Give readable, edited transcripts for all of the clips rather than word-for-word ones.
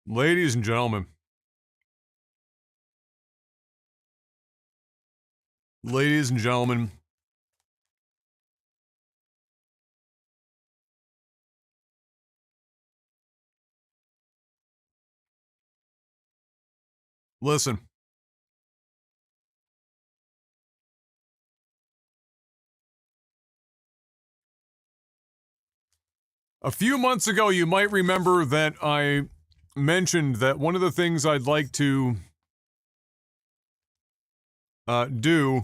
Ladies and gentlemen. Ladies and gentlemen. Listen. A few months ago, you might remember that I mentioned that one of the things I'd like to do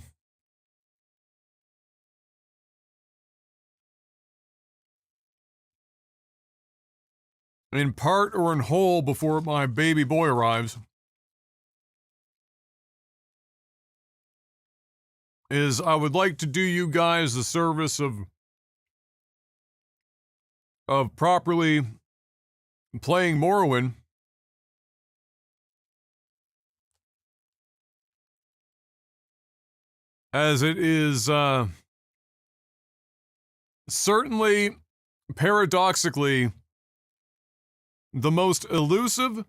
in part or in whole before my baby boy arrives is I would like to do you guys the service of properly playing Morrowind as it is certainly paradoxically the most elusive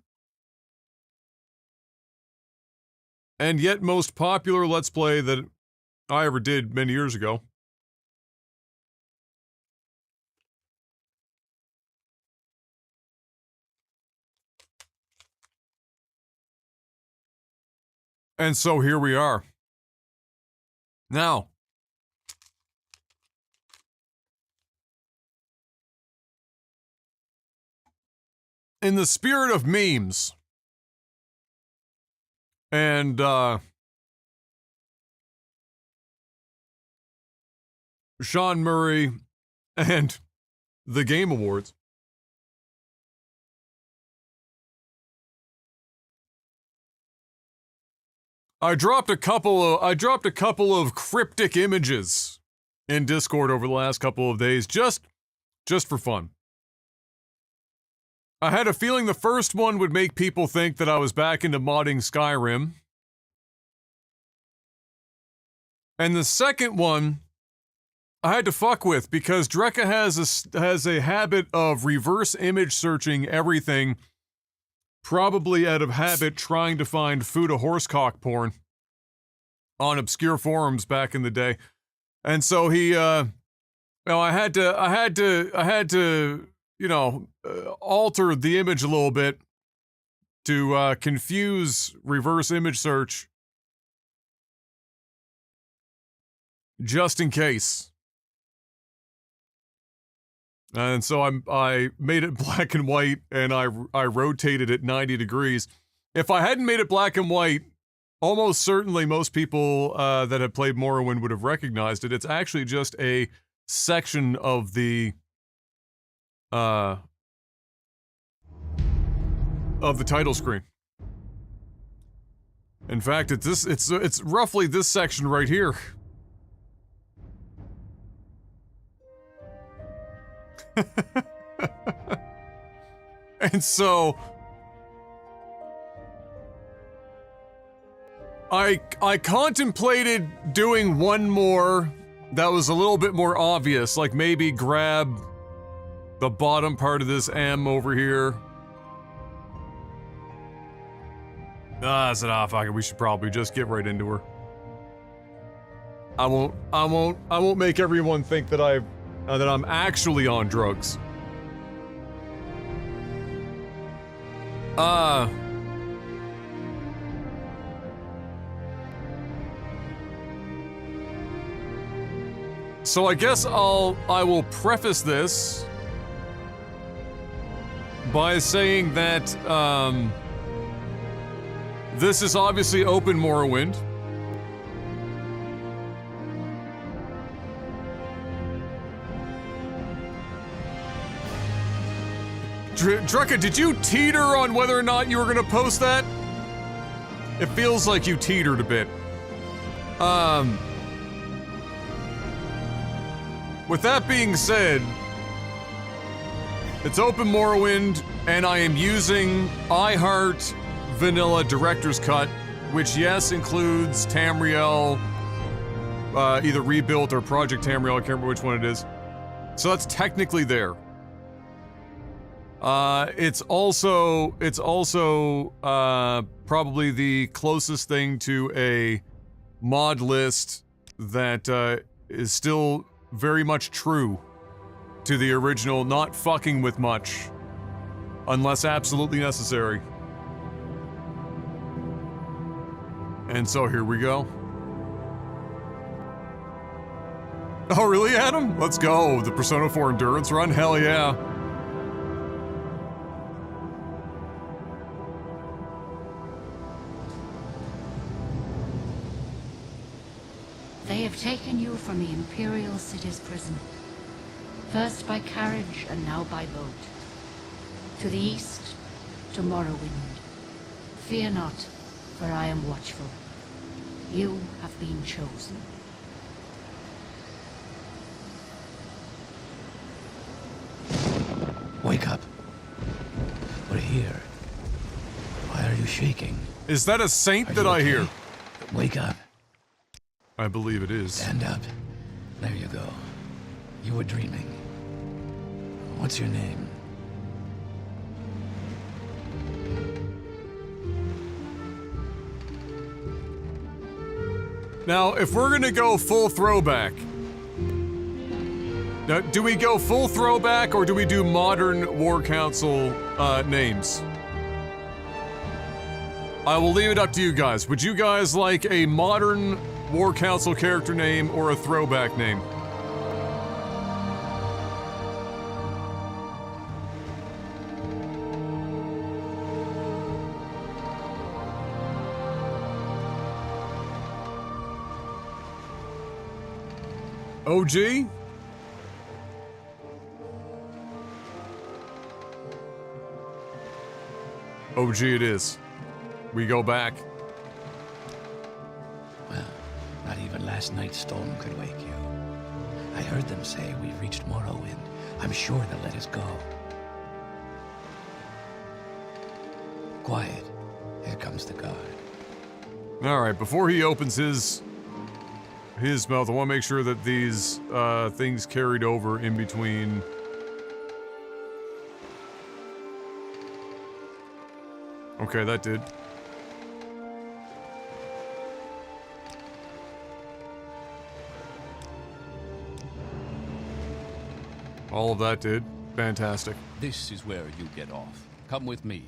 and yet most popular Let's Play that I ever did many years ago. And so here we are. Now, in the spirit of memes and Sean Murray and the Game Awards, I dropped a couple of cryptic images in Discord over the last couple of days just for fun. I had a feeling the first one would make people think that I was back into modding Skyrim. And the second one I had to fuck with because Drekka has a habit of reverse image searching everything, probably out of habit trying to find Fuda horsecock porn on obscure forums back in the day. And so he I had to alter the image a little bit to confuse reverse image search just in case. And so I made it black and white and I rotated it 90 degrees. If I hadn't made it black and white, almost certainly most people that have played Morrowind would have recognized it. It's actually just a section of the title screen. In fact, it's roughly this section right here. And so I contemplated doing one more that was a little bit more obvious, like maybe grab the bottom part of this M over here. I said, fuck it, we should probably just get right into her. I won't make everyone think that that I'm actually on drugs. So I guess I will preface this by saying that this is obviously open Morrowind. Drekka, did you teeter on whether or not you were gonna post that? It feels like you teetered a bit. With that being said, it's open Morrowind, and I am using iHeart vanilla director's cut, which yes includes Tamriel, either rebuilt or Project Tamriel. I can't remember which one it is. So that's technically there. It's also probably the closest thing to a mod list that is still very much true to the original, not fucking with much unless absolutely necessary. And so here we go. Oh really, Adam? Let's go. The Persona 4 Endurance run? Hell yeah. They have taken you from the Imperial City's prison. First by carriage and now by boat. To the east, to Morrowind. Fear not, for I am watchful. You have been chosen. Wake up. We're here. Why are you shaking? Is that a saint that I hear? Wake up. I believe it is. Stand up. There you go. You were dreaming. What's your name? Now, if we're gonna go full throwback, now, do we go full throwback or do we do modern War Council names? I will leave it up to you guys. Would you guys like a modern War Council character name or a throwback name? OG? OG it is. We go back. Well, not even last night's storm could wake you. I heard them say we've reached Morrowind. I'm sure they'll let us go. Quiet. Here comes the guard. Alright, before he opens his mouth, I want to make sure that these things carried over in between. Okay, that did. All of that did. Fantastic. This is where you get off. Come with me.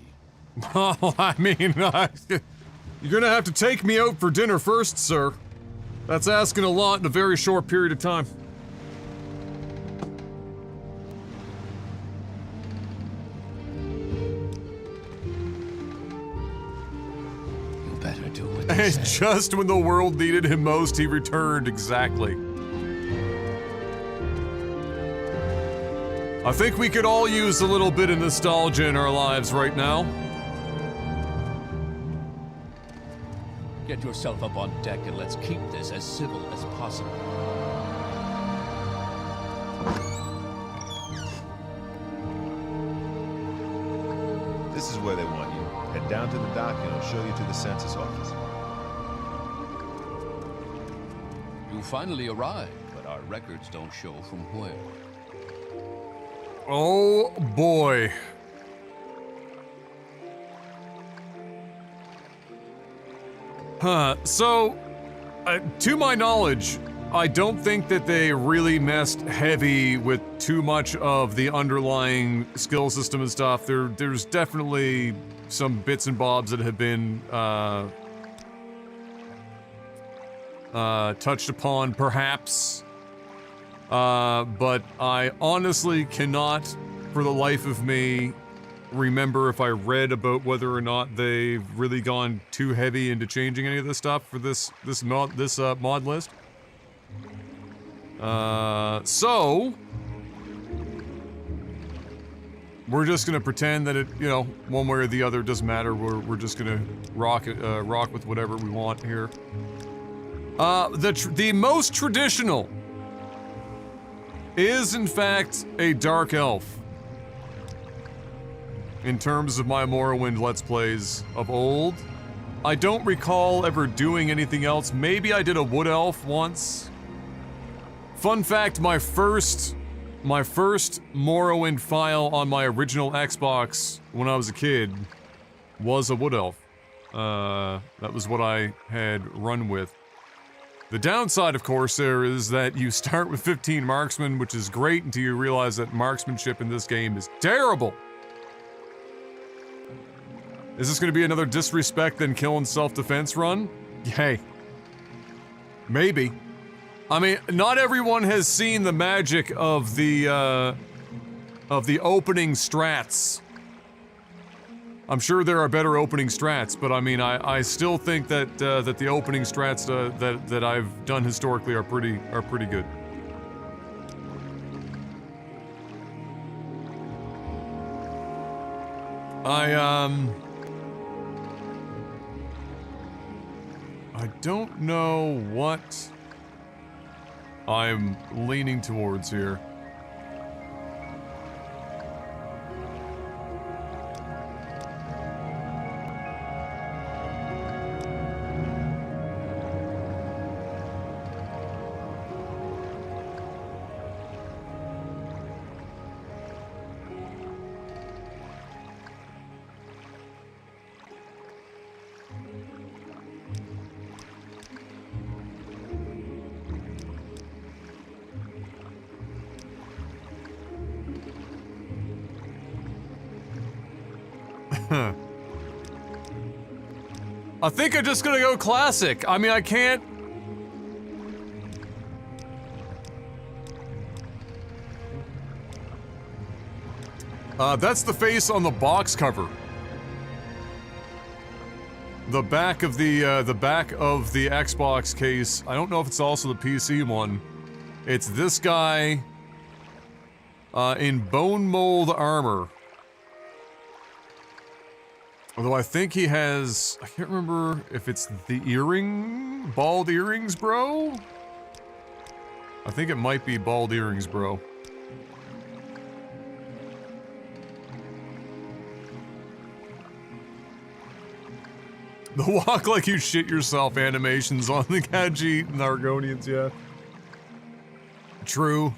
Oh, I mean, you're gonna have to take me out for dinner first, sir. That's asking a lot in a very short period of time. You better do what they say. Just when the world needed him most, he returned. Exactly. I think we could all use a little bit of nostalgia in our lives right now. Get yourself up on deck and let's keep this as civil as possible. This is where they want you. Head down to the dock and I'll show you to the census office. You finally arrived, but our records don't show from where. Oh boy. So, to my knowledge, I don't think that they really messed heavy with too much of the underlying skill system and stuff. There's definitely some bits and bobs that have been, touched upon, perhaps. But I honestly cannot, for the life of me, remember if I read about whether or not they've really gone too heavy into changing any of this stuff for this mod list. So we're just gonna pretend that it, you know, one way or the other doesn't matter. We're just gonna rock with whatever we want here. The most traditional is in fact a dark elf. in terms of my Morrowind Let's Plays of old. I don't recall ever doing anything else. Maybe I did a Wood Elf once. Fun fact, my first Morrowind file on my original Xbox when I was a kid was a Wood Elf. That was what I had run with. The downside, of course, there is that you start with 15 marksmen, which is great until you realize that marksmanship in this game is terrible. Is this gonna be another disrespect then kill and self-defense run? Hey. Maybe. I mean, not everyone has seen the magic of the opening strats. I'm sure there are better opening strats, but I mean, I still think that that the opening strats that I've done historically are pretty good. I don't know what I'm leaning towards here. I think I'm just gonna go classic. I mean, I can't... that's the face on the box cover. The back of the Xbox case. I don't know if it's also the PC one. It's this guy, in bone mold armor. Although I think he has... I can't remember if it's the earring... bald earrings, bro? I think it might be bald earrings, bro. The walk like you shit yourself animations on the Khajiit and Argonians, yeah. True.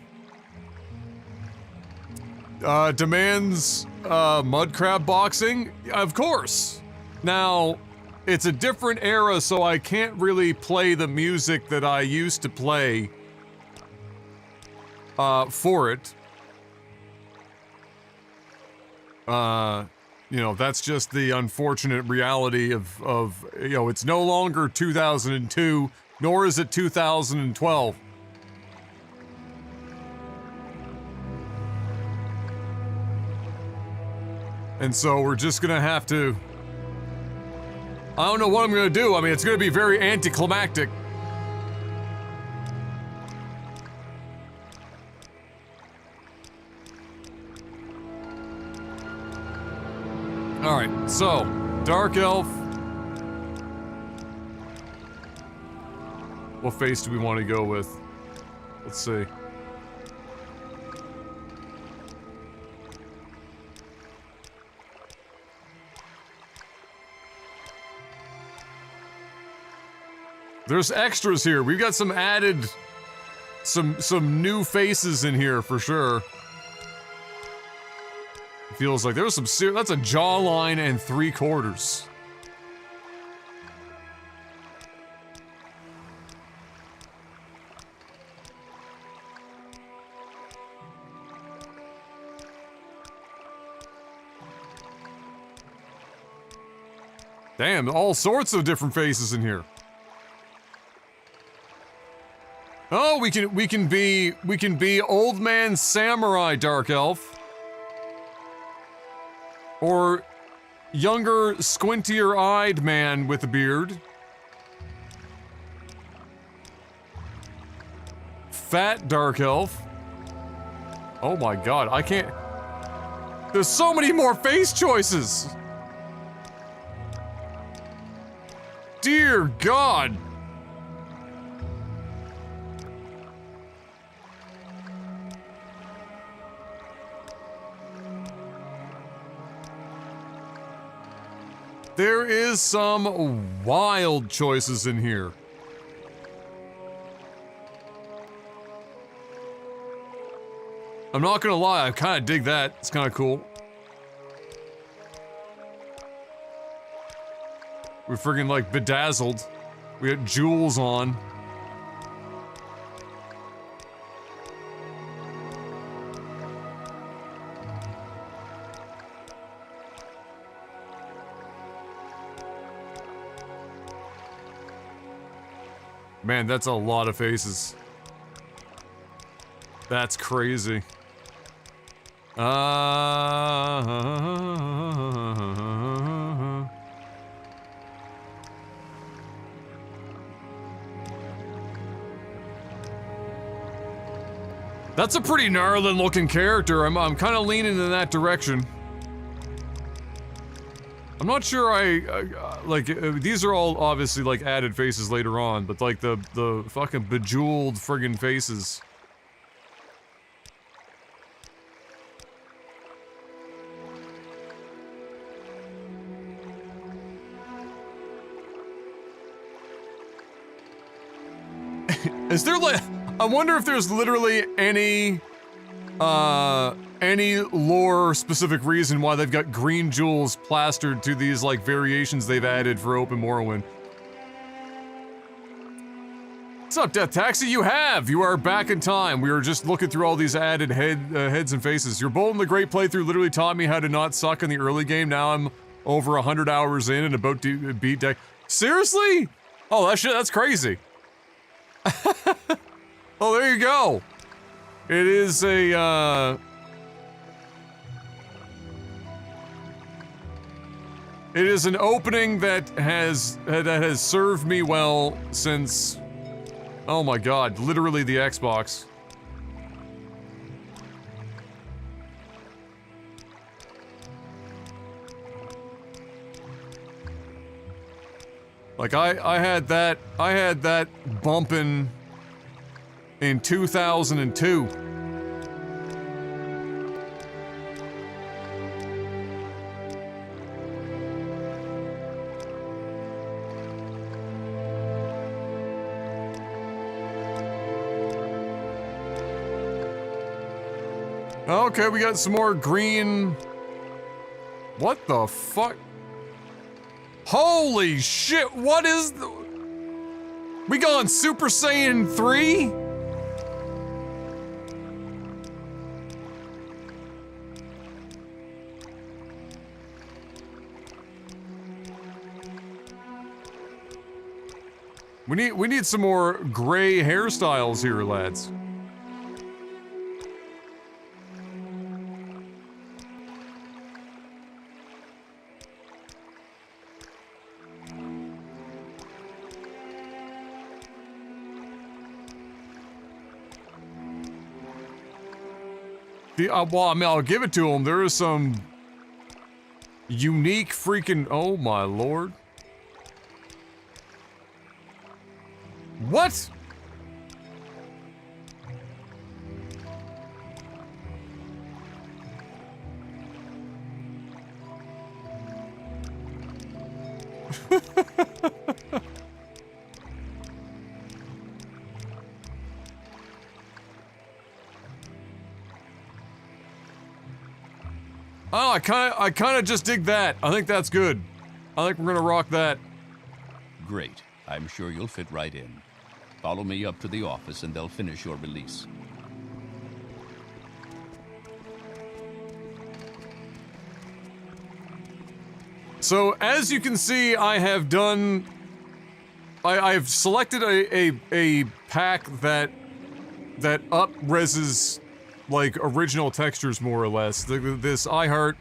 Demands, mud crab boxing? Of course. Now, it's a different era, so I can't really play the music that I used to play, for it. You know, that's just the unfortunate reality of, you know, it's no longer 2002, nor is it 2012. And so we're just gonna have to... I don't know what I'm gonna do. I mean, it's gonna be very anticlimactic. Alright, so, Dark Elf. What face do we want to go with? Let's see. There's extras here. We've got some added... Some new faces in here, for sure. Feels like there's some that's a jawline and 3/4. Damn, all sorts of different faces in here. Oh, we can be old man samurai Dark Elf. Or younger, squintier-eyed man with a beard. Fat Dark Elf. Oh my god, I can't... There's so many more face choices! Dear God! There is some wild choices in here. I'm not gonna lie, I kind of dig that. It's kind of cool. We're friggin' like bedazzled. We got jewels on. Man, that's a lot of faces. That's crazy. That's a pretty gnarly looking character. I'm kind of leaning in that direction. I'm not sure like, these are all obviously like added faces later on, but like the fucking bejeweled friggin' faces. Is there like, I wonder if there's literally any lore specific reason why they've got green jewels plastered to these like variations they've added for Open Morrowind. What's up, Death Taxi? You are back in time. We were just looking through all these added heads and faces. Your Bold and the Great playthrough literally taught me how to not suck in the early game. Now I'm over 100 hours in and about to beat deck. Seriously? Oh, that's crazy. Oh, there you go. It is a, it is an opening that has served me well since, oh my god, literally the Xbox. Like I had that bumping in 2002. Okay, we got some more green. What the fuck? Holy shit, what is the... We gone Super Saiyan 3? We need some more gray hairstyles here, lads. Well, I mean, I'll give it to him. There is some unique freaking... Oh my lord. What? Oh, I kind of just dig that. I think that's good. I think we're gonna rock that. Great. I'm sure you'll fit right in. Follow me up to the office and they'll finish your release. So, as you can see, I have done... I've selected a pack that up-reses, like, original textures, more or less. This iHeart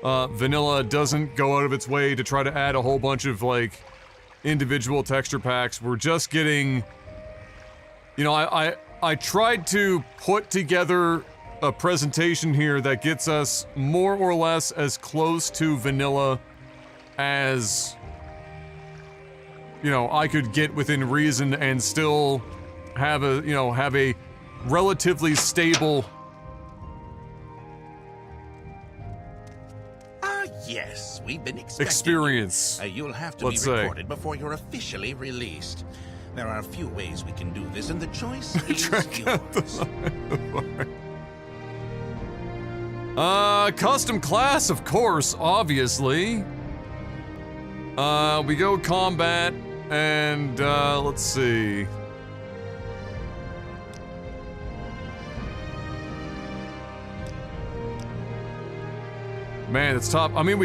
vanilla doesn't go out of its way to try to add a whole bunch of, like, individual texture packs. We're just getting... You know, I tried to put together a presentation here that gets us more or less as close to vanilla as, you know, I could get within reason and still have a, you know, have a relatively stable... Ah, Yes, we've been expecting experience. You'll have to be reported before you're officially released. There are a few ways we can do this, and the choice is yours. Custom class, of course, obviously. We go combat, and, let's see. Man, it's tough. I mean,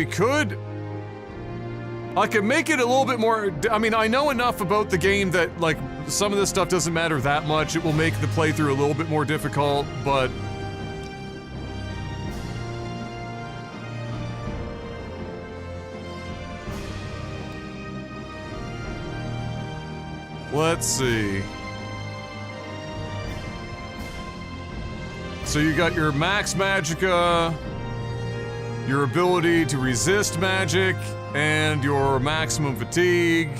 I could make it a little bit more. I mean, I know enough about the game that, like, some of this stuff doesn't matter that much. It will make the playthrough a little bit more difficult, but. Let's see. So you got your Max Magicka, your ability to resist magic, and your maximum fatigue.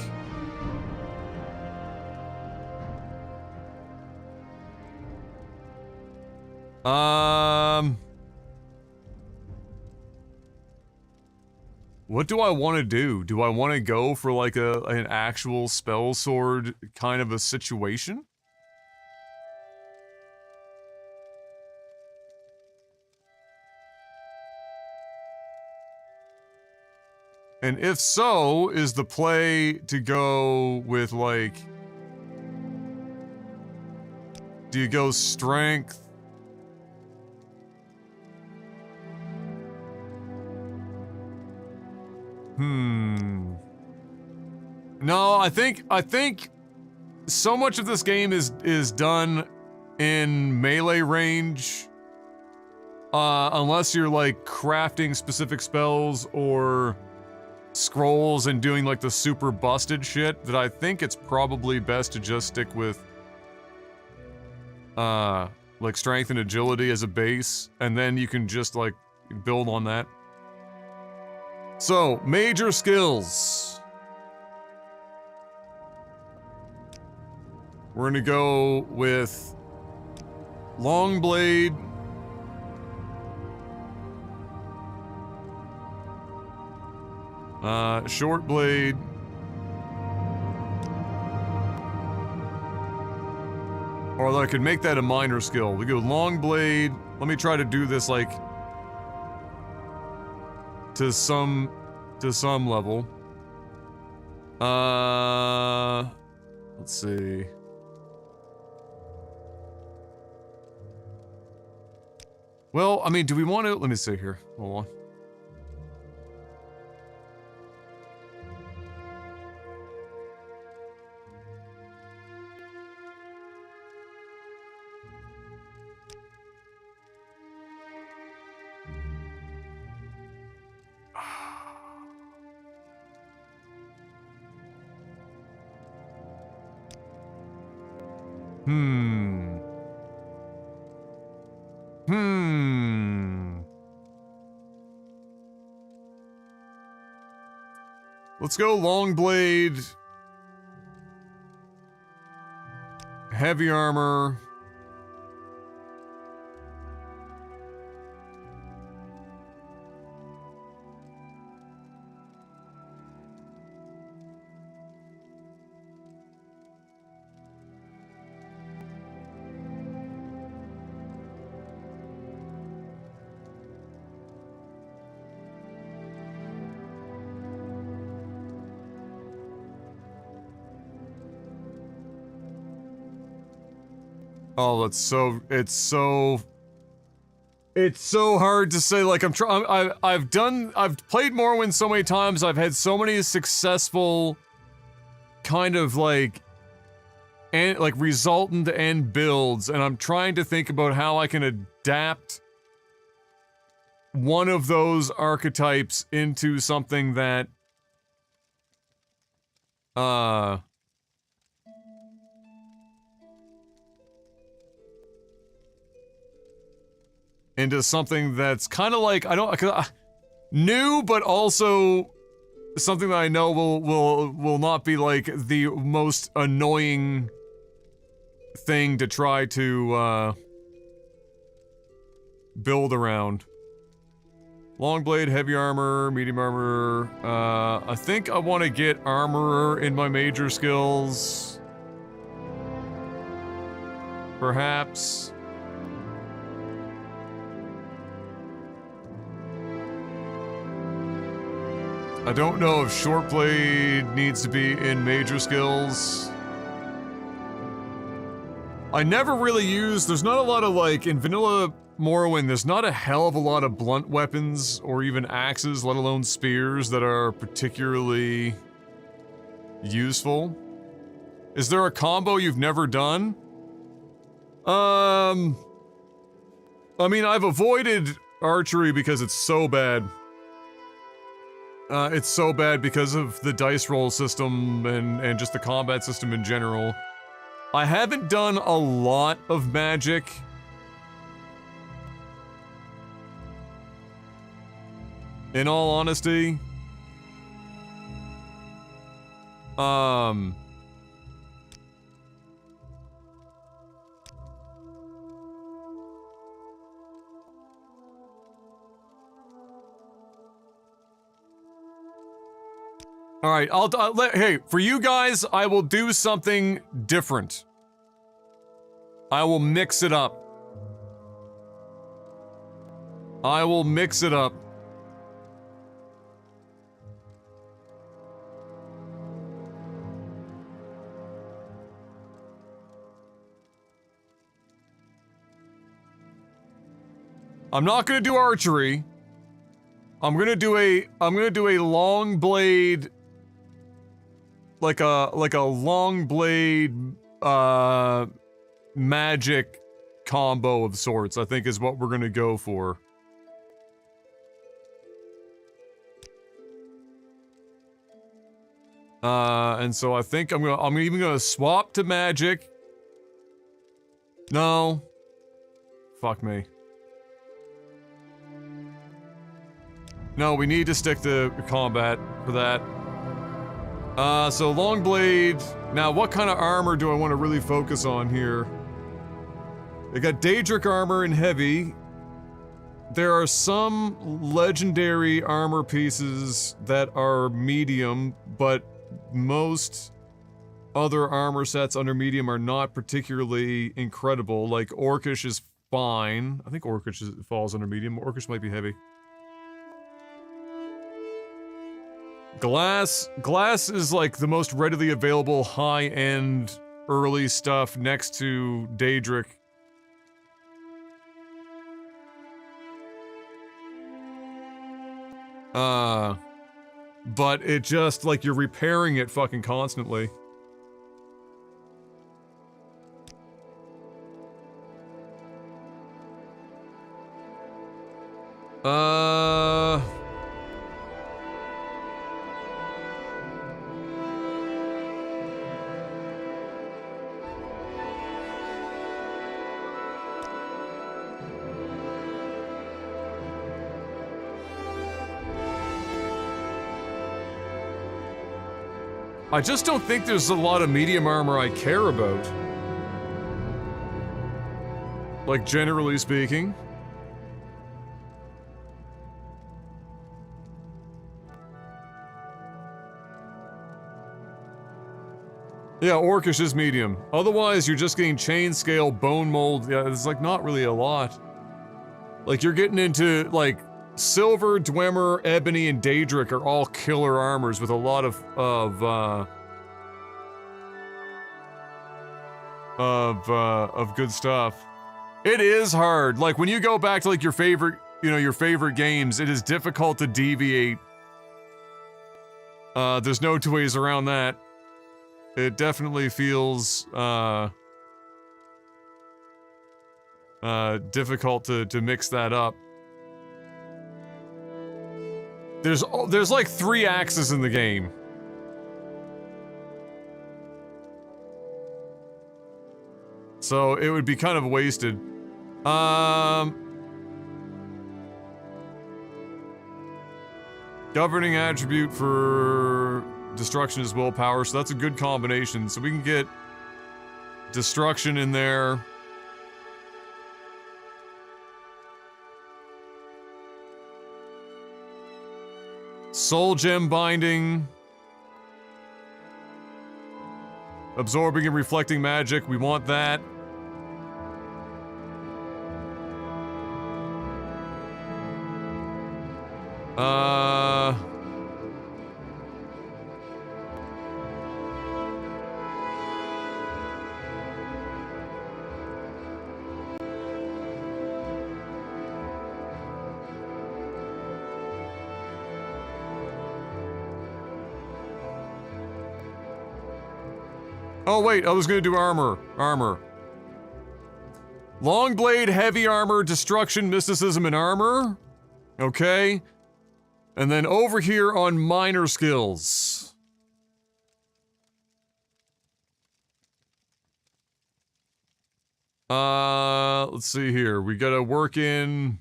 What do I want to do? Do I want to go for like an actual spell sword kind of a situation? And if so, is the play to go with, like... Do you go strength? No, I think so much of this game is done in melee range. Unless you're, like, crafting specific spells or scrolls and doing like the super busted shit, that I think it's probably best to just stick with like strength and agility as a base, and then you can just like build on that. So, major skills. We're gonna go with long blade, short blade, or I could make that a minor skill. We go long blade. Let me try to do this like to some level. Let's see. Well, I mean, do we want to? Let me see here. Hold on. Let's go long blade, heavy armor. Oh, it's so hard to say. Like, I've played Morrowind so many times. I've had so many successful kind of like resultant end builds, and I'm trying to think about how I can adapt one of those archetypes into something that into something that's kind of like, new, but also something that I know will not be like the most annoying thing to try to build around. Long blade, heavy armor, medium armor. I think I want to get armorer in my major skills. Perhaps. I don't know if short blade needs to be in major skills. I never really use, there's not a lot of like, in vanilla Morrowind, there's not a hell of a lot of blunt weapons or even axes, let alone spears, that are particularly useful. Is there a combo you've never done? I mean, I've avoided archery because it's so bad. It's so bad because of the dice roll system and just the combat system in general. I haven't done a lot of magic. In all honesty. Alright, hey, for you guys, I will do something different. I will mix it up. I will mix it up. I'm not gonna do archery. I'm gonna do a long blade, like a long blade magic combo of sorts, I think is what we're gonna go for. And so I think I'm even gonna swap to magic. No. Fuck me. No, we need to stick to combat for that. So long blade. Now, what kind of armor do I want to really focus on here? They got Daedric armor and heavy. There are some legendary armor pieces that are medium, but most other armor sets under medium are not particularly incredible. Like Orcish is fine. I think Orcish falls under medium. Orcish might be heavy. Glass is like the most readily available high-end early stuff next to Daedric. But it just, like, you're repairing it fucking constantly. I just don't think there's a lot of medium armor I care about. Like, generally speaking. Yeah, Orcish is medium. Otherwise, you're just getting chain scale, bone mold. Yeah, it's like not really a lot. Like, you're getting into, like, Silver, Dwemer, Ebony, and Daedric are all killer armors with a lot of good stuff. It is hard. Like, when you go back to, like, your favorite, you know, your favorite games, it is difficult to deviate. There's no two ways around that. It definitely feels, difficult to mix that up. There's like 3 axes in the game. So it would be kind of wasted. Governing attribute for destruction is willpower, so that's a good combination. So we can get destruction in there. Soul gem binding. Absorbing and reflecting magic. We want that. Oh wait, I was gonna do armor. Armor. Long blade, heavy armor, destruction, mysticism, and armor. Okay. And then over here on minor skills. Let's see here. We gotta work in...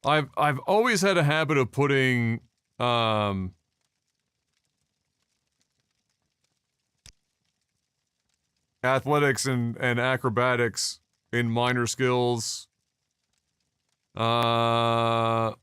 I've always had a habit of putting, athletics and acrobatics in minor skills. I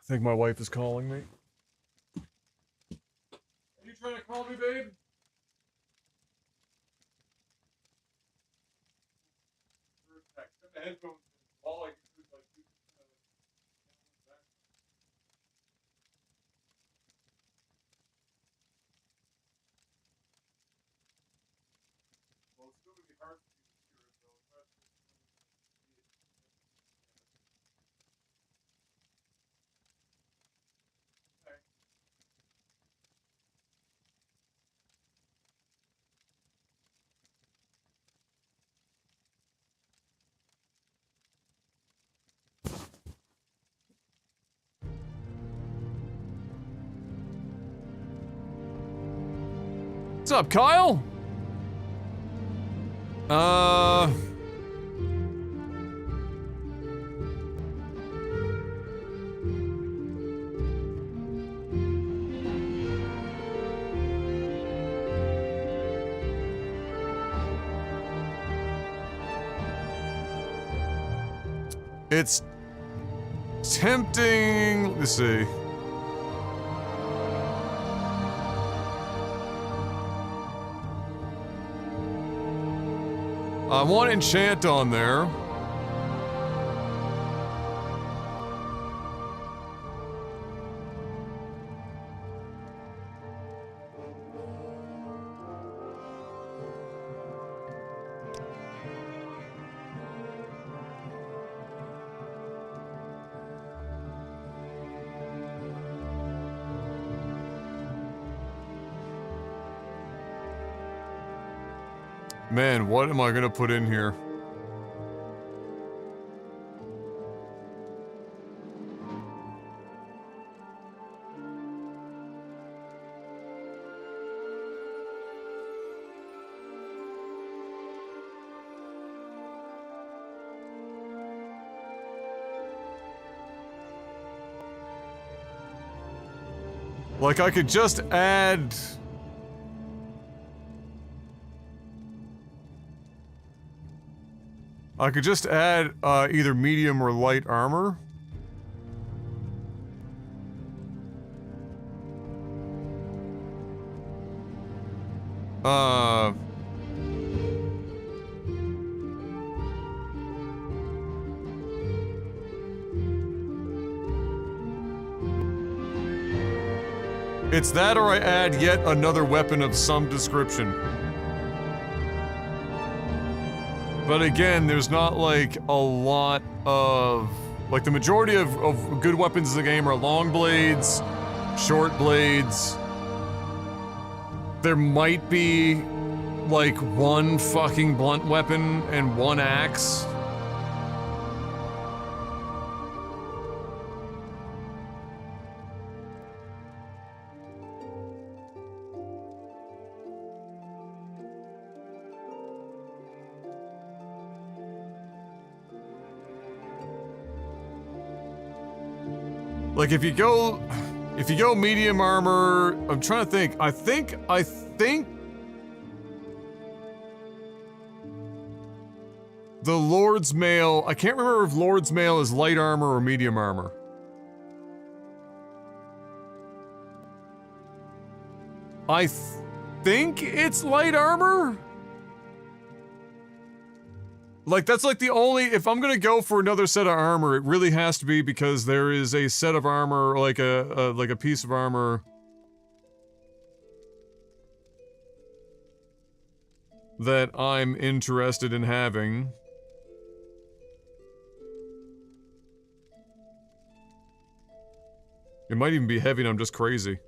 think my wife is calling me. Are you trying to call me, babe? The headphones, all I can do is like do well, it's still gonna be hard for you to hear it though. What's up, Kyle? It's tempting. Let's see. I want enchant on there. Man, what am I gonna put in here? Like, I could just add... I could just add, either medium or light armor. It's that or I add yet another weapon of some description. But again, there's not like a lot of... Like the majority of good weapons in the game are long blades, short blades. There might be like one fucking blunt weapon and one axe. Like if you go medium armor, I'm trying to think. I think the Lord's Mail, I can't remember if Lord's Mail is light armor or medium armor. I think it's light armor? Like, that's like the only, if I'm gonna go for another set of armor, it really has to be because there is a set of armor, like a piece of armor that I'm interested in having. It might even be heavy and I'm just crazy.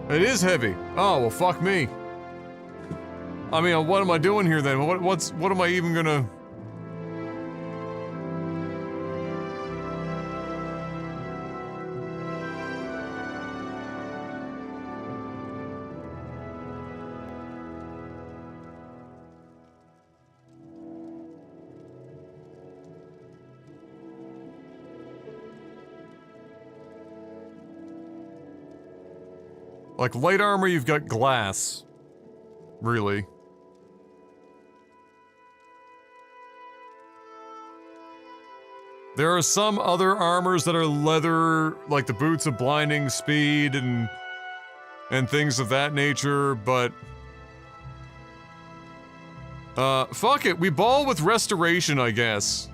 It is heavy. Oh, well, fuck me. I mean, what am I doing here then? What am I even gonna... Like, light armor, you've got glass. Really. There are some other armors that are leather, like the boots of blinding speed and things of that nature, but... fuck it, we ball with restoration, I guess.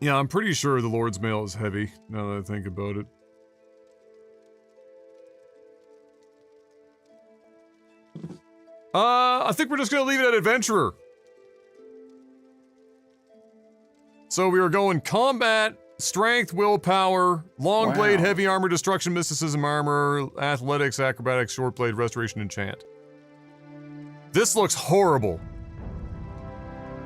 Yeah, I'm pretty sure the Lord's Mail is heavy, now that I think about it. I think we're just gonna leave it at Adventurer. So we are going Combat, Strength, Willpower, Long Blade, Heavy Armor, Destruction, Mysticism Armor, Athletics, Acrobatics, Short Blade, Restoration, Enchant. This looks horrible.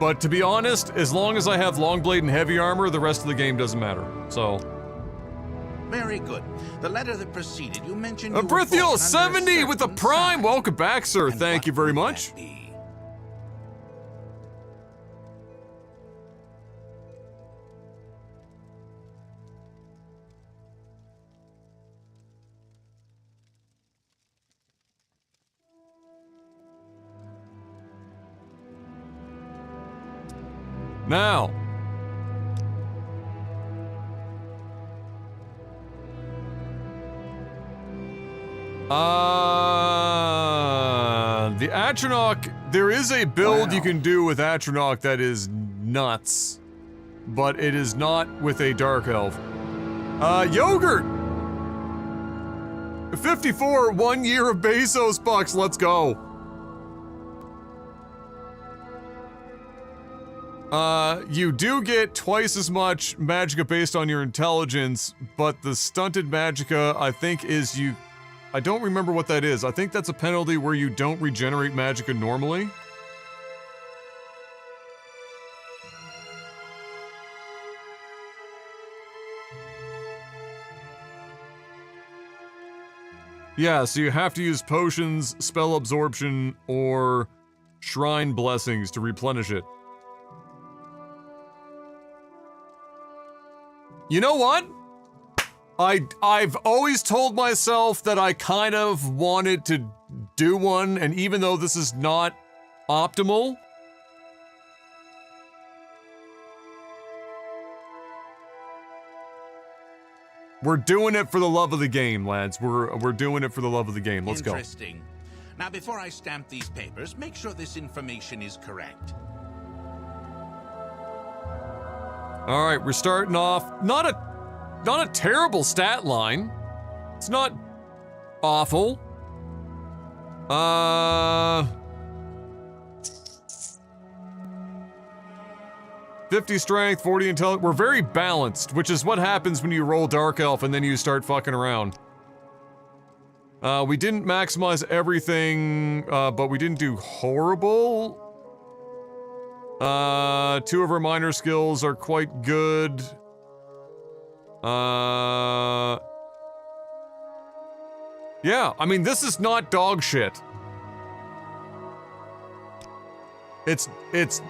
But to be honest, as long as I have Long Blade and Heavy Armor, the rest of the game doesn't matter. So... Very good. The letter that preceded, you mentioned you were Brithiel, born under a 70 with the certain Prime! sign. Welcome back, sir. And Thank what you very would much. that be? Now... the Atronach, there is a build you can do with Atronach that is nuts, but it is not with a Dark Elf. Yogurt! 54, 1 year of Bezos bucks, let's go. You do get twice as much magicka based on your intelligence, but the stunted magicka, I think, is you... I don't remember what that is. I think that's a penalty where you don't regenerate magicka normally. Yeah, so you have to use potions, spell absorption, or shrine blessings to replenish it. You know what? I've always told myself that I kind of wanted to do one, and even though this is not optimal, We're doing it for the love of the game, lads. We're doing it for the love of the game. Let's go. Interesting. Now, before I stamp these papers, make sure this information is correct. All right, we're starting off. Not a terrible stat line. It's not awful. 50 strength, 40 intelligence. We're very balanced, which is what happens when you roll Dark Elf and then you start fucking around. We didn't maximize everything, but we didn't do horrible. 2 of our minor skills are quite good. Yeah, I mean, this is not dog shit. It's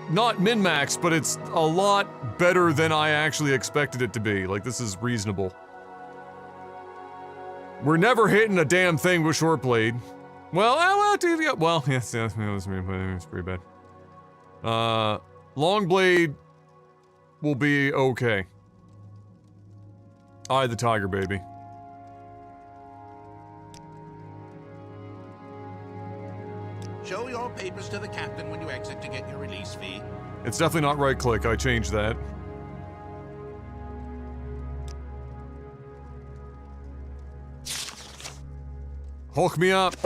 not min-max, but it's a lot better than I actually expected it to be. Like, this is reasonable. We're never hitting a damn thing with short blade. Well, dude, yeah, well, yes, it was pretty bad. Long blade will be okay. Eye the tiger, baby. Show your papers to the captain when you exit to get your release fee. It's definitely not right click, I changed that. Hulk me up.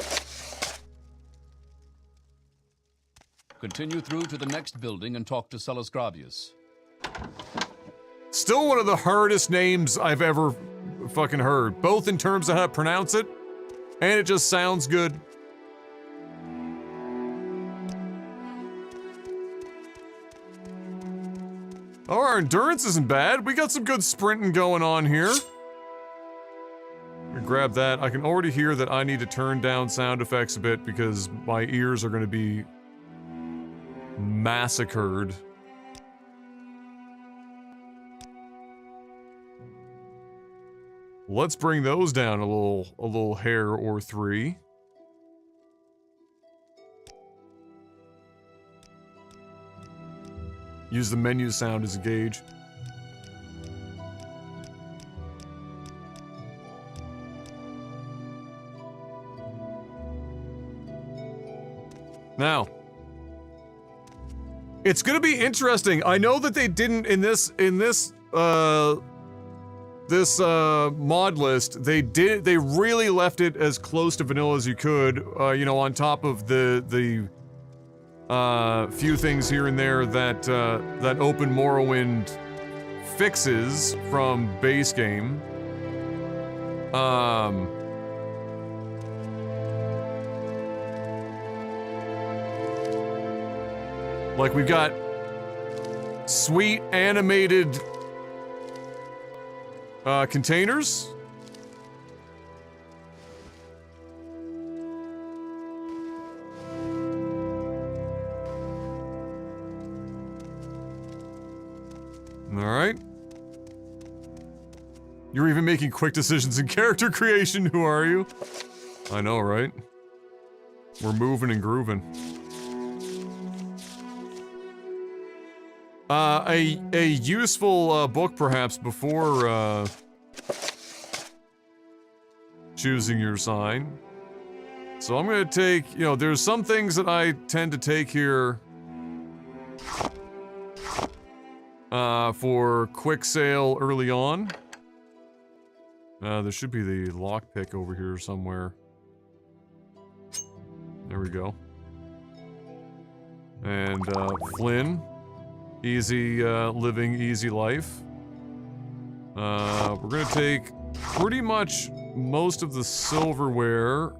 Continue through to the next building and talk to Celes Gravius. Still one of the hardest names I've ever fucking heard, both in terms of how to pronounce it, and it just sounds good. Oh, our endurance isn't bad. We got some good sprinting going on here. Grab that. I can already hear that I need to turn down sound effects a bit because my ears are going to be massacred. Let's bring those down a little hair or 3. Use the menu sound as a gauge. Now, it's gonna be interesting. I know that they didn't in this mod list. They really left it as close to vanilla as you could. You know, on top of the few things here and there that that Open Morrowind fixes from base game. Like, we've got sweet animated containers. Alright. You're even making quick decisions in character creation, who are you? I know, right? We're moving and grooving. A useful book perhaps before choosing your sign. So I'm gonna take, you know, there's some things that I tend to take here for quick sale early on. There should be the lockpick over here somewhere. There we go. And Flynn. Easy living, easy life. We're gonna take pretty much most of the silverware.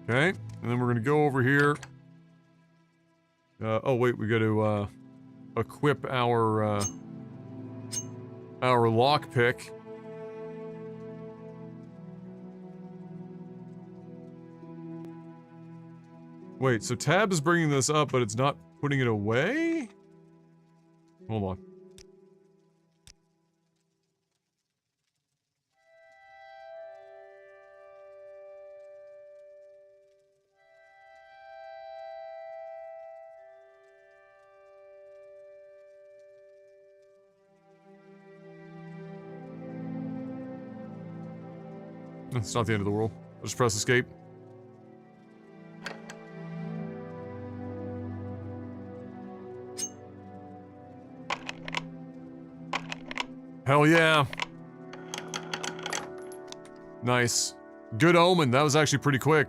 Okay, and then we're gonna go over here. Oh wait, we gotta equip our lockpick. Wait, so Tab is bringing this up, but it's not putting it away? Hold on. It's not the end of the world. I'll just press escape. Hell yeah. Nice. Good omen. That was actually pretty quick.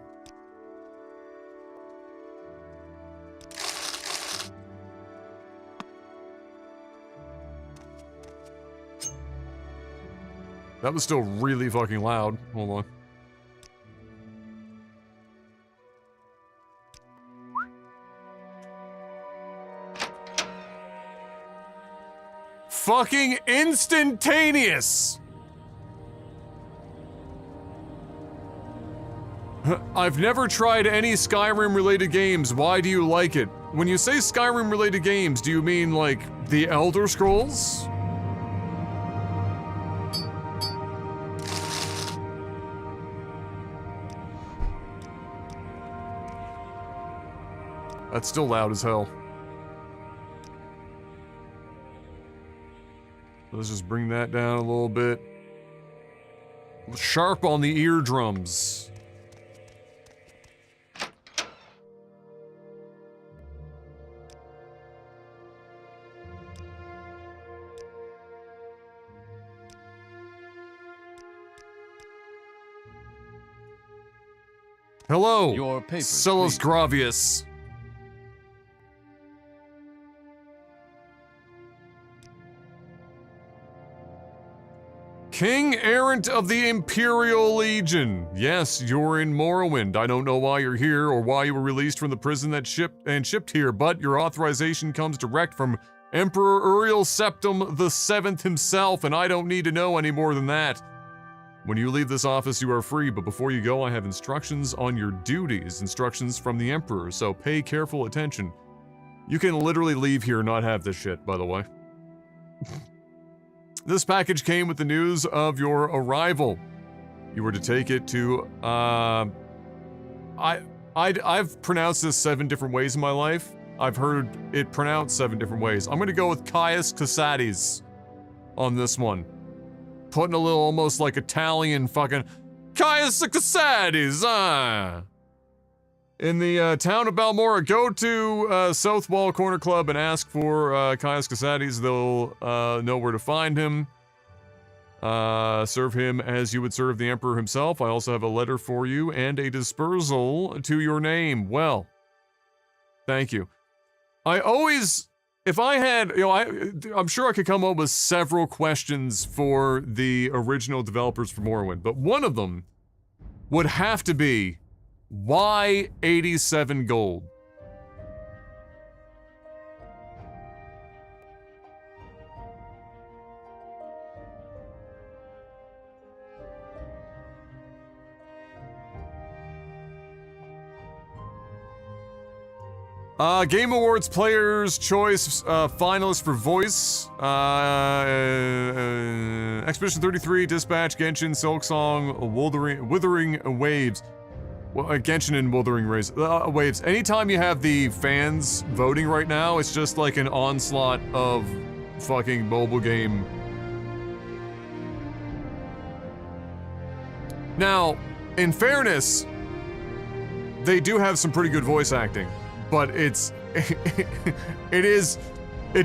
That was still really fucking loud. Hold on. Fucking instantaneous! I've never tried any Skyrim-related games. Why do you like it? When you say Skyrim-related games, do you mean, like, the Elder Scrolls? That's still loud as hell. Let's just bring that down a little bit. Sharp on the eardrums. Hello, Your papers, Celos please. Gravius. King Errant of the Imperial Legion. Yes, you're in Morrowind. I don't know why you're here or why you were released from the prison that shipped here, but your authorization comes direct from Emperor Uriel Septim VII himself, and I don't need to know any more than that. When you leave this office, you are free, but before you go, I have instructions on your duties, instructions from the Emperor, so pay careful attention. You can literally leave here and not have this shit, by the way. This package came with the news of your arrival. You were to take it to, I've pronounced this 7 different ways in my life. I've heard it pronounced 7 different ways. I'm gonna go with Caius Casades on this one. Putting a little almost like Italian fucking Caius Casades, In the town of Balmora, go to South Wall Corner Club and ask for Caius Casades. They'll know where to find him. Serve him as you would serve the Emperor himself. I also have a letter for you and a dispersal to your name. Well, thank you. I always, if I had, you know, I'm sure I could come up with several questions for the original developers for Morrowind, but one of them would have to be, why 87 gold? Game Awards Players' Choice finalists for voice. Expedition 33, Dispatch, Genshin, Silksong, Withering Waves. Well, Genshin and Wuthering Waves. Anytime you have the fans voting right now, it's just like an onslaught of fucking mobile game. Now, in fairness, they do have some pretty good voice acting, but it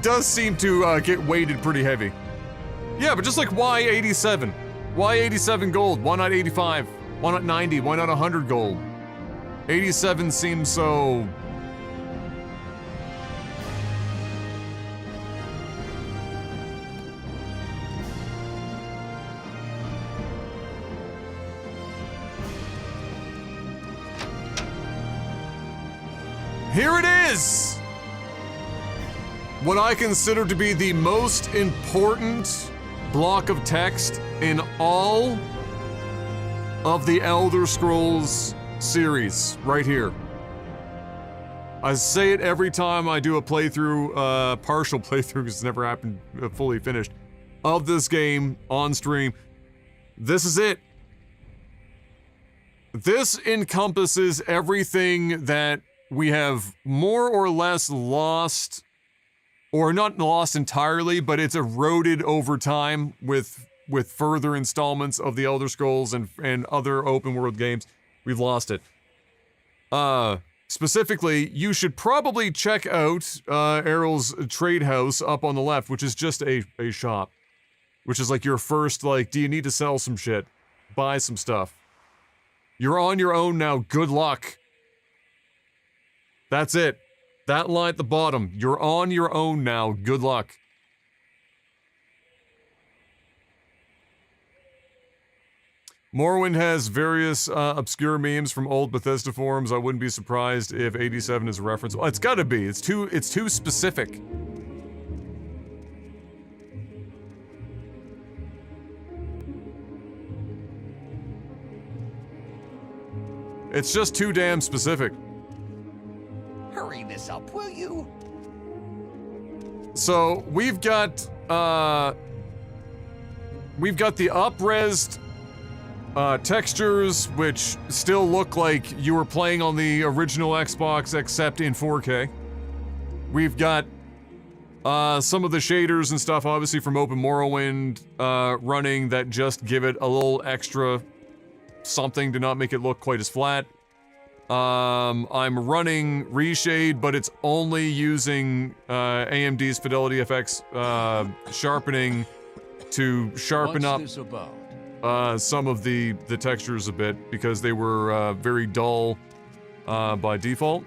does seem to get weighted pretty heavy. Yeah, but just like why 87? Why 87 gold? Why not 85? Why not 90? Why not 100 gold? 87 seems so... Here it is! What I consider to be the most important block of text in all of the Elder Scrolls series, right here. I say it every time I do a playthrough, partial playthrough, because it's never happened fully finished, of this game on stream. This is it. This encompasses everything that we have more or less lost, or not lost entirely, but it's eroded over time with with further installments of the Elder Scrolls and other open world games. We've lost it. Specifically, you should probably check out Errol's Trade House up on the left, which is just a shop. Which is like your first, like, do you need to sell some shit? Buy some stuff. You're on your own now, good luck. That's it. That line at the bottom. You're on your own now, good luck. Morrowind has various obscure memes from old Bethesda forums. I wouldn't be surprised if 87 is a reference. Well, it's gotta be. It's too specific. It's just too damn specific. Hurry this up, will you? So, we've got the up-resed textures, which still look like you were playing on the original Xbox, except in 4K. We've got some of the shaders and stuff, obviously from Open Morrowind, running that just give it a little extra something to not make it look quite as flat. I'm running Reshade, but it's only using AMD's Fidelity FX sharpening to sharpen up What's this about? some of the textures a bit because they were very dull by default.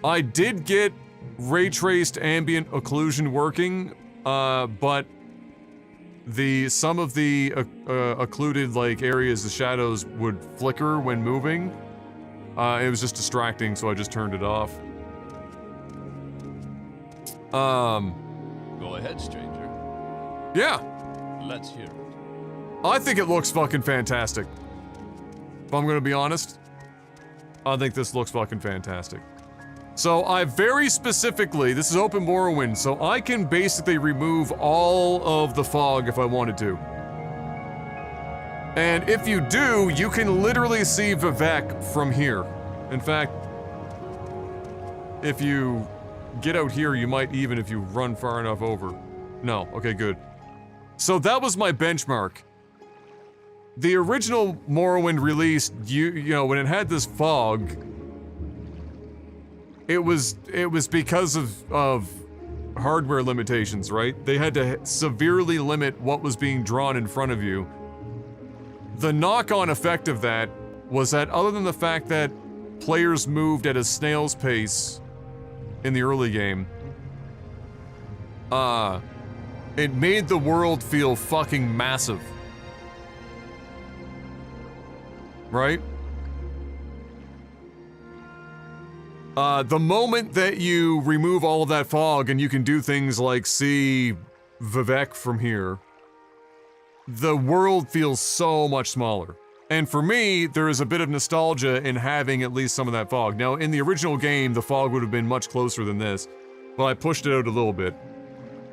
I did get ray traced ambient occlusion working, but some of the occluded like areas, the shadows would flicker when moving. It was just distracting, so I just turned it off. Go ahead, stranger. Yeah, Let's hear it. I think it looks fucking fantastic. If I'm gonna be honest, I think this looks fucking fantastic. So I very specifically, this is Open Morrowind, so I can basically remove all of the fog if I wanted to. And if you do, you can literally see Vivek from here. In fact, if you get out here, you might even if you run far enough over. No, okay, good. So that was my benchmark. The original Morrowind release, you know, when it had this fog, it was because of hardware limitations, right? They had to severely limit what was being drawn in front of you. The knock-on effect of that was that other than the fact that players moved at a snail's pace in the early game, it made the world feel fucking massive. Right? The moment that you remove all of that fog and you can do things like see Vivek from here, the world feels so much smaller. And for me, there is a bit of nostalgia in having at least some of that fog. Now, in the original game, the fog would have been much closer than this, but I pushed it out a little bit.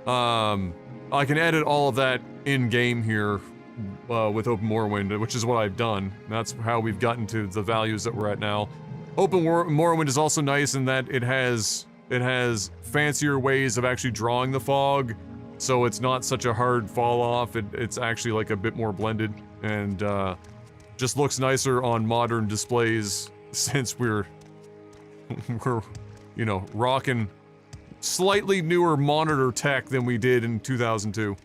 I can edit all of that in-game here with Open Morrowind, which is what I've done. That's how we've gotten to the values that we're at now. Open Morrowind is also nice in that it has fancier ways of actually drawing the fog, so it's not such a hard fall off. It's actually like a bit more blended and just looks nicer on modern displays since we're you know, rocking slightly newer monitor tech than we did in 2002.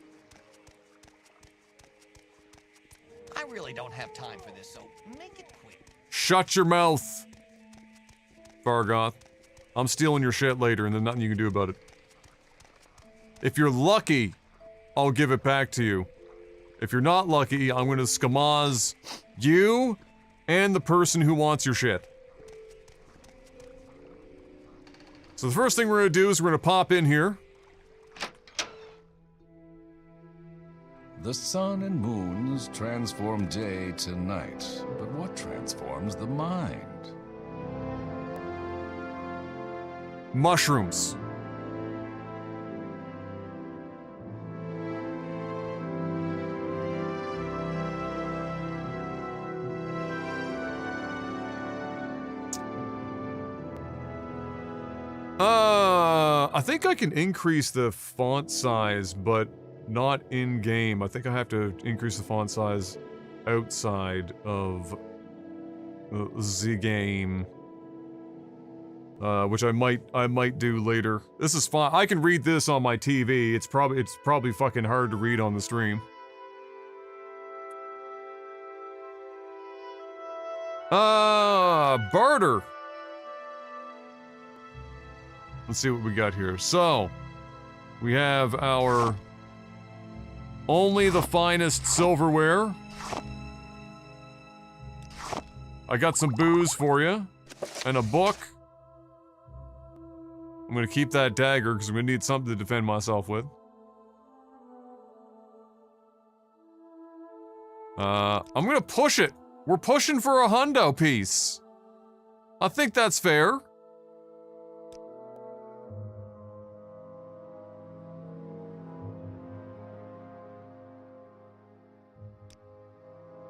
I really don't have time for this, so make it quick. Shut your mouth, Vargoth. I'm stealing your shit later and there's nothing you can do about it. If you're lucky, I'll give it back to you. If you're not lucky, I'm gonna scamaz you and the person who wants your shit. So the first thing we're gonna do is we're gonna pop in here. The sun and moons transform day to night, but what transforms the mind? Mushrooms. I think I can increase the font size, but Not in game. I think I have to increase the font size outside of the game. Which I might do later. This is fine. I can read this on my TV. It's probably fucking hard to read on the stream. Barter. Let's see what we got here. So, we have our only the finest silverware. I got some booze for you and a book. I'm gonna keep that dagger because I'm gonna need something to defend myself with. I'm gonna push it. We're pushing for a hundo piece. I think that's fair.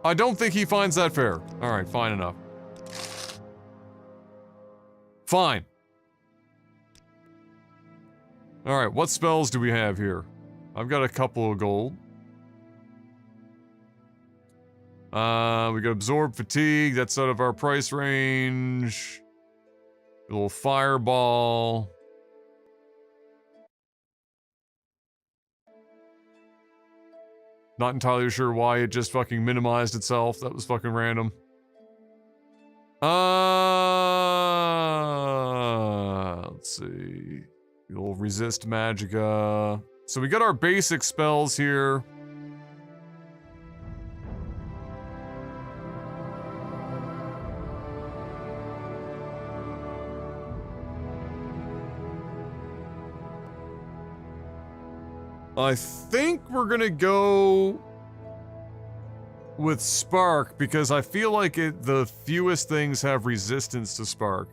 I don't think he finds that fair. Alright, fine enough. Fine. Alright, what spells do we have here? I've got a couple of gold. We got Absorb Fatigue, that's out of our price range. A little Fireball. Not entirely sure why it just fucking minimized itself. That was fucking random. Let's see. We'll resist Magicka. So we got our basic spells here. I think we're gonna go with Spark because I feel like the fewest things have resistance to Spark.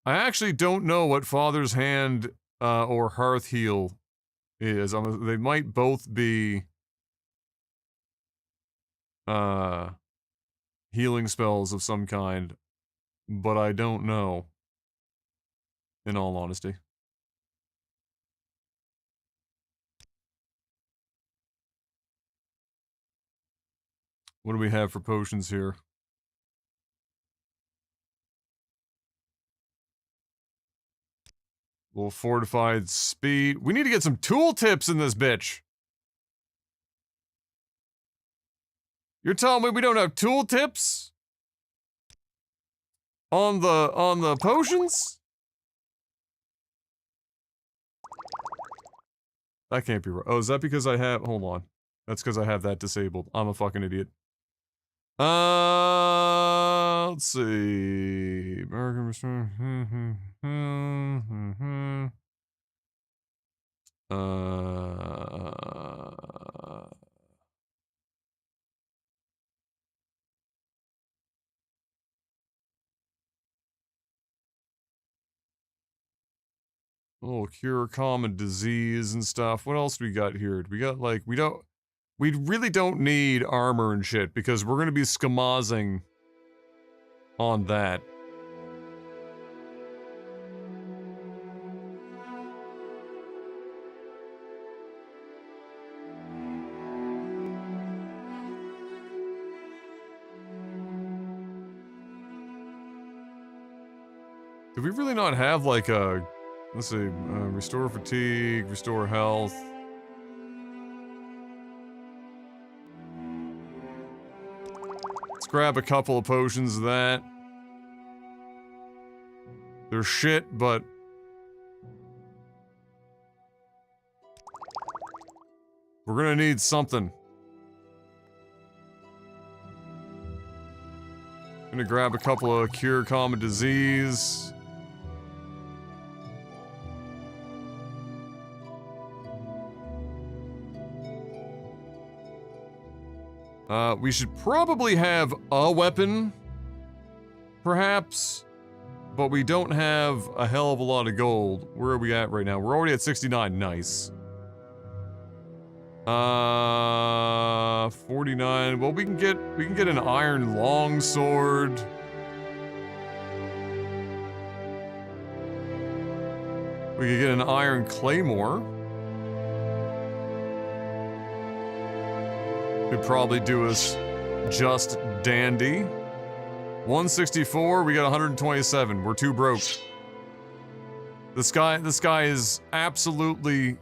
I actually don't know what Father's Hand or Hearth Heal is. They might both be healing spells of some kind, but I don't know, in all honesty. What do we have for potions here? Little fortified speed. We need to get some tooltips in this bitch. You're telling me we don't have tooltips? On the potions? That can't be right. Oh, is that because I have... Hold on. That's because I have that disabled. I'm a fucking idiot. Let's see. American Restore. Oh, cure common disease and stuff. What else do we got here? We got like we really don't need armor and shit because we're gonna be skamazing on that. Do we really not have like a, let's see, restore fatigue, restore health. Let's grab a couple of potions of that. They're shit, but we're gonna need something. Gonna grab a couple of cure common disease. We should probably have a weapon, perhaps, but we don't have a hell of a lot of gold. Where are we at right now? We're already at 69, nice. 49. Well, we can get an iron longsword. We could get an iron claymore. Could probably do us just dandy. 164, we got 127. We're too broke. This guy is absolutely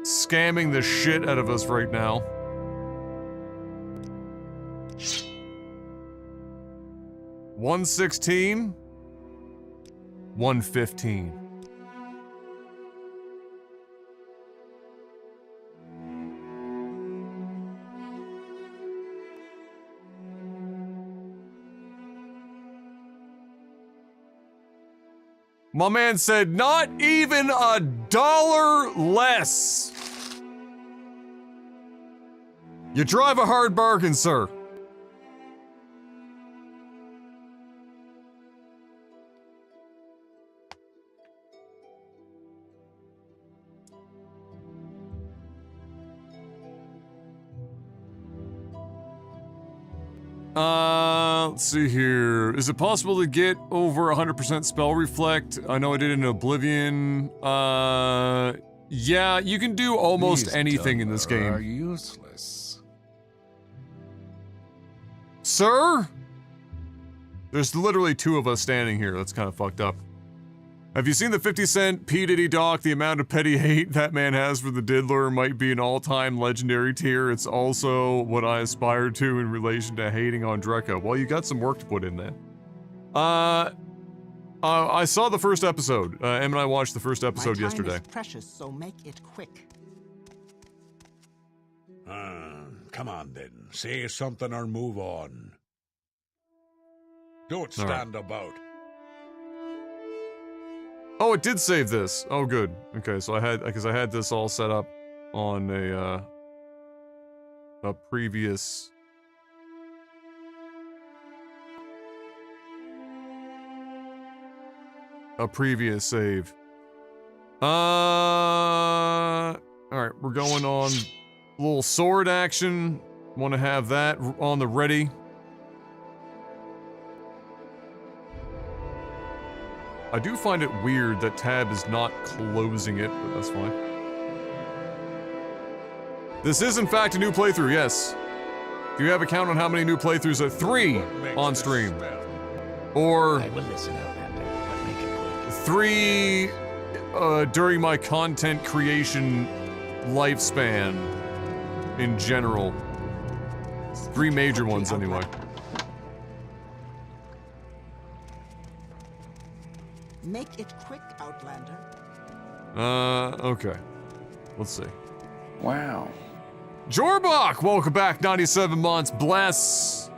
scamming the shit out of us right now. $116, $115. My man said, not even $1 less. You drive a hard bargain, sir. Let's see here. Is it possible to get over 100% spell reflect? I know I did it in Oblivion. Yeah, you can do almost These anything in this game. are useless. Sir? There's literally two of us standing here. That's kind of fucked up. Have you seen the 50-cent P. Diddy doc? The amount of petty hate that man has for the diddler might be an all-time legendary tier. It's also what I aspire to in relation to hating on Drekka. Well, you got some work to put in there. I saw the first episode. Em and I watched the first episode yesterday. My time is precious, so make it quick. Come on then. Say something or move on. Don't All right. stand about. Oh, it did save this. Oh, good. Okay, so I had this all set up on a previous. A previous save. All right, we're going on a little sword action. Want to have that on the ready. I do find it weird that tab is not closing it, but that's fine. This is in fact a new playthrough, yes. Do you have a count on how many new playthroughs? 3 on stream. Or I will listen out, Andy, but make it quick. 3 during my content creation lifespan in general. 3 major ones anyway. Make it quick, Outlander. Okay. Let's see. Wow. Jorbach, welcome back, 97 months, bless.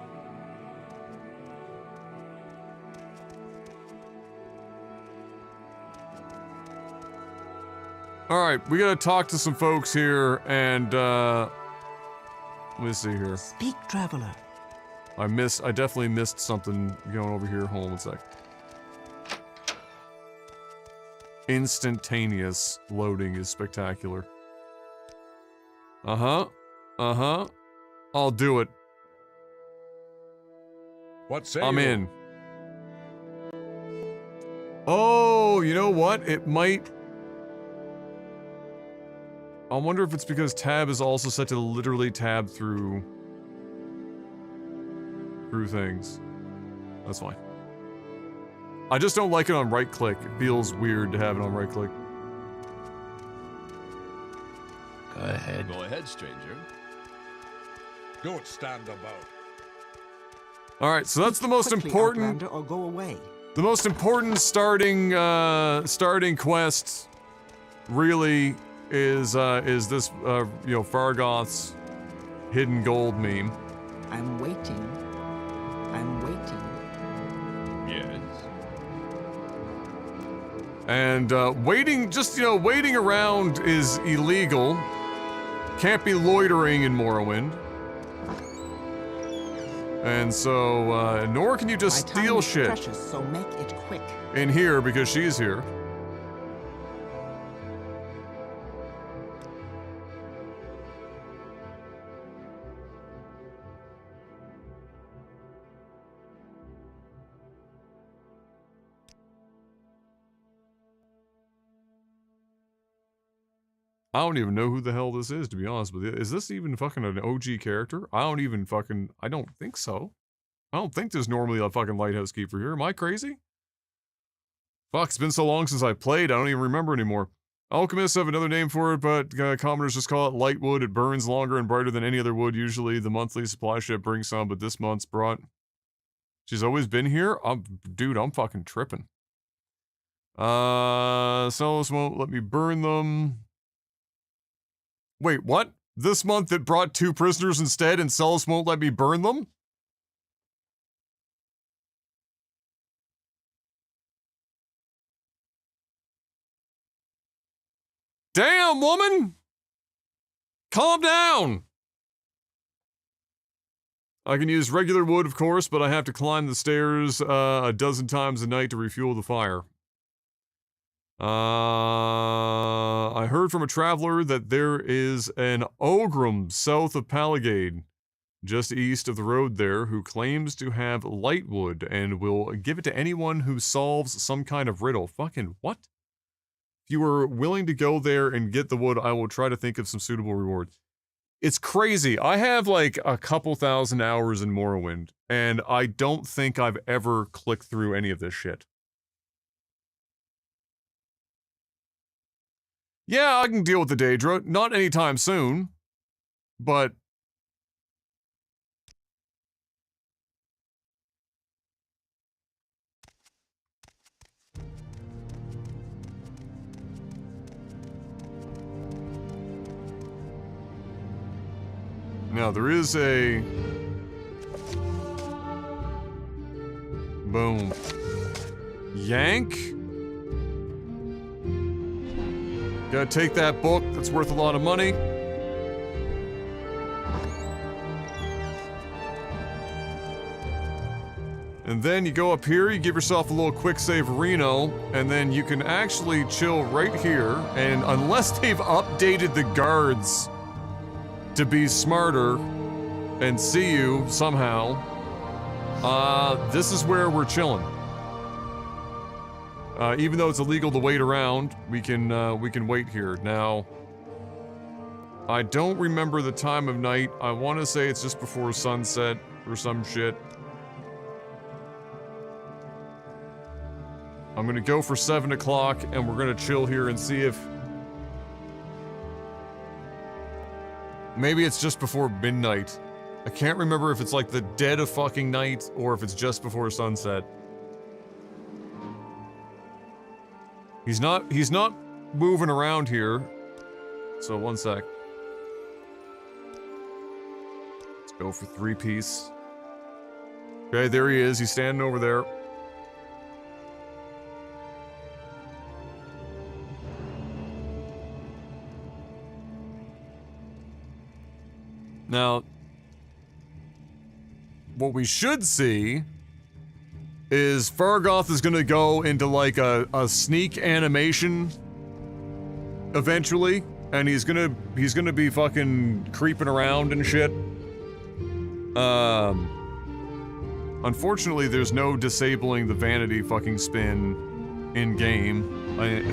Alright, we gotta talk to some folks here, and, let me see here. Speak, traveler. I definitely missed something going over here. Hold on one sec. Instantaneous loading is spectacular. Uh-huh. I'll do it. What say I'm you? in. Oh, you know what? It might... I wonder if it's because tab is also set to literally tab through things. That's fine. I just don't like it on right click. It feels weird to have it on right click. Go ahead. Go ahead, stranger. Don't stand about. Alright, so that's the most Quickly, important... Outlander, or go away. The most important starting quest really is this, Fargoth's hidden gold meme. I'm waiting. I'm waiting. Yes. And, waiting around is illegal. Can't be loitering in Morrowind. And so, nor can you just My time steal is shit precious, so make it quick. in here, because she's here. I don't even know who the hell this is, to be honest with you. Is this even fucking an OG character? I don't think so. I don't think there's normally a fucking lighthouse keeper here. Am I crazy? Fuck, it's been so long since I played, I don't even remember anymore. Alchemists have another name for it, but commoners just call it light wood. It burns longer and brighter than any other wood. Usually the monthly supply ship brings some, but this month's brought... She's always been here? Dude, I'm fucking tripping. Celos won't let me burn them. Wait, what? This month it brought 2 prisoners instead and Celos won't let me burn them? Damn, woman! Calm down! I can use regular wood, of course, but I have to climb the stairs a dozen times a night to refuel the fire. I heard from a traveler that there is an Ogrim south of Palagade, just east of the road there, who claims to have lightwood and will give it to anyone who solves some kind of riddle. Fucking what? If you were willing to go there and get the wood, I will try to think of some suitable rewards. It's crazy. I have like a couple thousand hours in Morrowind, and I don't think I've ever clicked through any of this shit. Yeah, I can deal with the Daedra. Not anytime soon, but... Now, there is a... Boom. Yank? Gotta take that book, that's worth a lot of money. And then you go up here, you give yourself a little quick save Reno, and then you can actually chill right here, and unless they've updated the guards to be smarter and see you somehow, this is where we're chilling. Even though it's illegal to wait around, we can wait here. Now, I don't remember the time of night. I want to say it's just before sunset or some shit. I'm gonna go for 7 o'clock and we're gonna chill here and see if... Maybe it's just before midnight. I can't remember if it's like the dead of fucking night or if it's just before sunset. He's not moving around here. So 1 sec. Let's go for 3-piece. Okay, there he is. He's standing over there. Now, what we should see is Fargoth is gonna go into like a sneak animation eventually, and he's gonna be fucking creeping around and shit. Unfortunately, there's no disabling the vanity fucking spin in game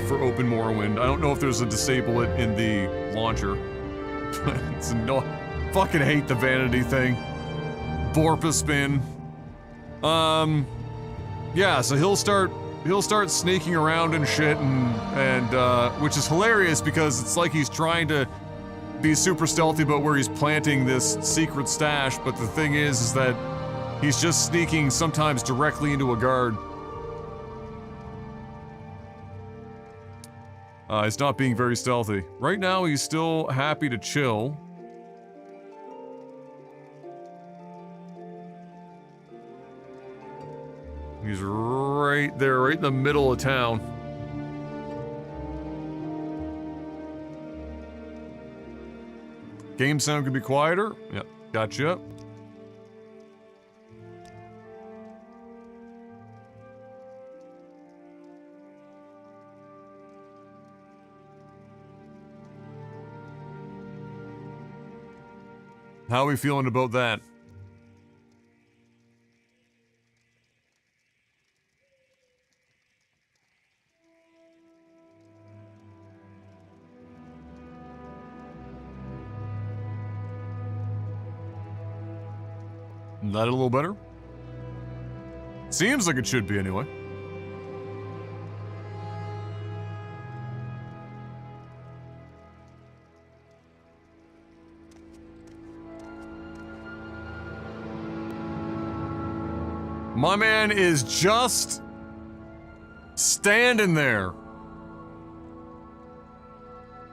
for Open Morrowind. I don't know if there's a disable it in the launcher. It's no. Fucking hate the vanity thing. Borpa spin. Yeah, so he'll start sneaking around and shit and which is hilarious because it's like he's trying to be super stealthy about where he's planting this secret stash, but the thing is that he's just sneaking sometimes directly into a guard. He's not being very stealthy. Right now he's still happy to chill. He's right there, right in the middle of town. Game sound could be quieter. Yep, gotcha. How are we feeling about that? That a little better? Seems like it should be anyway. My man is just standing there.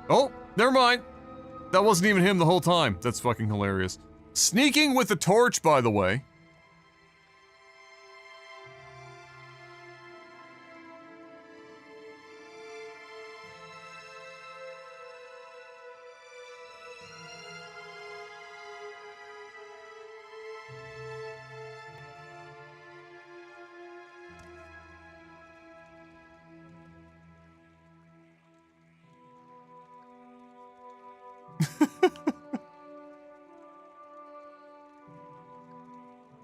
Oh, never mind. That wasn't even him the whole time. That's fucking hilarious. Sneaking with the torch, by the way.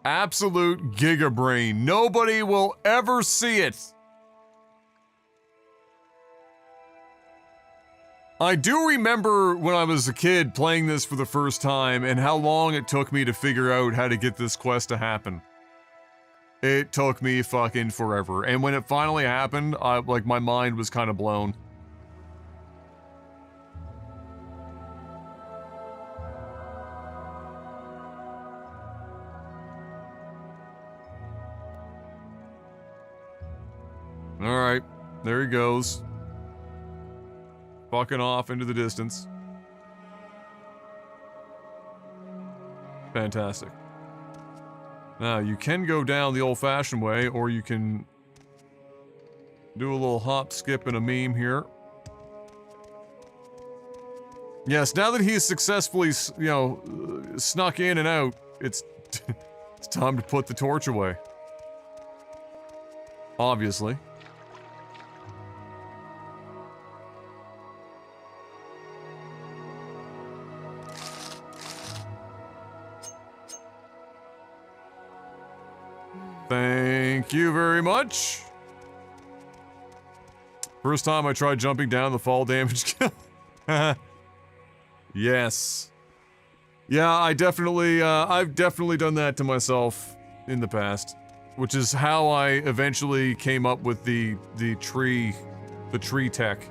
Absolute gigabrain. Nobody will ever see it. I do remember when I was a kid playing this for the first time and how long it took me to figure out how to get this quest to happen. It took me fucking forever. And when it finally happened, like my mind was kind of blown. Alright, there he goes. Fucking off into the distance. Fantastic. Now, you can go down the old-fashioned way, or you can do a little hop, skip, and a meme here. Yes, now that he's successfully, you know, snuck in and out, it's it's time to put the torch away. Obviously. Thank you very much. First time I tried jumping down, the fall damage kill. Yes. Yeah, I've definitely done that to myself in the past, which is how I eventually came up with the tree tech.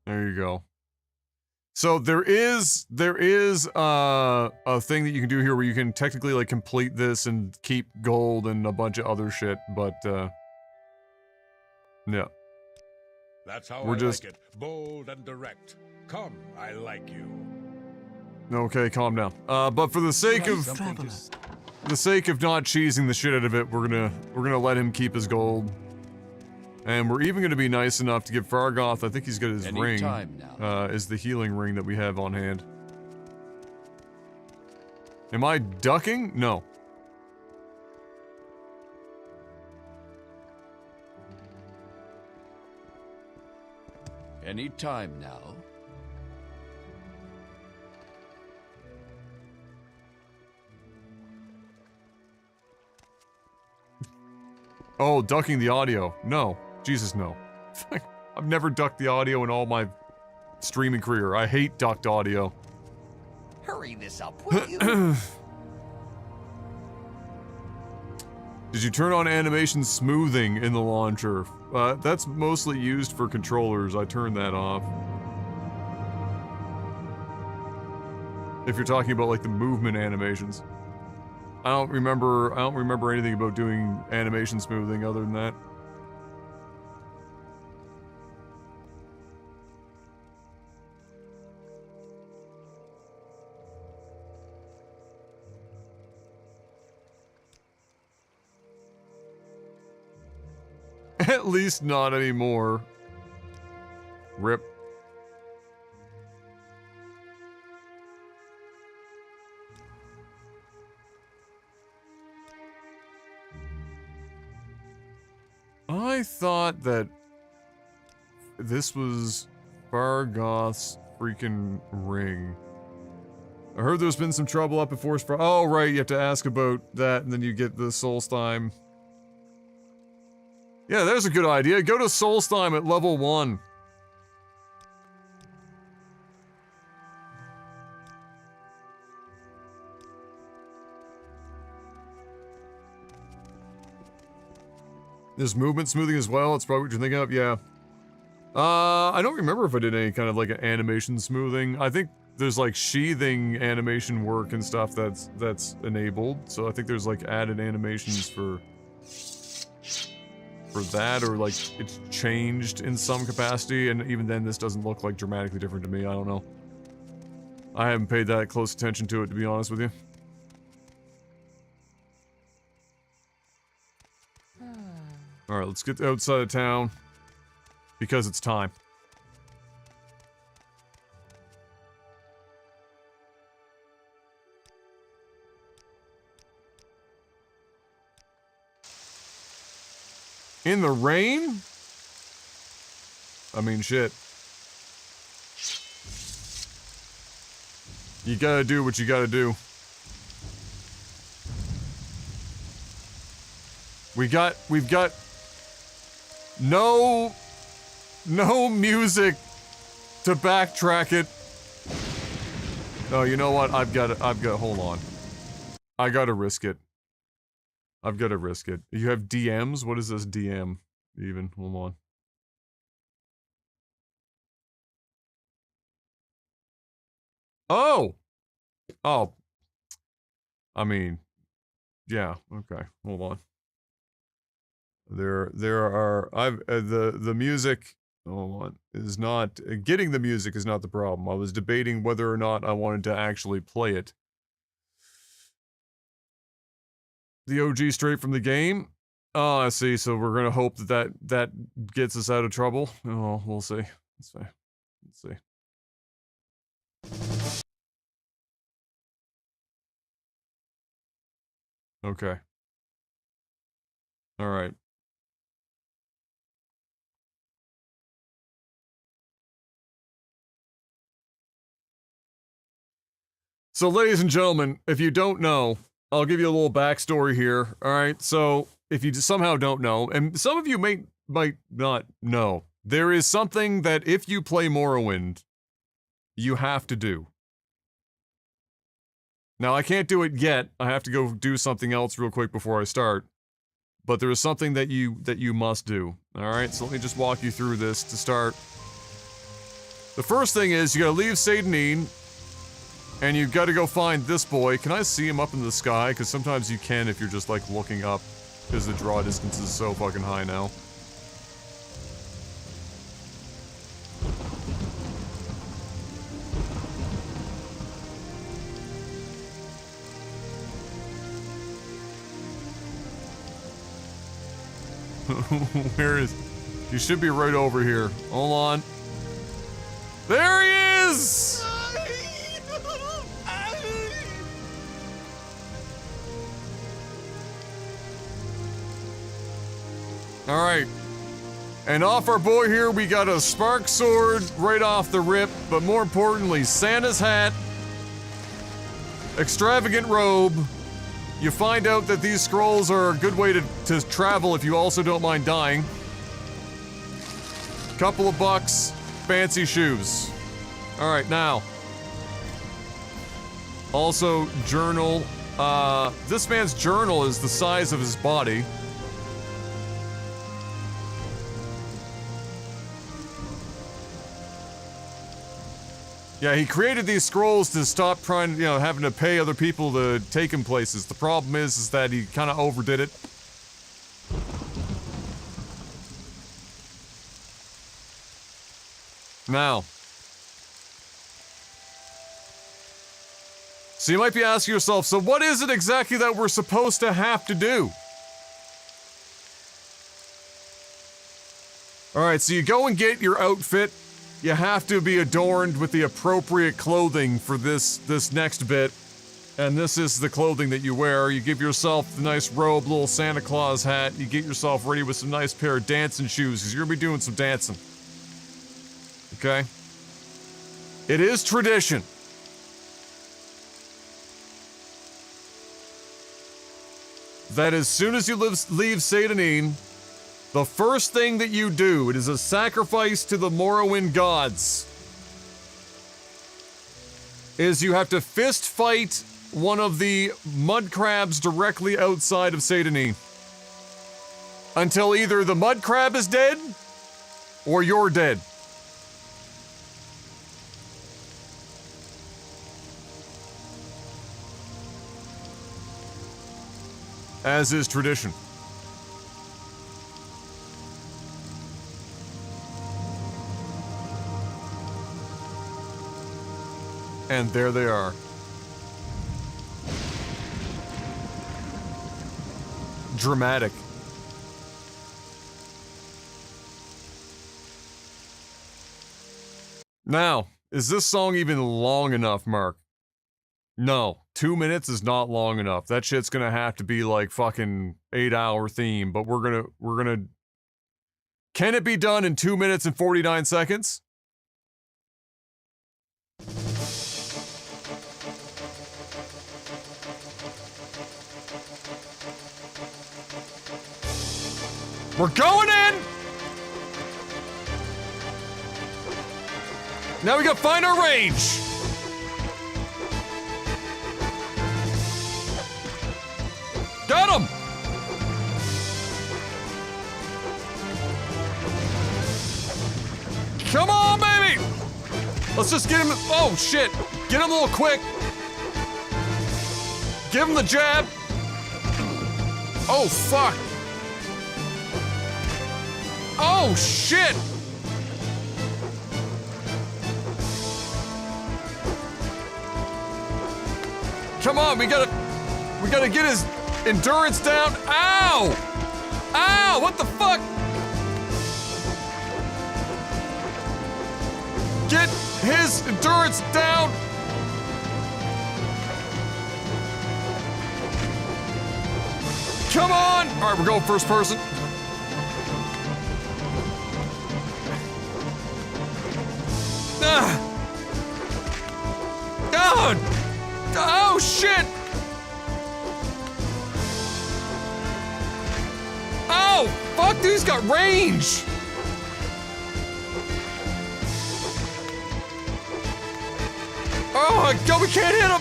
There you go. So there is a thing that you can do here where you can technically like complete this and keep gold and a bunch of other shit, but yeah. That's how We're I just like it. Bold and direct. Come, I like you. Okay, calm down. But for the sake of not cheesing the shit out of it, we're gonna let him keep his gold. And we're even gonna be nice enough to give Fargoth, I think he's got his ring, is the healing ring that we have on hand. Am I ducking? No. Any time now. Oh, ducking the audio. No. Jesus, no. I've never ducked the audio in all my streaming career. I hate ducked audio. Hurry this up, will you? Did you turn on animation smoothing in the launcher? That's mostly used for controllers. I turned that off. If you're talking about like the movement animations. I don't remember anything about doing animation smoothing other than that. At least not anymore. Rip. I thought that this was Fargoth's freaking ring. I heard there's been some trouble up at Forest Pro- Oh, right, you have to ask about that, and then you get the Solstheim. Yeah, there's a good idea. Go to Solstheim at level 1. There's movement smoothing as well, it's probably what you're thinking of, yeah. I don't remember if I did any kind of like an animation smoothing. I think there's like sheathing animation work and stuff that's enabled, so I think there's like added animations for that, or like it's changed in some capacity, and even then this doesn't look like dramatically different to me, I don't know. I haven't paid that close attention to it, to be honest with you. Alright, let's get outside of town, because it's time. In the rain? I mean, shit. You gotta do what you gotta do. We've got no music to backtrack it. Oh, you know what? Hold on. I gotta risk it. I've gotta risk it. You have DMs? What is this DM even? Hold on. Oh! Oh. I mean, yeah, okay, hold on. There are, the music, hold on, is not, getting the music is not the problem. I was debating whether or not I wanted to actually play it. The OG straight from the game? Oh, I see, so we're gonna hope that gets us out of trouble? Oh, we'll see. Let's see. Let's see. Okay. Alright. So, ladies and gentlemen, if you don't know, I'll give you a little backstory here, alright? So, if you somehow don't know, and some of you might not know, there is something that if you play Morrowind, you have to do. Now, I can't do it yet. I have to go do something else real quick before I start. But there is something that you must do. Alright, so let me just walk you through this to start. The first thing is, you gotta leave Seydenine, and you gotta go find this boy. Can I see him up in the sky? Because sometimes you can if you're just, like, looking up, because the draw distance is so fucking high now. Where is... You should be right over here. Hold on. There he is! Alright. And off our boy here, we got a spark sword right off the rip, but more importantly, Santa's hat, extravagant robe. You find out that these scrolls are a good way to travel if you also don't mind dying. Couple of bucks, fancy shoes. Alright, now. Also, journal. This man's journal is the size of his body. Yeah, he created these scrolls to stop trying, you know, having to pay other people to take him places. The problem is that he kind of overdid it. Now. So you might be asking yourself, so what is it exactly that we're supposed to have to do? Alright, so you go and get your outfit. You have to be adorned with the appropriate clothing for this next bit. And this is the clothing that you wear. You give yourself the nice robe, little Santa Claus hat. You get yourself ready with some nice pair of dancing shoes, because you're gonna be doing some dancing. Okay? It is tradition that as soon as you leave Satanin, the first thing that you do, it is a sacrifice to the Morrowind gods, is you have to fist fight one of the mud crabs directly outside of Satanin. Until either the mud crab is dead, or you're dead. As is tradition. And there they are. Dramatic. Now, is this song even long enough, Mark? No, 2 minutes is not long enough. That shit's gonna have to be like fucking 8-hour theme, but we're gonna... Can it be done in 2 minutes and 49 seconds? We're going in! Now we gotta find our range! Got him! Come on, baby! Let's just get him... Oh, shit! Get him a little quick! Give him the jab! Oh, fuck! Oh, shit! Come on, we gotta get his endurance down. Ow! Ow! What the fuck? Get his endurance down. Come on! All right, we're going first person. God! Oh, shit! Oh, fuck, dude, he's got range! Oh, my God, we can't hit him!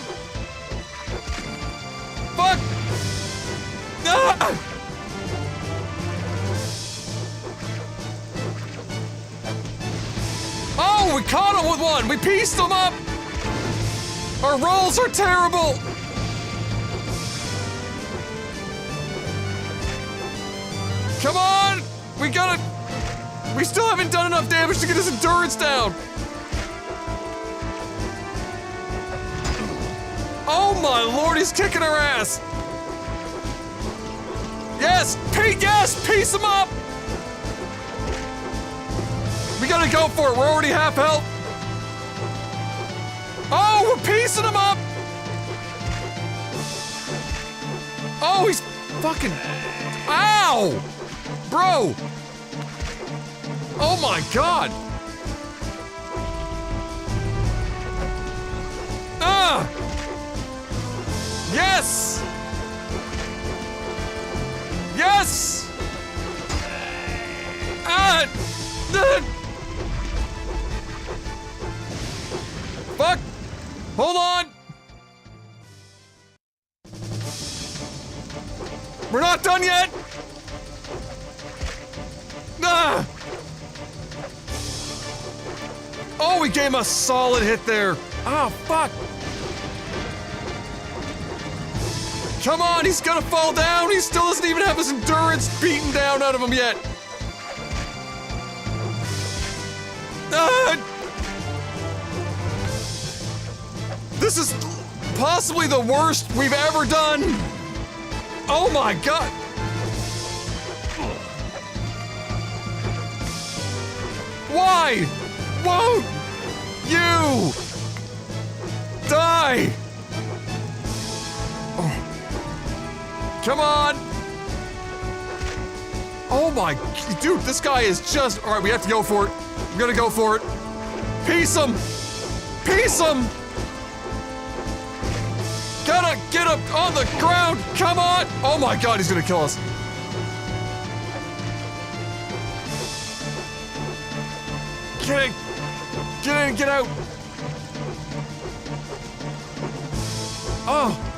Fuck! Ah! Oh, we caught him with one! We pieced him up! Our rolls are terrible! Come on! We still haven't done enough damage to get his endurance down! Oh my lord, he's kicking our ass! Yes! Yes! Piece him up! We gotta go for it, we're already half health! Oh, we're piecing him up! Oh, he's fucking... Ow! Bro! Oh my God! Ah! Yes! Yes! Ah! Fuck! Hold on! We're not done yet! Ah! Oh, we gave him a solid hit there! Oh, fuck! Come on, he's gonna fall down! He still doesn't even have his endurance beaten down out of him yet! Ah! This is possibly the worst we've ever done! Oh my God! Why won't you die? Oh. Come on! Oh my... Dude, this guy is just... Alright, we have to go for it. We're gonna go for it. Piece him! Piece him! Got gotta get up on the ground! Come on! Oh my god, he's gonna kill us. Get in! Get in, get out! Oh!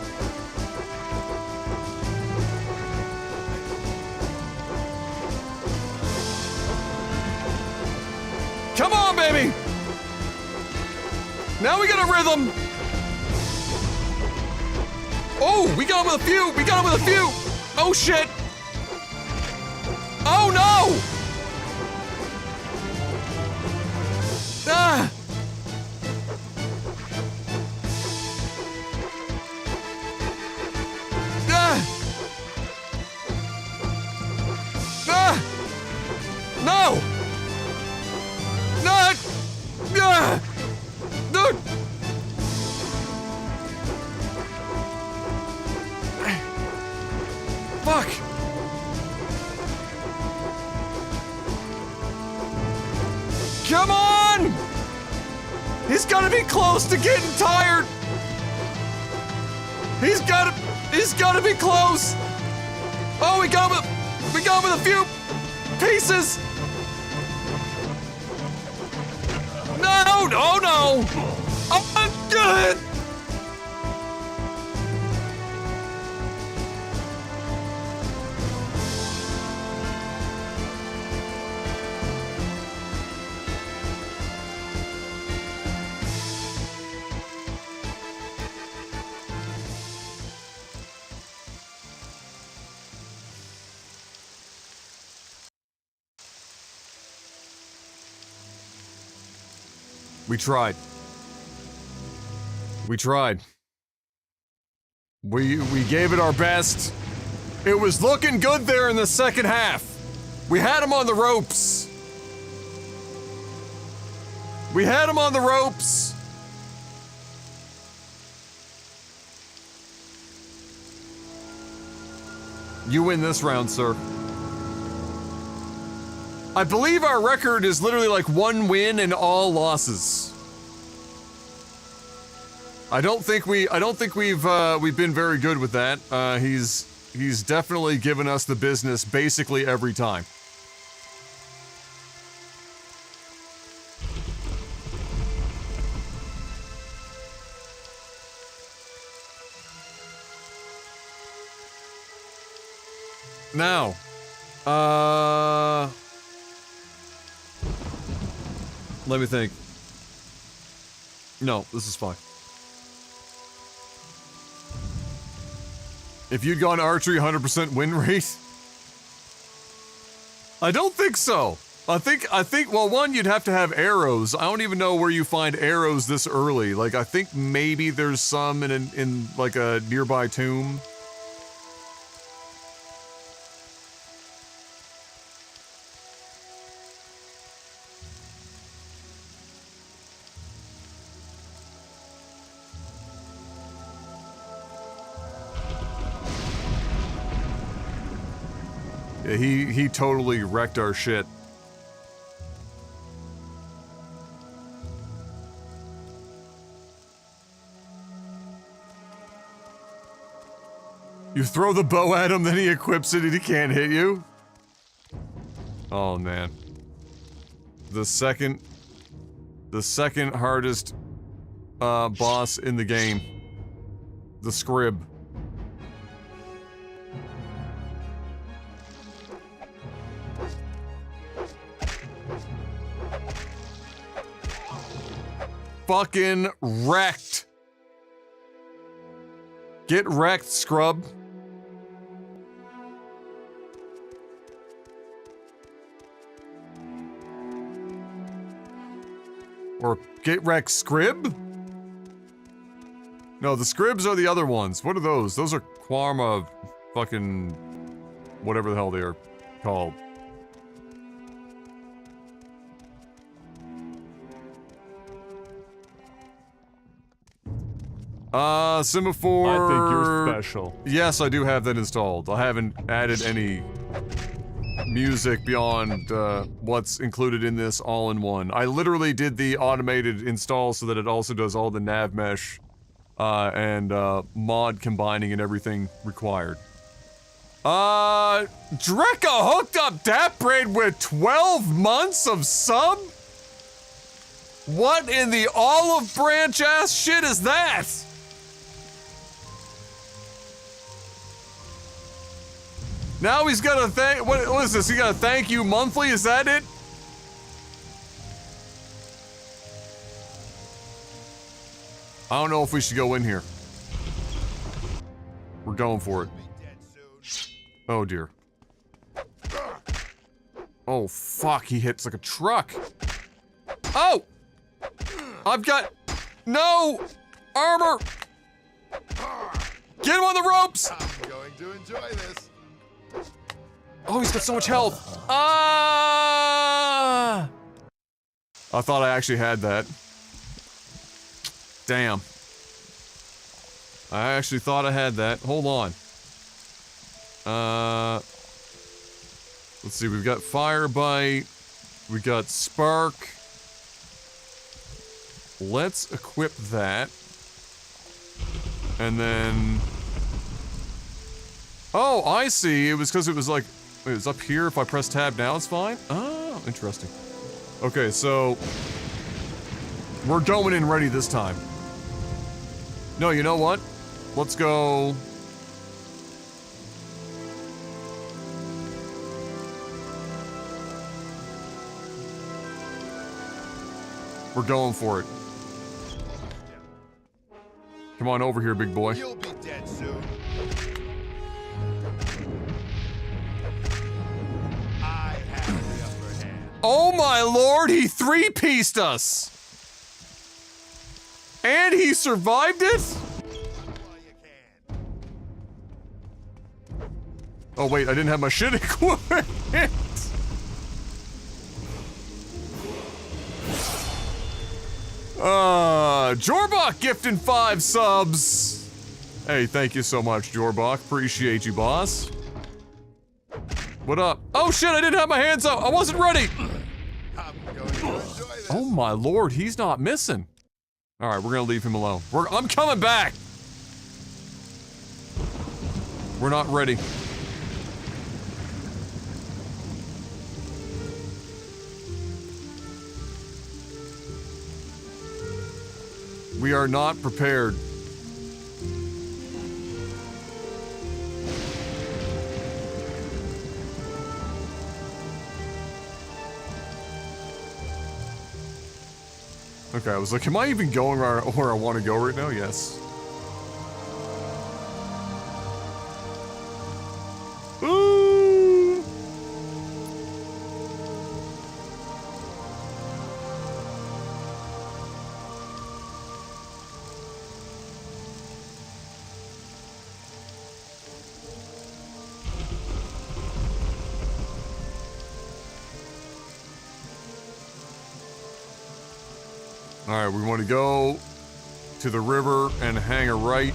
Come on, baby! Now we got a rhythm! Oh, we got him with a few! We got him with a few! Oh shit! Oh no! Ah! Ah! Ah! No! No! Ah! No! Fuck! Come on! He's gotta be close to getting tired! He's gotta be close! Oh, we got him with a few pieces! No! Oh no! Oh my god! We tried. We tried. We gave it our best. It was looking good there in the second half. We had him on the ropes. We had him on the ropes. You win this round, sir. I believe our record is literally like 1 win and all losses. I don't think we've been very good with that. He's definitely given us the business basically every time. Now, let me think. No, this is fine. If you'd gone archery 100% win rate? I don't think so. I think, well, one, you'd have to have arrows. I don't even know where you find arrows this early. Like, I think maybe there's some in like a nearby tomb. Yeah, he totally wrecked our shit. You throw the bow at him, then he equips it and he can't hit you? Oh man. The second hardest boss in the game. The Scrib. Fucking wrecked. Get wrecked, scrub. Or get wrecked, Scrib? No, the Scribs are the other ones. What are those? Those are Kwarma fucking whatever the hell they are called. Semaphore... I think you're special. Yes, I do have that installed. I haven't added any music beyond what's included in this all-in-one. I literally did the automated install so that it also does all the nav mesh and mod combining and everything required. Drekka hooked up that braid with 12 months of sub? What in the olive branch ass shit is that? Now he's got a what is this? He got a thank you monthly? Is that it? I don't know if we should go in here. We're going for it. Oh dear. Oh fuck, he hits like a truck. Oh! I've got no armor! Get him on the ropes! I'm going to enjoy this. Oh, he's got so much health. Ah! I thought I actually had that. Damn. I actually thought I had that. Hold on. Let's see, we've got Fire Bite. We got Spark. Let's equip that. And then... Oh, I see. It was because it was like... Wait, it was up here. If I press tab now, it's fine? Oh, interesting. Okay, so... We're going in ready this time. No, you know what? Let's go... We're going for it. Come on over here, big boy. You'll be dead soon. I have the upper hand. Oh my lord, he three-pieced us! And he survived it? Oh wait, I didn't have my shit equipped! Jorbach gifting 5 subs! Hey, thank you so much, Jorbach. Appreciate you, boss. What up? Oh shit, I didn't have my hands up! I wasn't ready! I'm going to enjoy this. Oh my lord, he's not missing. Alright, we're gonna leave him alone. I'm coming back! We're not ready. We are not prepared. Okay, I was like, am I even going where I want to go right now? Yes. Ooh! Alright, we want to go to the river and hang a right.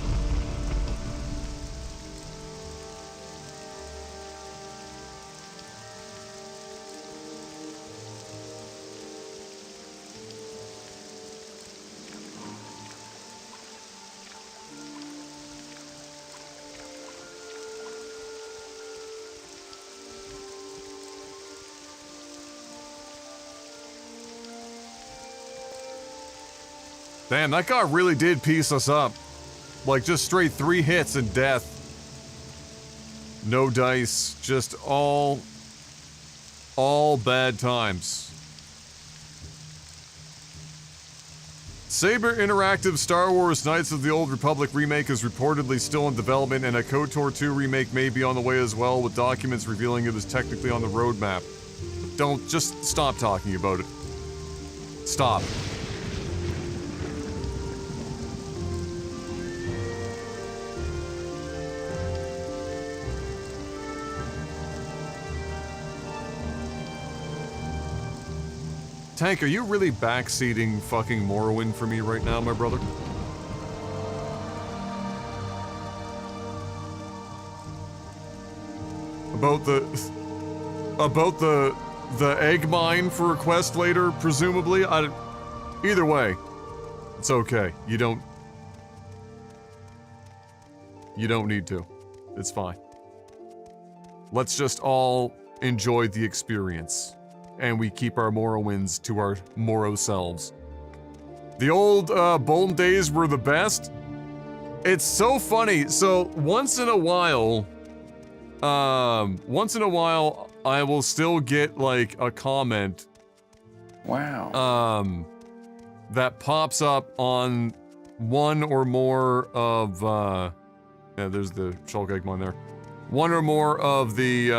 Damn, that guy really did piece us up. Like, just straight 3 hits and death. No dice, just all bad times. Saber Interactive Star Wars Knights of the Old Republic remake is reportedly still in development, and a KOTOR 2 remake may be on the way as well, with documents revealing it is technically on the roadmap. Don't, just stop talking about it. Stop. Tank, are you really backseating fucking Morrowind for me right now, my brother? About the egg mine for a quest later, presumably? Either way, it's okay. You don't You don't need to. It's fine. Let's just all enjoy the experience. And we keep our Morrowinds to our Morrow selves. The old Bolton days were the best. It's so funny. So once in a while, I will still get like a comment. Wow. That pops up on one or more of, yeah, there's the Shulk Eggman there. One or more of the,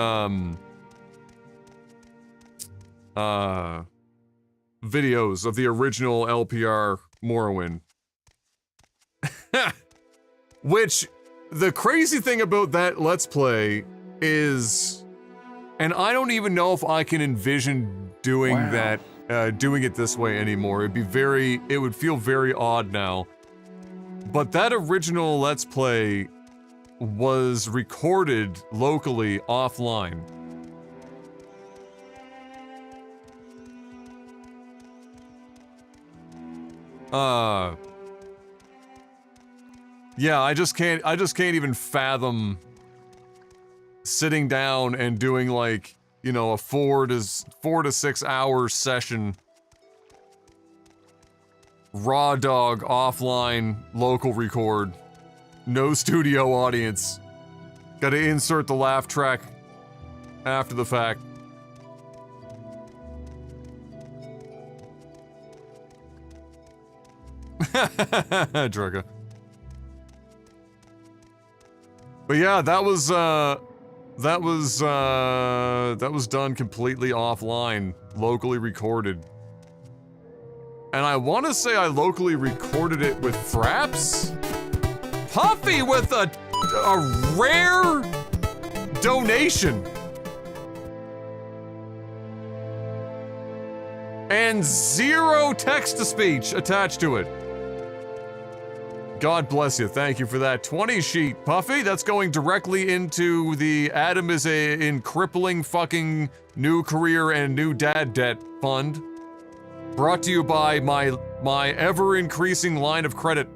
videos of the original LPR Morrowind. Which, the crazy thing about that Let's Play is, and I don't even know if I can envision doing that, doing it this way anymore. It would feel very odd now. But that original Let's Play was recorded locally offline. Yeah, I just can't even fathom sitting down and doing like, you know, a 4 to 6 hour session, raw dog, offline, local record, no studio audience. Gotta insert the laugh track after the fact. Drugga. But yeah, that was done completely offline, locally recorded. And I want to say I locally recorded it with Fraps? Puffy with a rare donation. And 0 text-to-speech attached to it. God bless you. Thank you for that 20 sheet, Puffy. That's going directly into the Adam is in crippling fucking new career and new dad debt fund. Brought to you by my ever-increasing line of credit.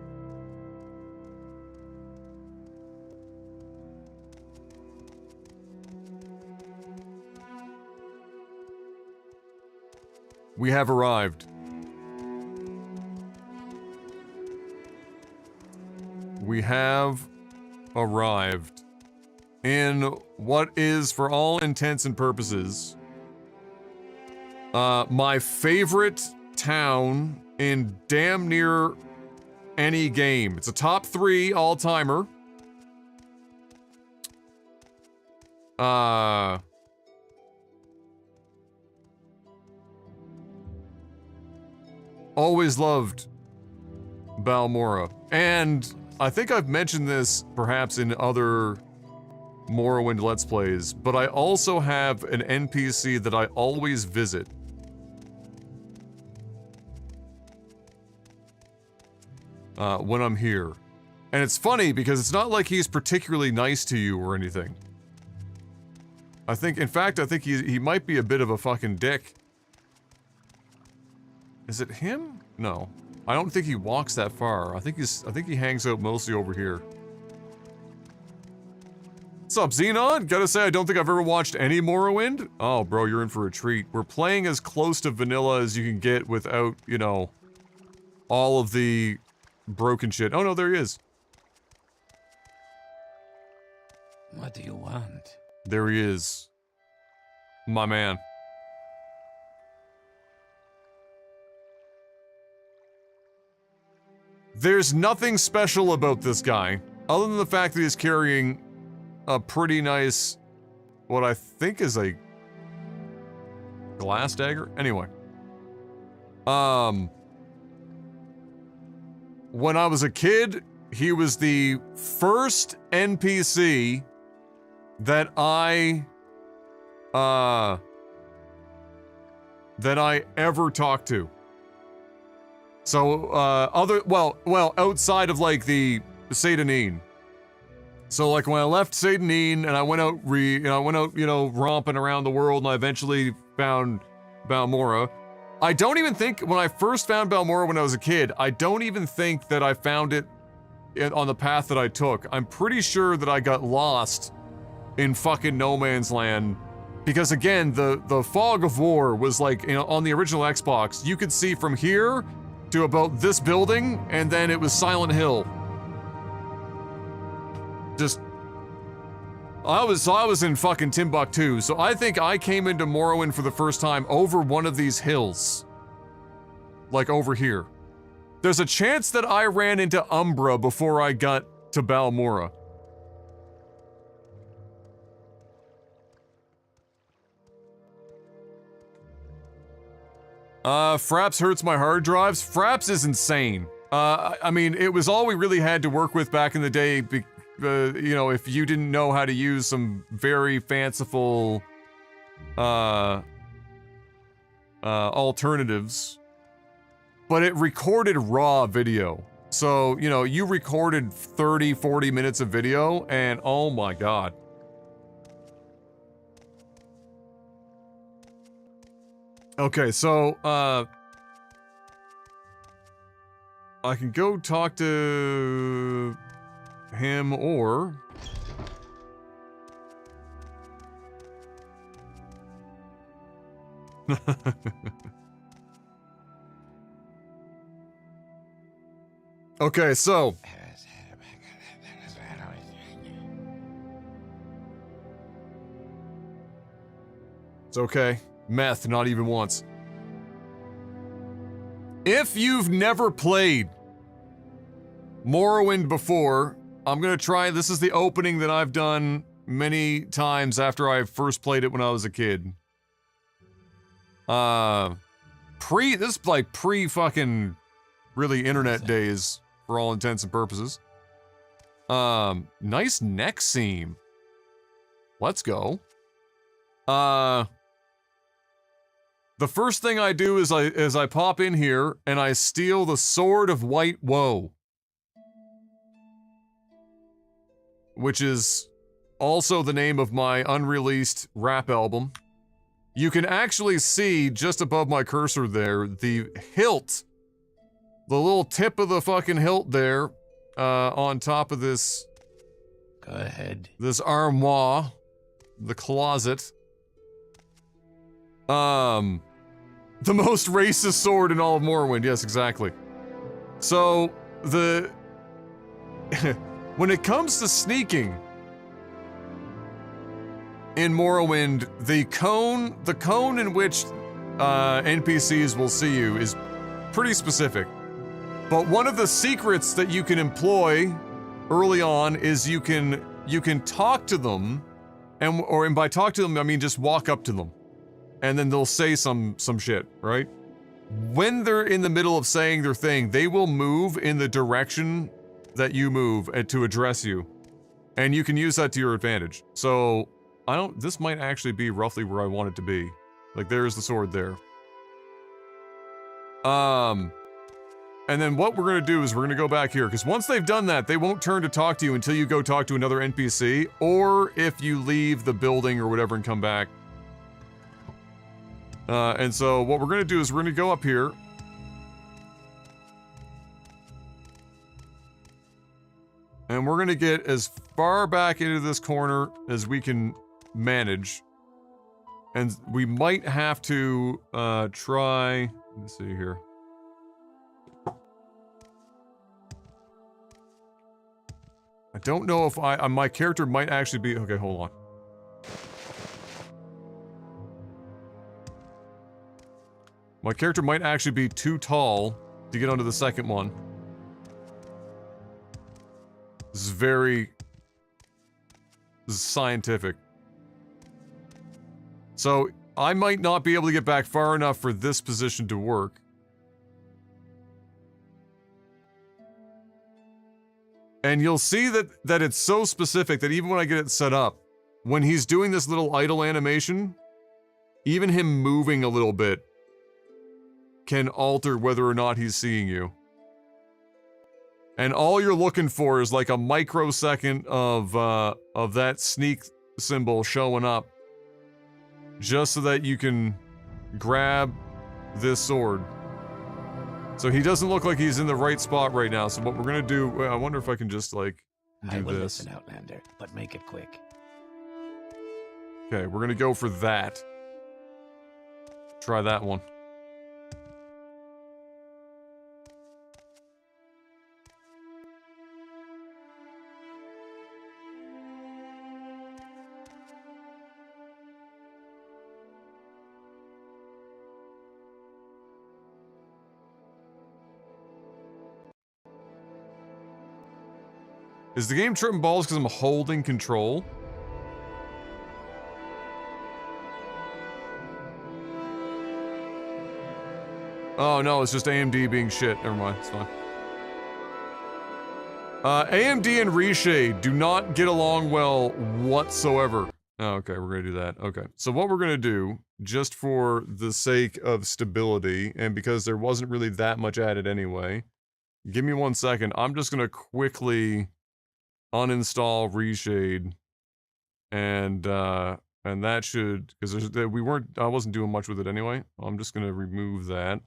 We have arrived. We have arrived in what is, for all intents and purposes, my favorite town in damn near any game. It's a top 3 all-timer. Always loved Balmora. And I think I've mentioned this perhaps in other Morrowind Let's Plays, but I also have an NPC that I always visit. When I'm here. And it's funny because it's not like he's particularly nice to you or anything. I think he might be a bit of a fucking dick. Is it him? No. I don't think he walks that far. I think he hangs out mostly over here. What's up, Xenon? Gotta say, I don't think I've ever watched any Morrowind. Oh, bro, you're in for a treat. We're playing as close to vanilla as you can get without, you know, all of the broken shit. Oh no, there he is. What do you want? There he is. My man. There's nothing special about this guy, other than the fact that he's carrying a pretty nice, what I think is a glass dagger? Anyway. When I was a kid, he was the first NPC that I ever talked to. So, outside of, like, the Seydanine. So, like, when I left Seydanine and I went out, you know, romping around the world and I eventually found Balmora, I don't even think, when I first found Balmora when I was a kid, I don't even think that I found it on the path that I took. I'm pretty sure that I got lost in fucking no man's land. Because again, the fog of war was like, you know, on the original Xbox, you could see from here to about this building, and then it was Silent Hill. Just, I was in fucking Timbuktu, so I think I came into Morrowind for the first time over one of these hills. Like over here. There's a chance that I ran into Umbra before I got to Balmora. Fraps hurts my hard drives. Fraps is insane. I mean, it was all we really had to work with back in the day, you know, if you didn't know how to use some very fanciful, alternatives. But it recorded raw video. So, you know, you recorded 30, 40 minutes of video, and oh my god. Okay, so, I can go talk to him, or... Okay, so... It's okay. Meth, not even once. If you've never played Morrowind before, I'm gonna try, this is the opening that I've done many times after I first played it when I was a kid. This is like pre-fucking really internet days, for all intents and purposes. Nice neck seam. Let's go. The first thing I do is I pop in here and I steal the Sword of White Woe, which is also the name of my unreleased rap album. You can actually see just above my cursor there the hilt, the little tip of the fucking hilt there, on top of this. Go ahead. This armoire, the closet. The most racist sword in all of Morrowind, yes, exactly. So, when it comes to sneaking in Morrowind, the cone in which NPCs will see you is pretty specific. But one of the secrets that you can employ early on is you can talk to them, and by talk to them I mean just walk up to them. And then they'll say some shit, right? When they're in the middle of saying their thing, they will move in the direction that you move to address you. And you can use that to your advantage. So, this might actually be roughly where I want it to be. Like, there's the sword there. And then what we're gonna do is we're gonna go back here, because once they've done that, they won't turn to talk to you until you go talk to another NPC, or if you leave the building or whatever and come back. And so what we're gonna do is we're gonna go up here. And we're gonna get as far back into this corner as we can manage. And we might have to, try... Let's see here. I don't know if my character might actually be... Okay, hold on. My character might actually be too tall to get onto the second one. This is scientific. So, I might not be able to get back far enough for this position to work. And you'll see that it's so specific that even when I get it set up, when he's doing this little idle animation, even him moving a little bit can alter whether or not he's seeing you. And all you're looking for is like a microsecond of that sneak symbol showing up, just so that you can grab this sword. So he doesn't look like he's in the right spot right now. So what we're gonna do, I wonder if I can just like I do will this. listen, Outlander, but make it quick. Okay, we're gonna go for that. Try that one. Is the game tripping balls because I'm holding control? Oh no, it's just AMD being shit. Never mind, it's fine. AMD and Reshade do not get along well whatsoever. Oh, okay, we're gonna do that. Okay, so what we're gonna do, just for the sake of stability, and because there wasn't really that much added anyway, give me 1 second. I'm just gonna quickly uninstall Reshade, and that should, because I wasn't doing much with it anyway. I'm just gonna remove that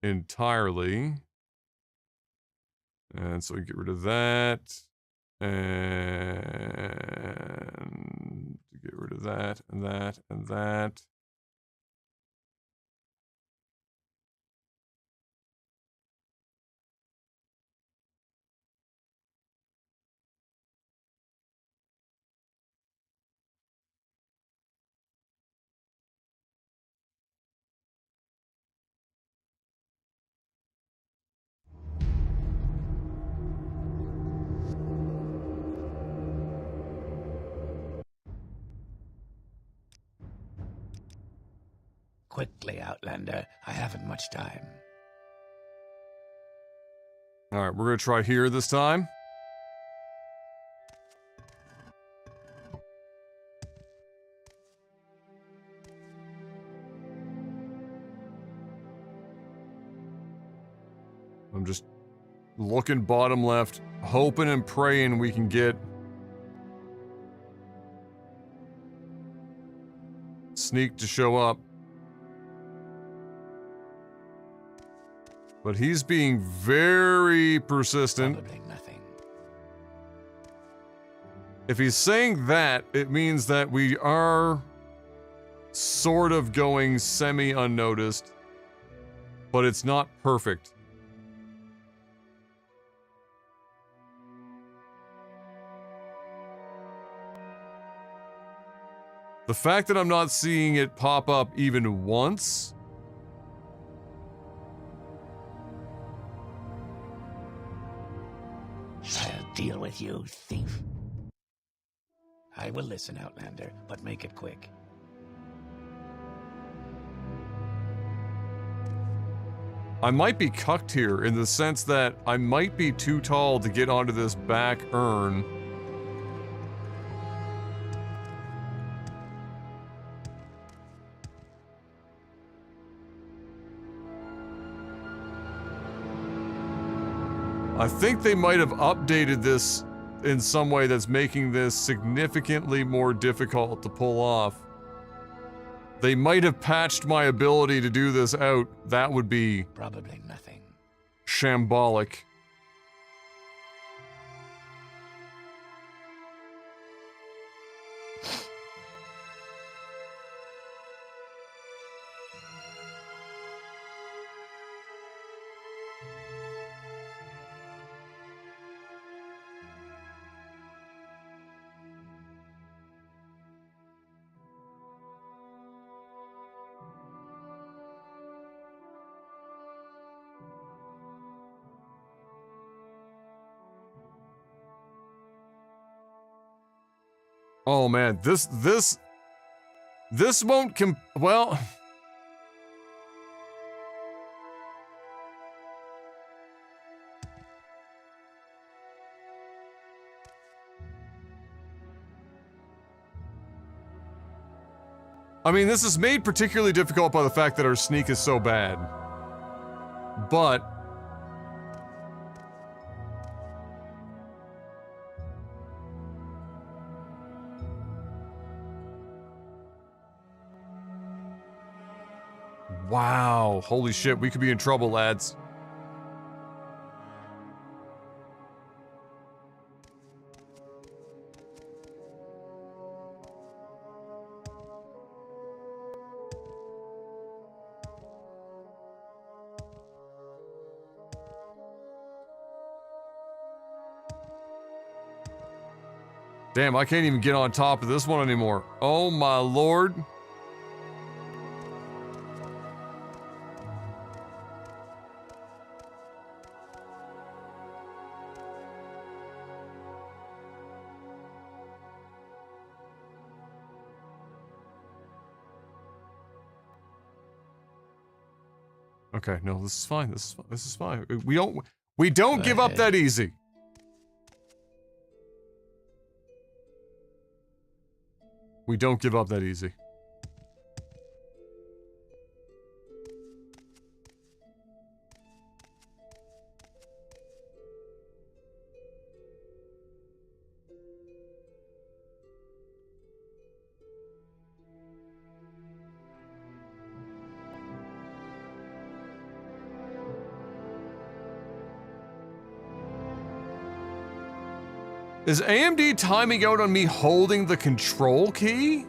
entirely, and so we get rid of that, and get rid of that, and that, and that. Quickly, Outlander. I haven't much time. Alright, we're gonna try here this time. I'm just looking bottom left, hoping and praying we can get Sneak to show up. But he's being very persistent. Probably nothing. If he's saying that, it means that we are sort of going semi-unnoticed, but it's not perfect. The fact that I'm not seeing it pop up even once... I'll deal with you, thief. I will listen, Outlander, but make it quick. I might be cucked here in the sense that I might be too tall to get onto this back urn. I think they might have updated this in some way that's making this significantly more difficult to pull off. They might have patched my ability to do this out. That would be... Probably nothing. Shambolic. Oh man, this won't well... I mean, this is made particularly difficult by the fact that our sneak is so bad. But... Wow. Oh, holy shit, we could be in trouble, lads. Damn, I can't even get on top of this one anymore. Oh my lord. Okay, no, this is fine. This is fine. We don't give up that easy. We don't give up that easy. Is AMD timing out on me holding the control key?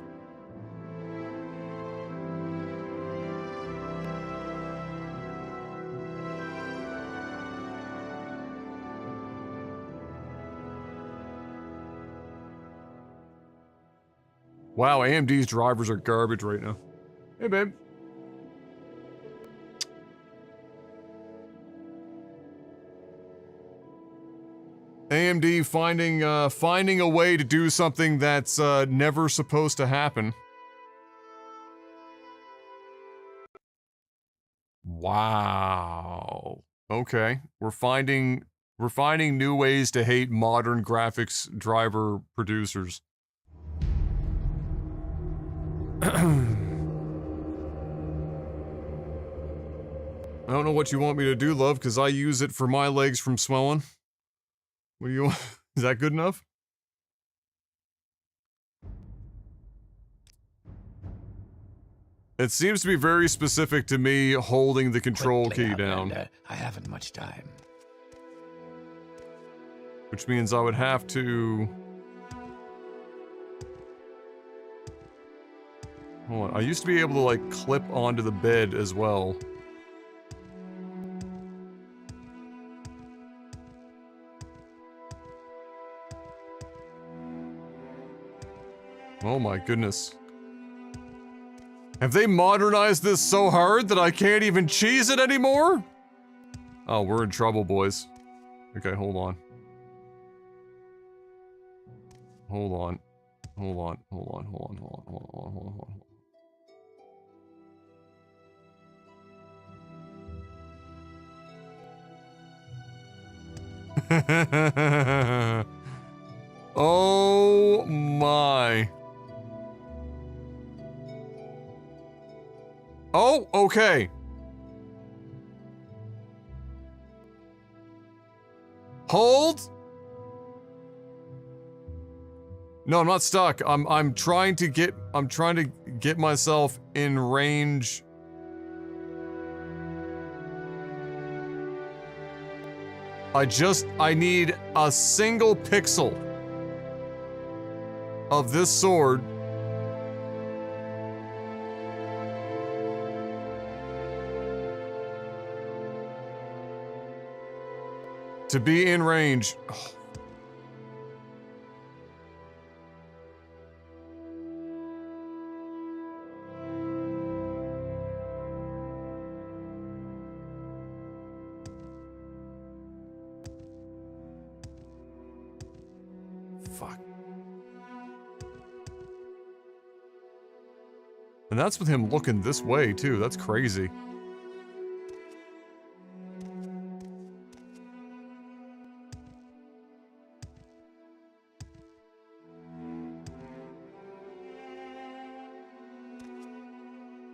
Wow, AMD's drivers are garbage right now. Hey, babe. AMD finding a way to do something that's never supposed to happen. Wow. Okay, we're finding new ways to hate modern graphics driver producers. I don't know what you want me to do, love, because I use it for my legs from swelling. What do you want? Is that good enough? It seems to be very specific to me holding the control key down. I haven't much time. Which means I would have to... Hold on, I used to be able to, like, clip onto the bed as well. Oh my goodness. Have they modernized this so hard that I can't even cheese it anymore? Oh, we're in trouble, boys. Okay, hold on. Hold on. Hold on, hold on, hold on, hold on, hold on, hold on, hold on. Oh my. Oh, okay. Hold. No, I'm not stuck. I'm trying to get myself in range. I need a single pixel of this sword to be in range. Oh. Fuck. And that's with him looking this way too. That's crazy.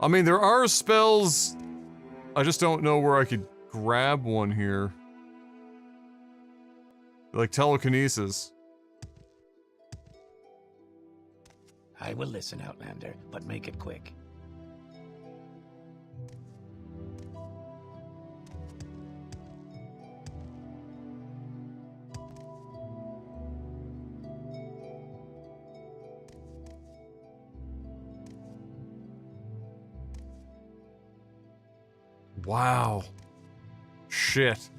I mean, there are spells. I just don't know where I could grab one here. Like telekinesis. I will listen, Outlander, but make it quick. Wow. Shit.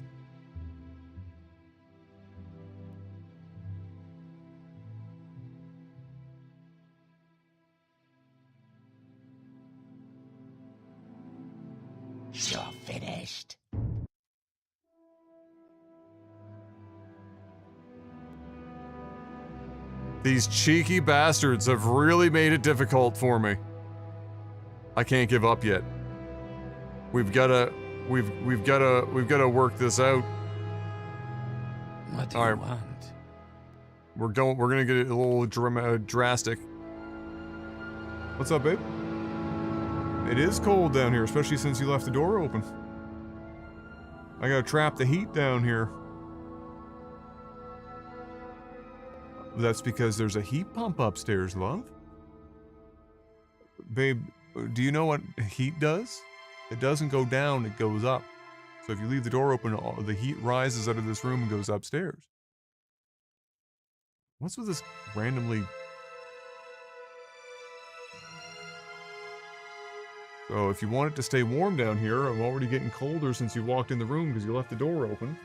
You're finished. These cheeky bastards have really made it difficult for me. I can't give up yet. We've gotta work this out. What do you want? We're gonna get it a little drastic. What's up, babe? It is cold down here, especially since you left the door open. I gotta trap the heat down here. That's because there's a heat pump upstairs, love. Babe, do you know what heat does? It doesn't go down, it goes up. So if you leave the door open, the heat rises out of this room and goes upstairs. What's with this randomly... So if you want it to stay warm down here, I'm already getting colder since you walked in the room because you left the door open.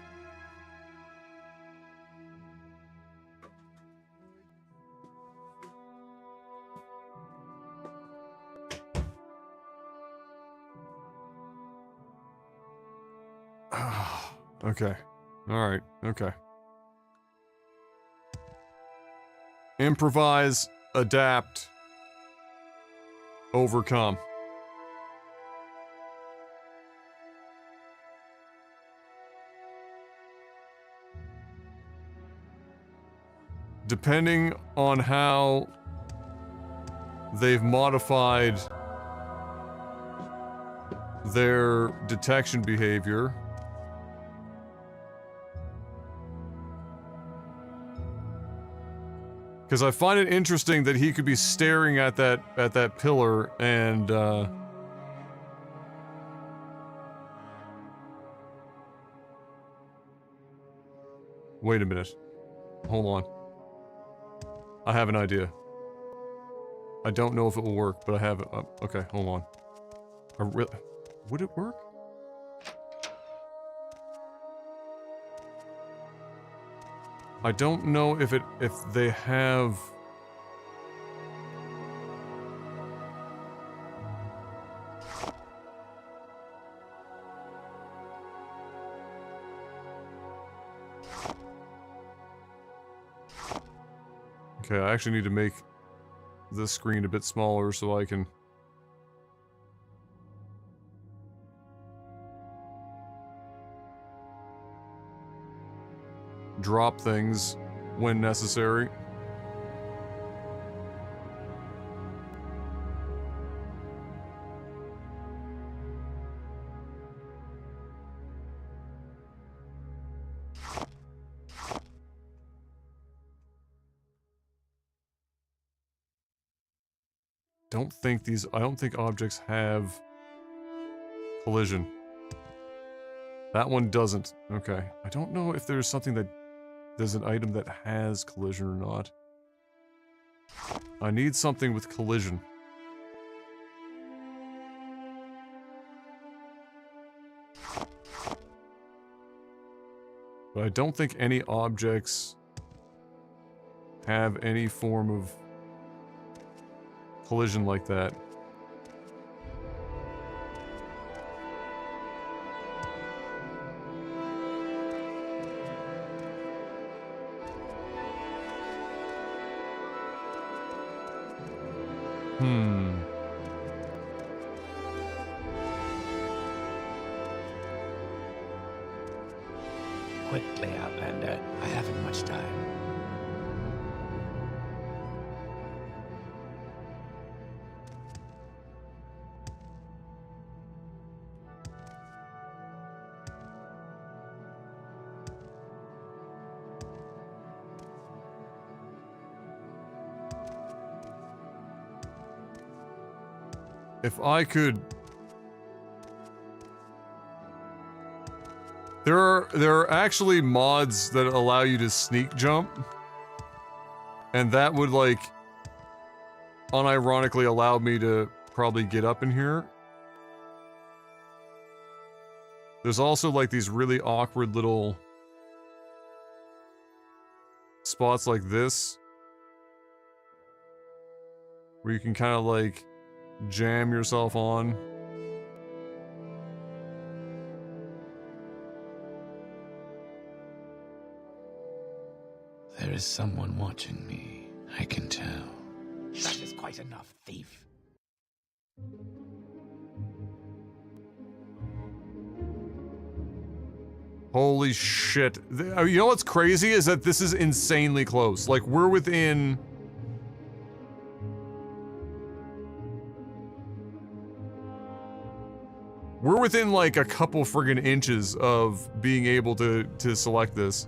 Okay. Alright, okay. Improvise, adapt, overcome. Depending on how they've modified their detection behavior, because I find it interesting that he could be staring at that pillar and wait a minute. Hold on. I have an idea. I don't know if it will work, but I have it. Okay, hold on. Would it work? I don't know if they have... Okay, I actually need to make this screen a bit smaller so I can... drop things when necessary. I don't think objects have collision. That one doesn't. Okay. I don't know if there's something that there's an item that has collision or not. I need something with collision. But I don't think any objects have any form of collision like that. Quickly, Outlander. I haven't much time. If I could... There are actually mods that allow you to sneak jump. And that would, like, unironically allow me to probably get up in here. There's also like these really awkward little spots like this where you can kind of like jam yourself on. There is someone watching me, I can tell. That is quite enough, thief. Holy shit. You know what's crazy is that this is insanely close. Like, we're within... We're within, like, a couple friggin' inches of being able to select this.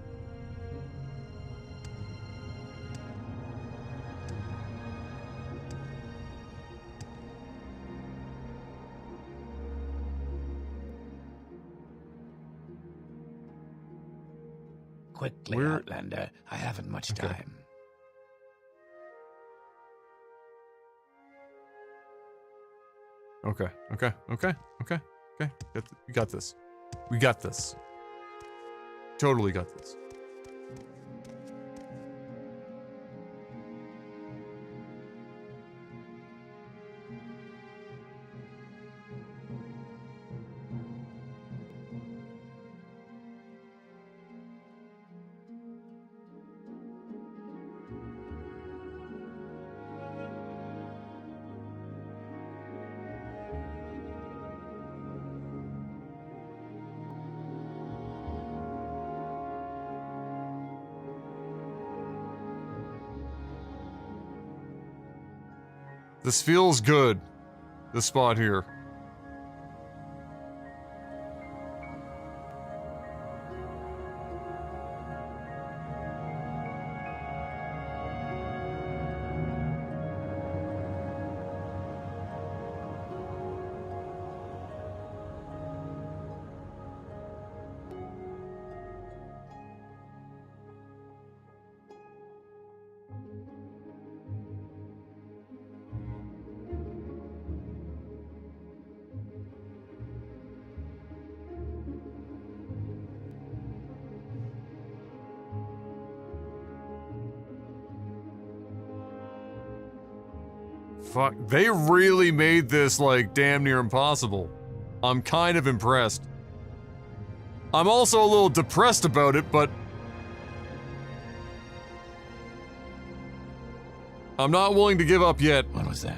Quickly, Outlander. I haven't much time. Okay. We got this. We got this. Totally got this. This feels good. This spot here. Fuck, they really made this, like, damn near impossible. I'm kind of impressed. I'm also a little depressed about it, but... I'm not willing to give up yet. What was that?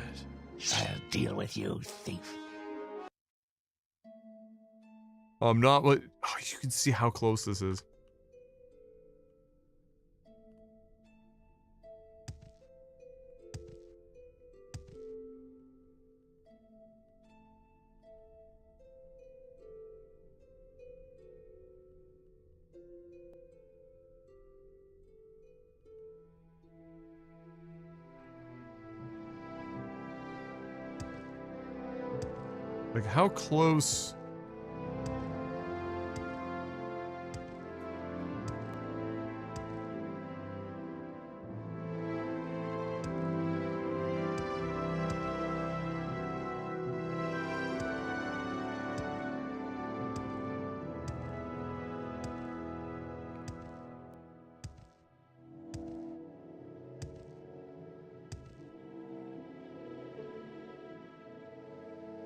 I'll deal with you, thief. I'm not... Oh, you can see how close this is. Like, how close...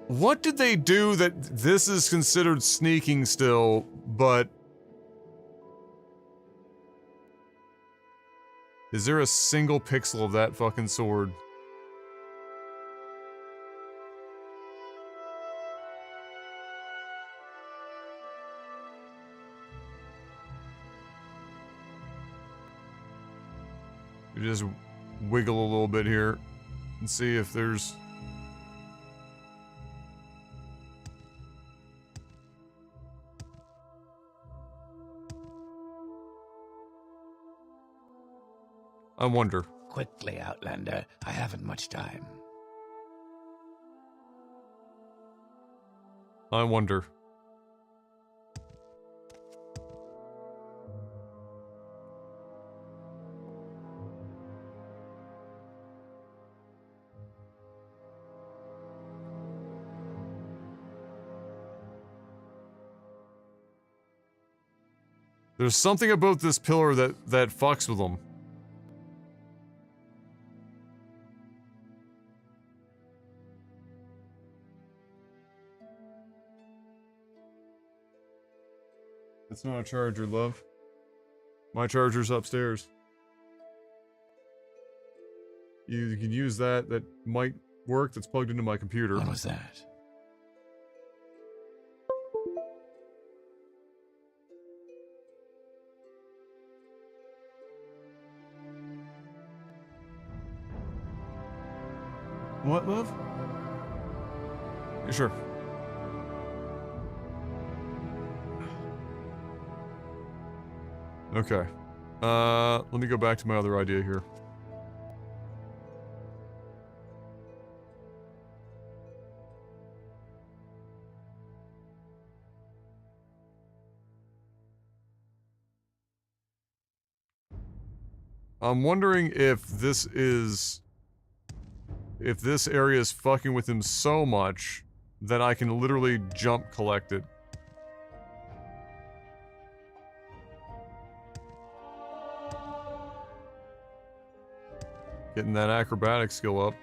What did they do that this is considered sneaking still, but... Is there a single pixel of that fucking sword? We just wiggle a little bit here and see if there's... I wonder. Quickly, Outlander. I haven't much time. I wonder. There's something about this pillar that fucks with them. It's not a charger, love. My charger's upstairs. You can use that. That might work. That's plugged into my computer. What was that? What, love? Yeah, sure. Okay. Let me go back to my other idea here. I'm wondering if this area is fucking with him so much that I can literally jump collect it. Getting that acrobatic skill up.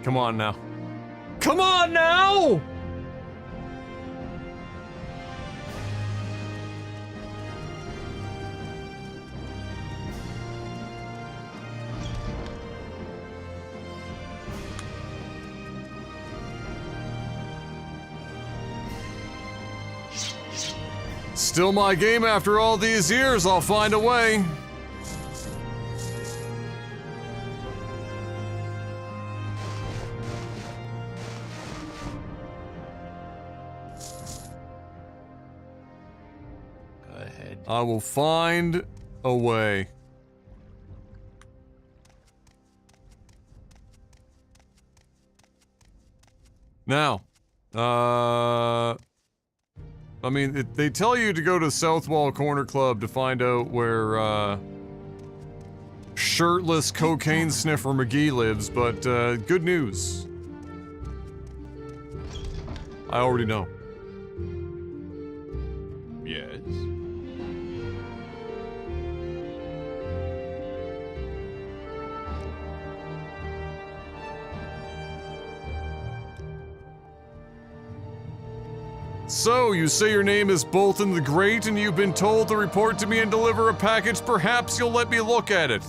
Come on now. Come on now! Still my game after all these years. I'll find a way. I will find a way. Now, I mean, they tell you to go to Southwall Corner Club to find out where, shirtless cocaine sniffer McGee lives, but, good news. I already know. Yes? So, you say your name is Bolton the Great and you've been told to report to me and deliver a package. Perhaps you'll let me look at it.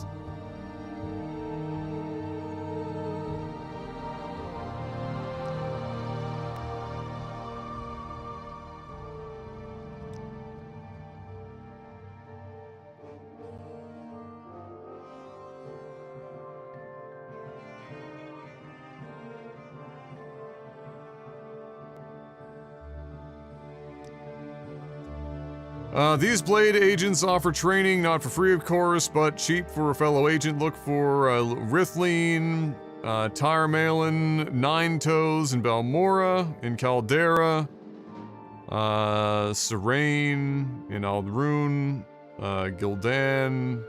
These Blade agents offer training, not for free of course, but cheap for a fellow agent. Look for Rithleen, Tyremalin, Nine Toes in Balmora, in Caldera, Serene in Aldrune, Gildan,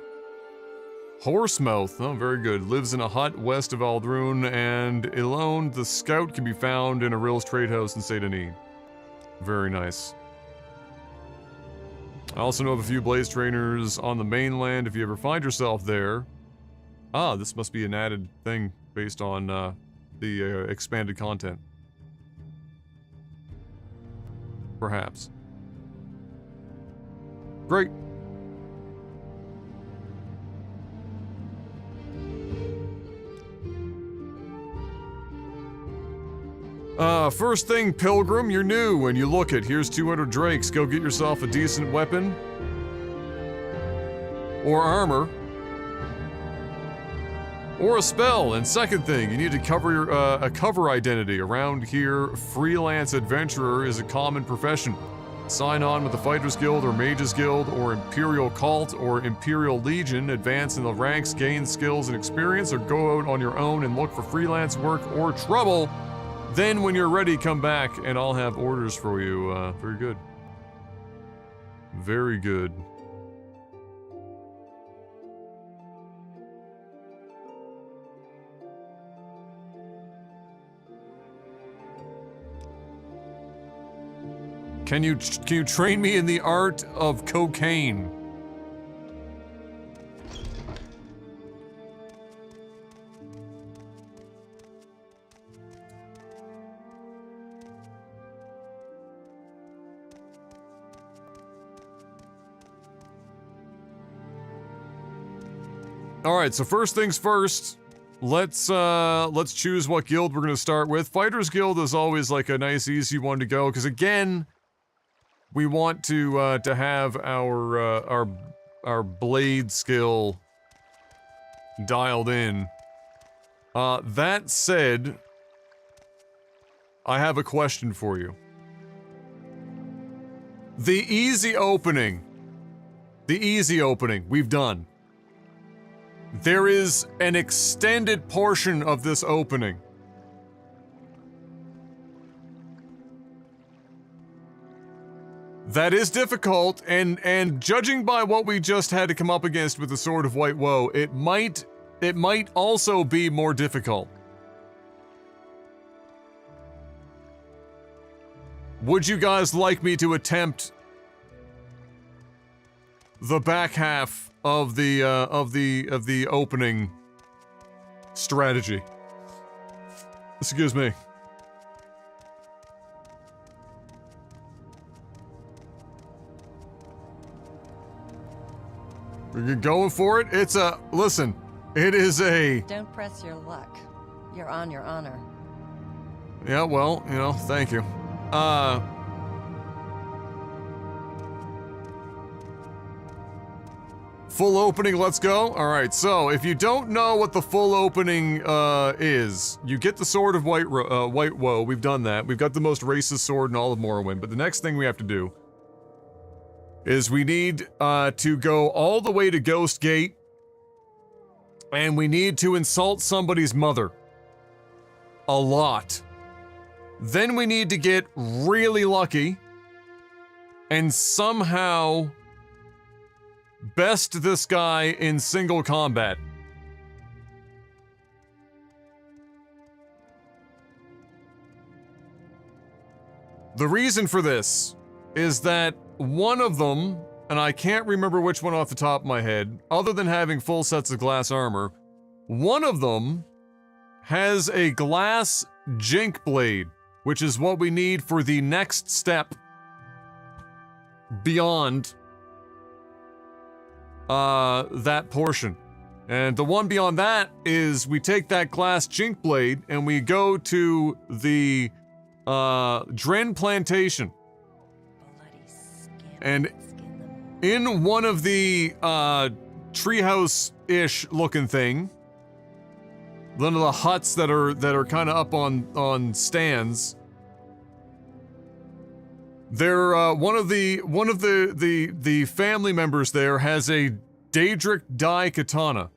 Horsemouth, oh very good, lives in a hut west of Aldrune, and Elone the Scout can be found in a Ril's trade house in Saint Denis. Very nice. I also know of a few Blaze trainers on the mainland if you ever find yourself there. Ah, this must be an added thing based on the expanded content. Perhaps. Great. First thing, Pilgrim, you're new. When you look it, here's 200 drakes. Go get yourself a decent weapon. or armor, or a spell. And second thing, you need to cover your, a cover identity. Around here, freelance adventurer is a common profession. Sign on with the Fighters Guild or Mages Guild or Imperial Cult or Imperial Legion, advance in the ranks, gain skills and experience, or go out on your own and look for freelance work or trouble. Then when you're ready, come back and I'll have orders for you. Very good. Very good. Can you train me in the art of cocaine? All right, so first things first, let's choose what guild we're going to start with. Fighters Guild is always like a nice easy one to go cuz again, we want to have our blade skill dialed in. That said, I have a question for you. The easy opening, we've done. There is an extended portion of this opening. That is difficult, and judging by what we just had to come up against with the Sword of White Woe, it might also be more difficult. Would you guys like me to attempt the back half of the opening strategy? Excuse me. You're going for it? It's a... Listen, it is a... Don't press your luck. You're on your honor. Yeah, well, you know, thank you. Full opening, let's go. Alright, so, if you don't know what the full opening, is, you get the Sword of White Woe. We've done that. We've got the most racist sword in all of Morrowind, but the next thing we have to do is we need to go all the way to Ghost Gate, and we need to insult somebody's mother. A lot. Then we need to get really lucky, and somehow best this guy in single combat. The reason for this is that one of them, and I can't remember which one off the top of my head, other than having full sets of glass armor, one of them has a glass jink blade, which is what we need for the next step beyond that portion. And the one beyond that is we take that glass jink blade and we go to the Dren Plantation. And in one of the treehouse-ish looking thing, one of the huts that are kind of up on stands, there one of the family members there has a Daedric Dai katana.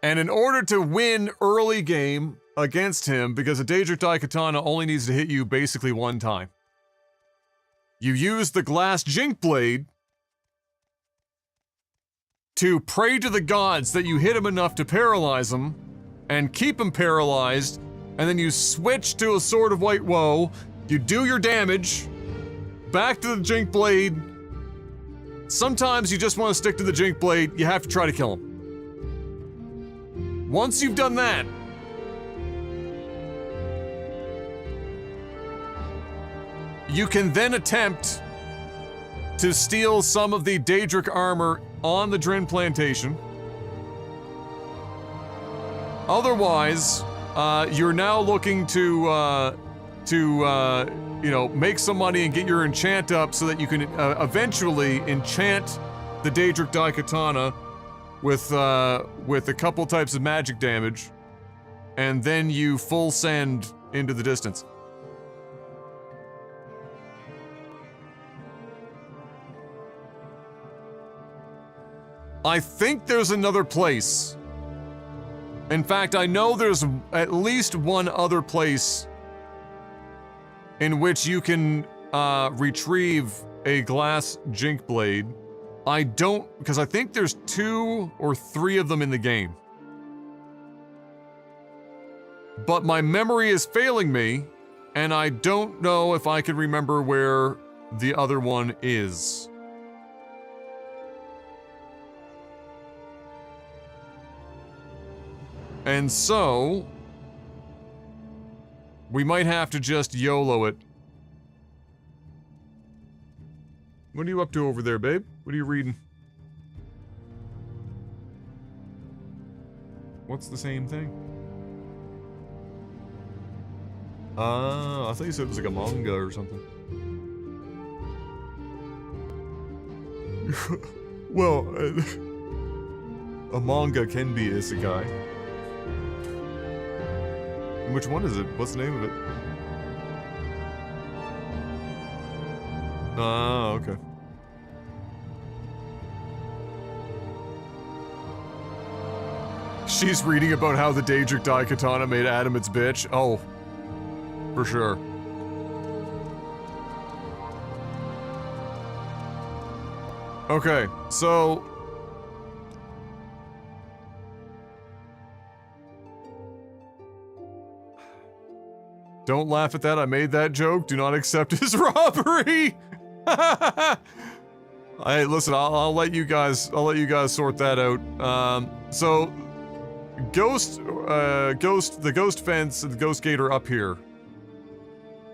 And in order to win early game against him, because a Daedric Dai katana only needs to hit you basically one time, you use the glass jink blade to pray to the gods that you hit him enough to paralyze him and keep him paralyzed, and then you switch to a Sword of White Woe, you do your damage, back to the jink blade. Sometimes you just want to stick to the jink blade, you have to try to kill him. Once you've done that, you can then attempt to steal some of the Daedric armor on the Dren Plantation. Otherwise, you're now looking to you know, make some money and get your enchant up so that you can eventually enchant the Daedric Daikatana with a couple types of magic damage, and then you full send into the distance. I think there's another place. In fact, I know there's at least one other place in which you can retrieve a glass jink blade. I don't, because I think there's 2 or 3 of them in the game. But my memory is failing me, and I don't know if I can remember where the other one is. And so, we might have to just YOLO it. What are you up to over there, babe? What are you reading? What's the same thing? I thought you said it was like a manga or something. Well, a manga can be isekai. Which one is it? What's the name of it? Ah, okay. She's reading about how the Daedric Daikatana made Adam its bitch. Oh, for sure. Okay, so... Don't laugh at that, I made that joke. Do not accept his robbery! Hey, listen, I'll let you guys sort that out. So... the ghost fence and the ghost gate are up here.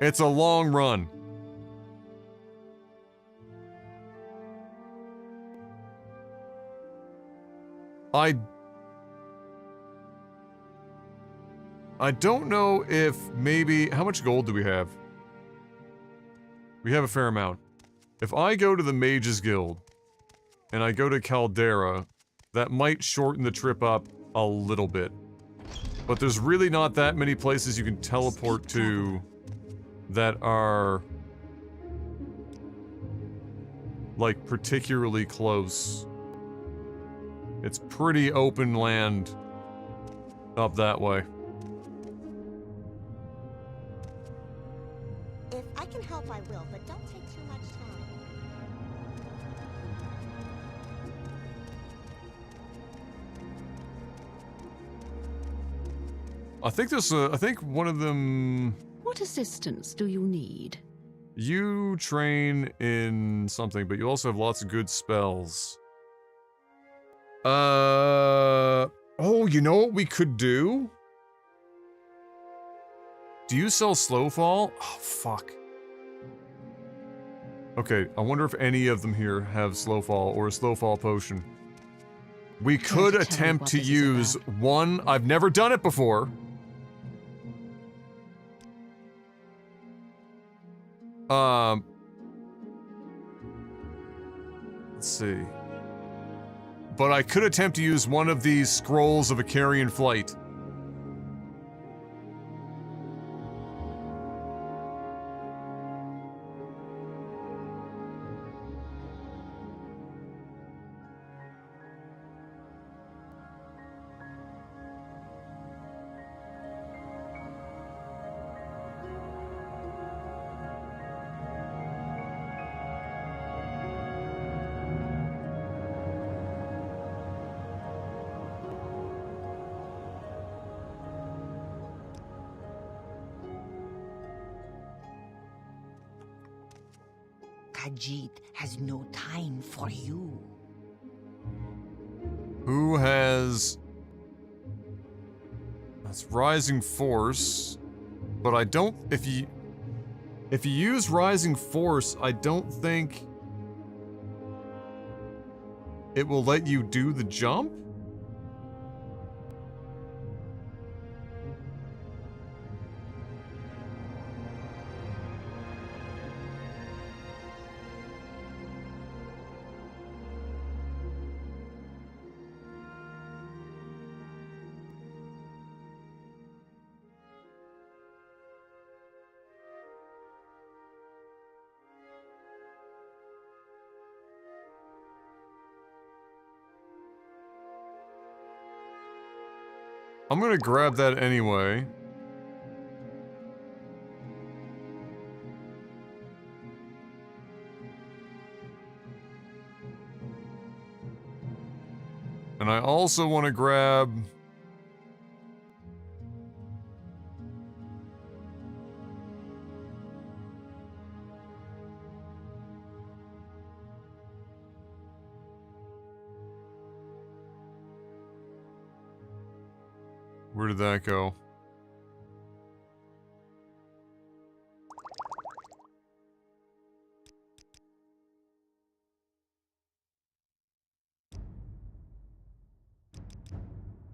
It's a long run. I don't know if maybe... How much gold do we have? We have a fair amount. If I go to the Mages Guild, and I go to Caldera, that might shorten the trip up a little bit. But there's really not that many places you can teleport to that are... like, particularly close. It's pretty open land up that way. If I can help, I will, but don't take too much time. I think there's I think one of them... What assistance do you need? You train in something, but you also have lots of good spells. Oh, you know what we could do? Do you sell Slowfall? Oh, fuck. Okay, I wonder if any of them here have Slowfall or a Slowfall potion. We could attempt to use one. I've never done it before. Let's see. But I could attempt to use one of these scrolls of Icarian flight. Khajiit has no time for you. Who has... That's Rising Force. But I don't... If you use Rising Force, I don't think... it will let you do the jump? I'm gonna grab that anyway. And I also want to grab... Where did that go?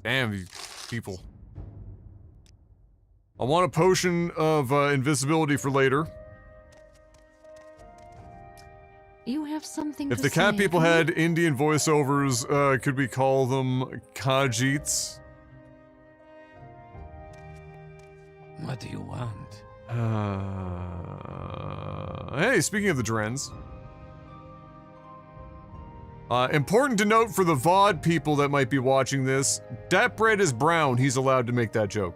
Damn, these people. I want a potion of invisibility for later. You have something If to the cat say, people have you? had Indian voiceovers, could we call them Khajiits? What do you want? Hey, speaking of the Drens. Important to note for the VOD people that might be watching this, that bread is brown, he's allowed to make that joke.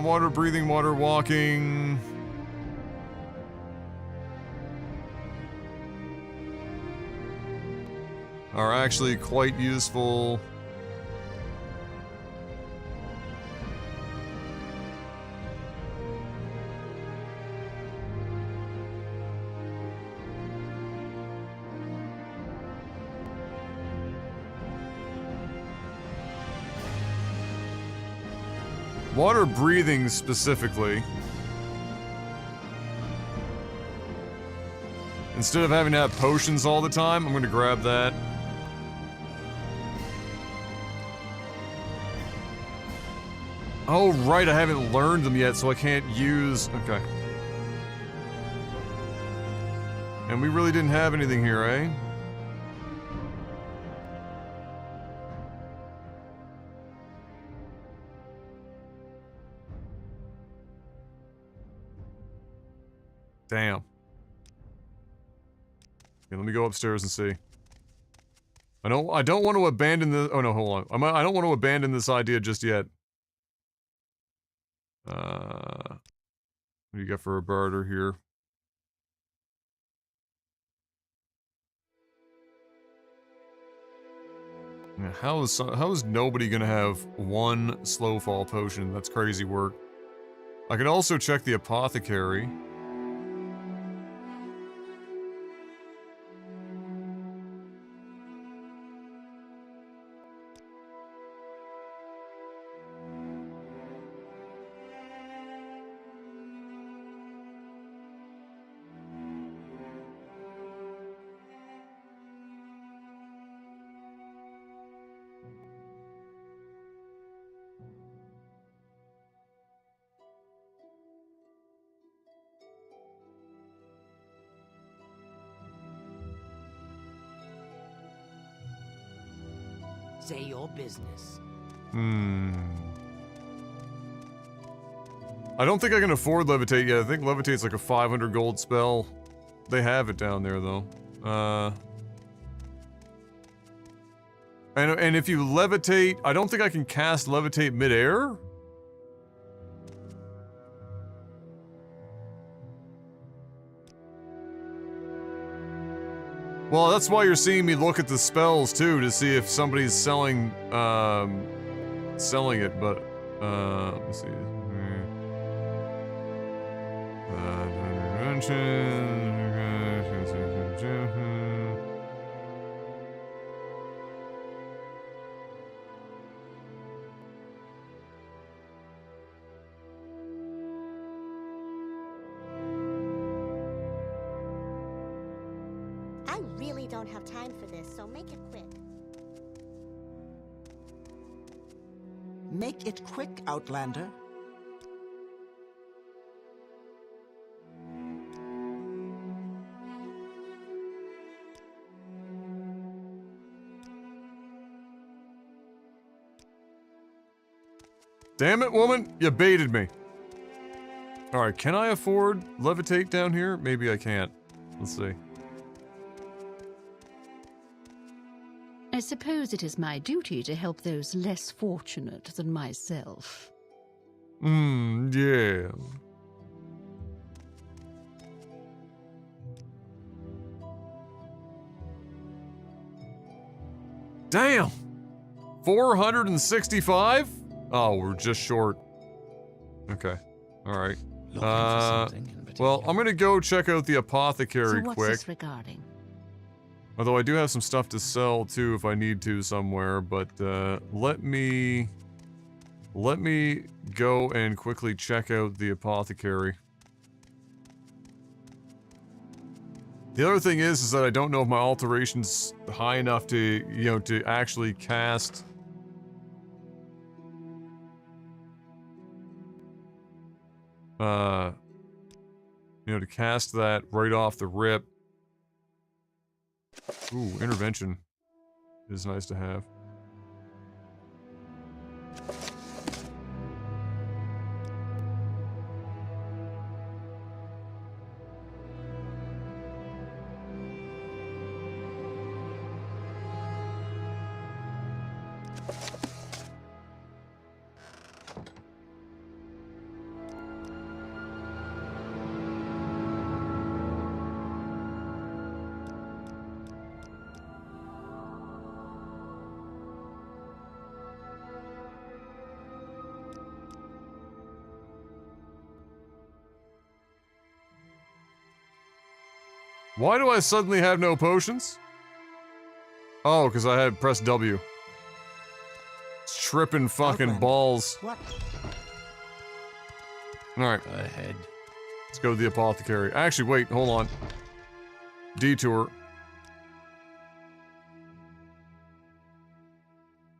Water breathing, water walking. Are actually quite useful. Water breathing specifically. Instead of having to have potions all the time, I'm gonna grab that. Oh, right, I haven't learned them yet, so I can't use... Okay. And we really didn't have anything here, eh? Damn. Okay, let me go upstairs and see. I don't want to abandon the... Oh no, hold on. I don't want to abandon this idea just yet. What do you got for a barter here? Yeah, how is nobody gonna have one slow fall potion? That's crazy work. I could also check the apothecary. Say your business. I don't think I can afford levitate yet. I think levitate's like a 500 gold spell. They have it down there though. And if you levitate, I don't think I can cast levitate midair. Well, that's why you're seeing me look at the spells too, to see if somebody's selling it, but let me see. I really don't have time for this, so make it quick. Make it quick, Outlander. Damn it, woman! You baited me. Alright, can I afford levitate down here? Maybe I can't. Let's see. I suppose it is my duty to help those less fortunate than myself. Yeah. Damn! 465? Oh, we're just short. Okay. Alright. Well, I'm gonna go check out the apothecary So what's quick. this regarding? Although I do have some stuff to sell too if I need to somewhere, but let me go and quickly check out the apothecary. The other thing is that I don't know if my alteration's high enough to, you know, to actually cast you know, to cast that right off the rip. Ooh, intervention is nice to have. Why do I suddenly have no potions? Oh, because I had pressed W. It's tripping fucking balls. What? Alright. Go ahead. Let's go to the apothecary. Actually, wait, hold on. Detour.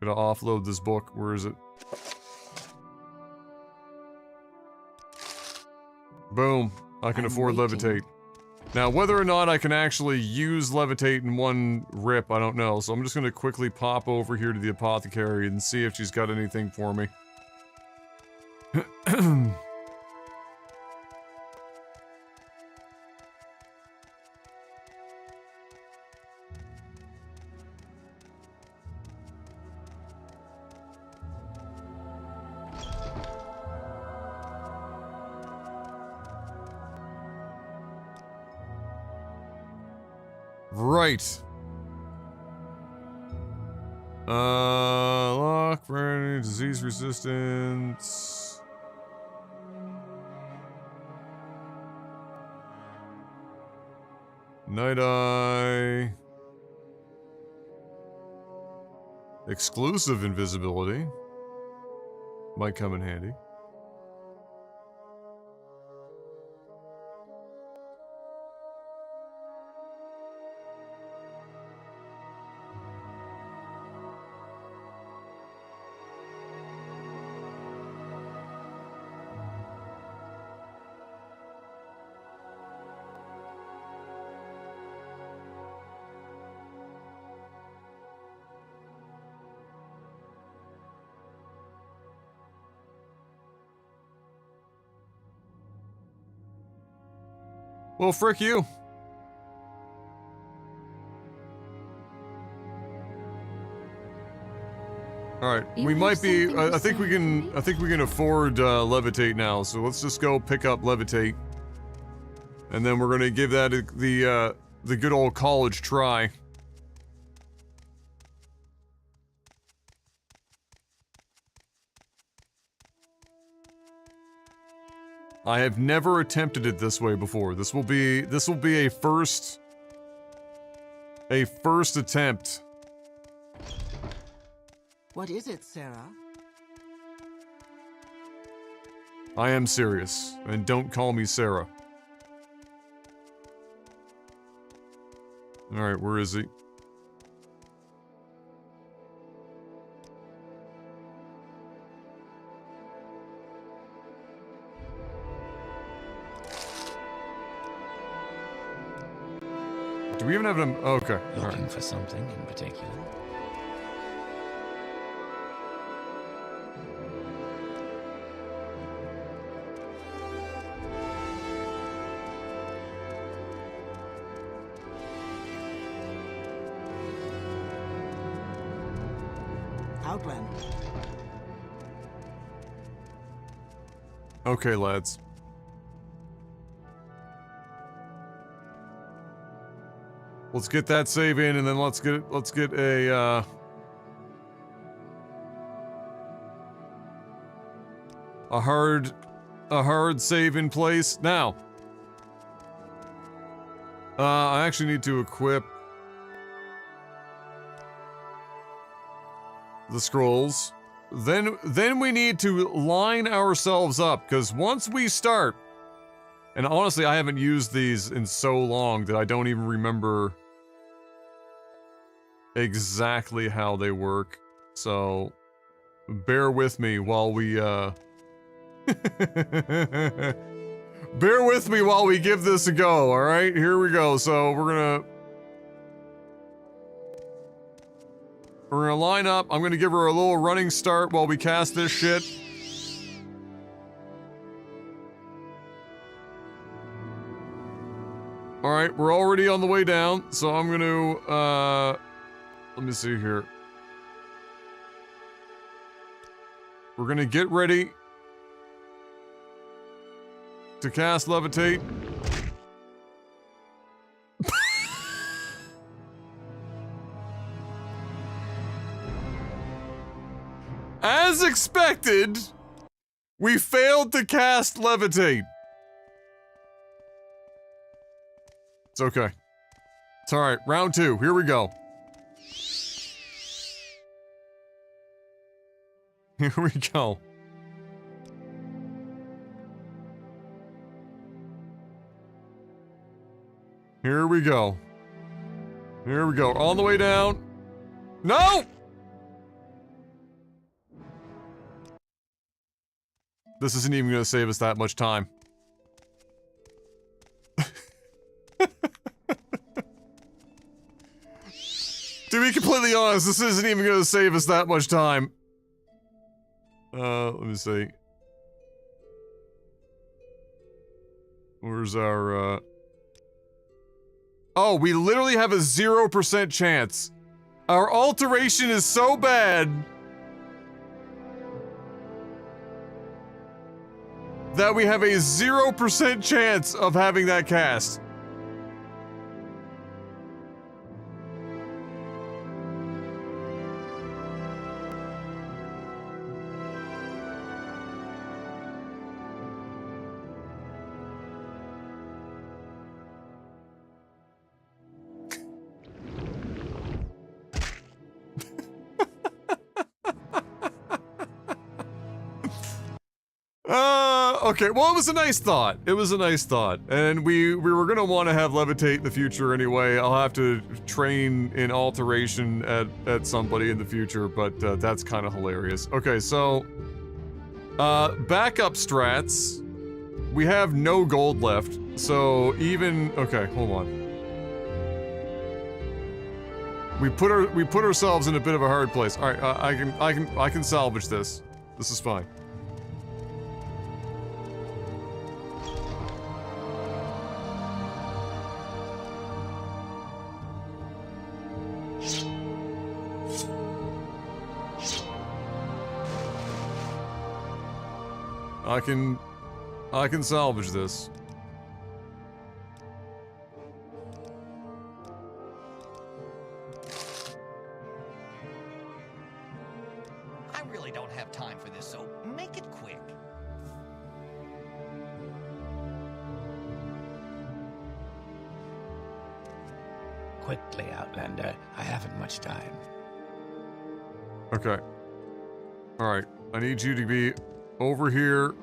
Gotta offload this book. Where is it? Boom. I can afford levitate. Now, whether or not I can actually use levitate in one rip, I don't know. So I'm just gonna quickly pop over here to the apothecary and see if she's got anything for me. Right. Lock for any disease resistance. Night Eye. Exclusive invisibility. Might come in handy. Well, frick you. Alright, we might be, I think we can afford, levitate now, so let's just go pick up levitate. And then we're gonna give that the good old college try. I have never attempted it this way before. This will be a first attempt. What is it, Sarah? I am serious, and don't call me Sarah. Alright, where is he? Do we even have him? Oh, okay. Looking for something in particular? Outlander. Okay, lads. Let's get that save in, and then let's get a hard save in place. Now, I actually need to equip the scrolls. Then we need to line ourselves up, because once we start, and honestly, I haven't used these in so long that I don't even remember exactly how they work. So, bear with me while we, bear with me while we give this a go, alright? Here we go. So, we're gonna line up. I'm gonna give her a little running start while we cast this shit. Alright, we're already on the way down, so I'm gonna, let me see here. We're gonna get ready to cast Levitate. As expected, we failed to cast Levitate. It's okay. It's alright. Round 2. Here we go. Here we go. Here we go. Here we go. All the way down. No! This isn't even gonna save us that much time. To be completely honest, this isn't even gonna save us that much time. Let me see. Where's our, Oh, we literally have a 0% chance. Our alteration is so bad that we have a 0% chance of having that cast. Okay, well, it was a nice thought. It was a nice thought. And we were gonna want to have Levitate in the future anyway. I'll have to train in alteration at somebody in the future, but that's kind of hilarious. Okay, so backup strats. We have no gold left, so even okay, hold on. We put ourselves in a bit of a hard place. All right, I can salvage this. This is fine. I can salvage this. I really don't have time for this, so make it quick. Quickly, Outlander. I haven't much time. Okay. Alright. I need you to be over here.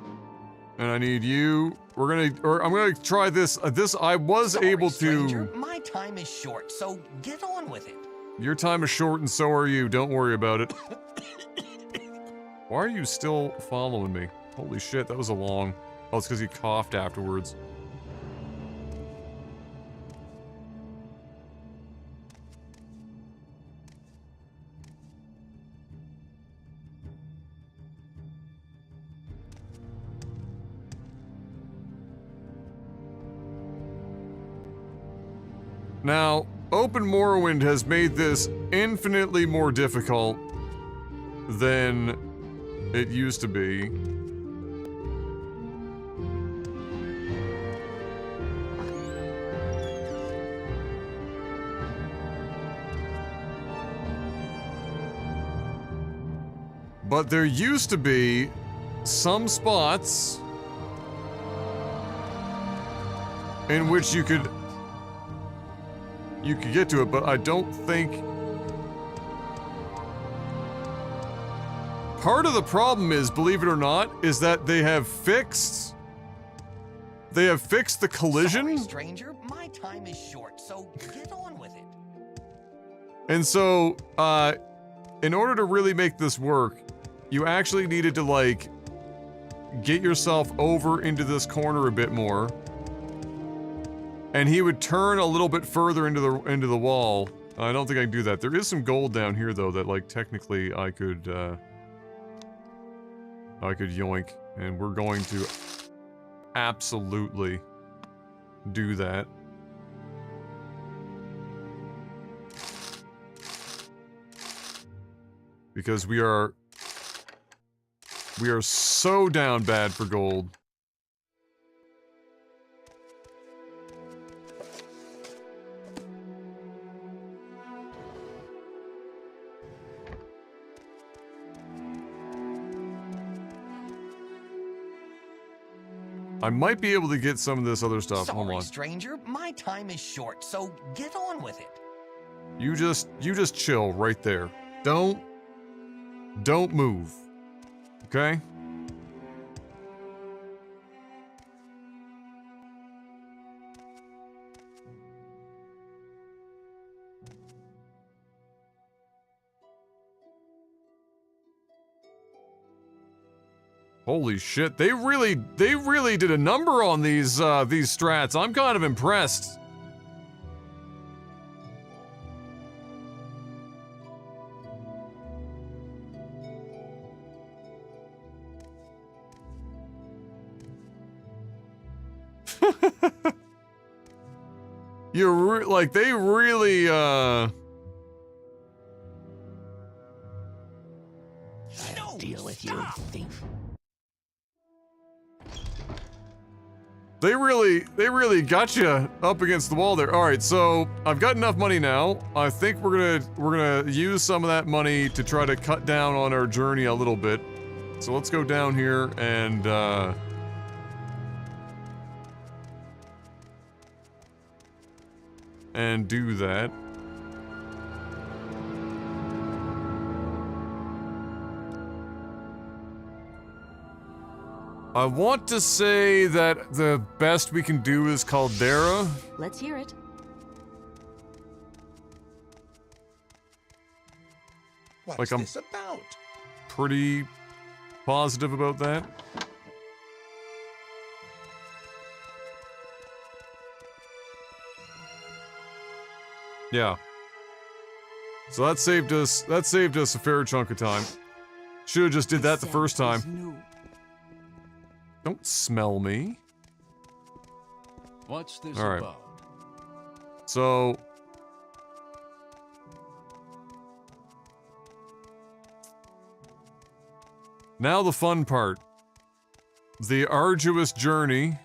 And I need you. I'm gonna try this. I was able to. Stranger, my time is short, so get on with it. Your time is short, and so are you. Don't worry about it. Why are you still following me? Holy shit, that was a long. Oh, it's because he coughed afterwards. Now, Open Morrowind has made this infinitely more difficult than it used to be. But there used to be some spots in which you could get to it, but I don't think... Part of the problem is, believe it or not, is that they have fixed the collision. Sorry, stranger, my time is short, so get on with it. And so, in order to really make this work, you actually needed to, like, get yourself over into this corner a bit more. And he would turn a little bit further into the wall. I don't think I can do that. There is some gold down here, though, that, like, technically I could yoink. And we're going to absolutely do that. Because we are so down bad for gold. I might be able to get some of this other stuff. Hold on. Sorry, stranger, my time is short, so get on with it. You just chill right there. Don't move. Okay? Holy shit, they really did a number on these strats. I'm kind of impressed. Like, they really, Deal with you, thief. They really got you up against the wall there. All right, so I've got enough money now. I think we're gonna use some of that money to try to cut down on our journey a little bit. So let's go down here and do that. I want to say that the best we can do is Caldera. Let's hear it. What's Like, I'm this about? pretty positive about that. Yeah. So that saved us a fair chunk of time. Should have just did that the first time. Don't smell me. What's this All right. about? So now the fun part. The arduous journey.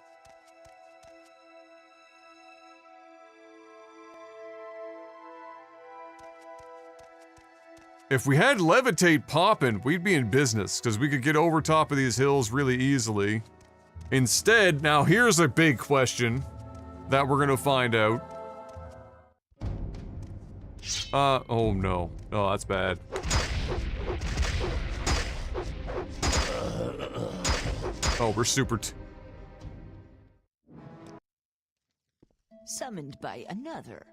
If we had Levitate poppin', we'd be in business, because we could get over top of these hills really easily. Instead, now here's a big question that we're gonna find out. Oh no. Oh, that's bad. Oh, we're super Summoned by another.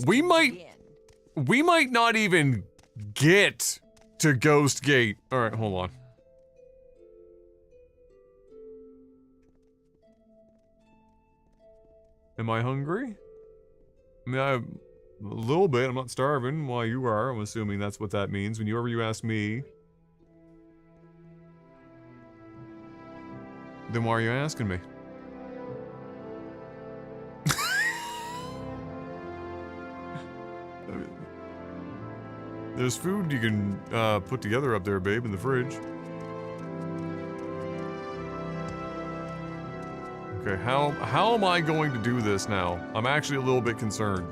We might not even get to Ghost Gate. Alright, hold on. Am I hungry? I mean, a little bit. I'm not starving while you are. I'm assuming that's what that means. Whenever you ask me. Then why are you asking me? There's food you can put together up there, babe, in the fridge. Okay, how am I going to do this now? I'm actually a little bit concerned.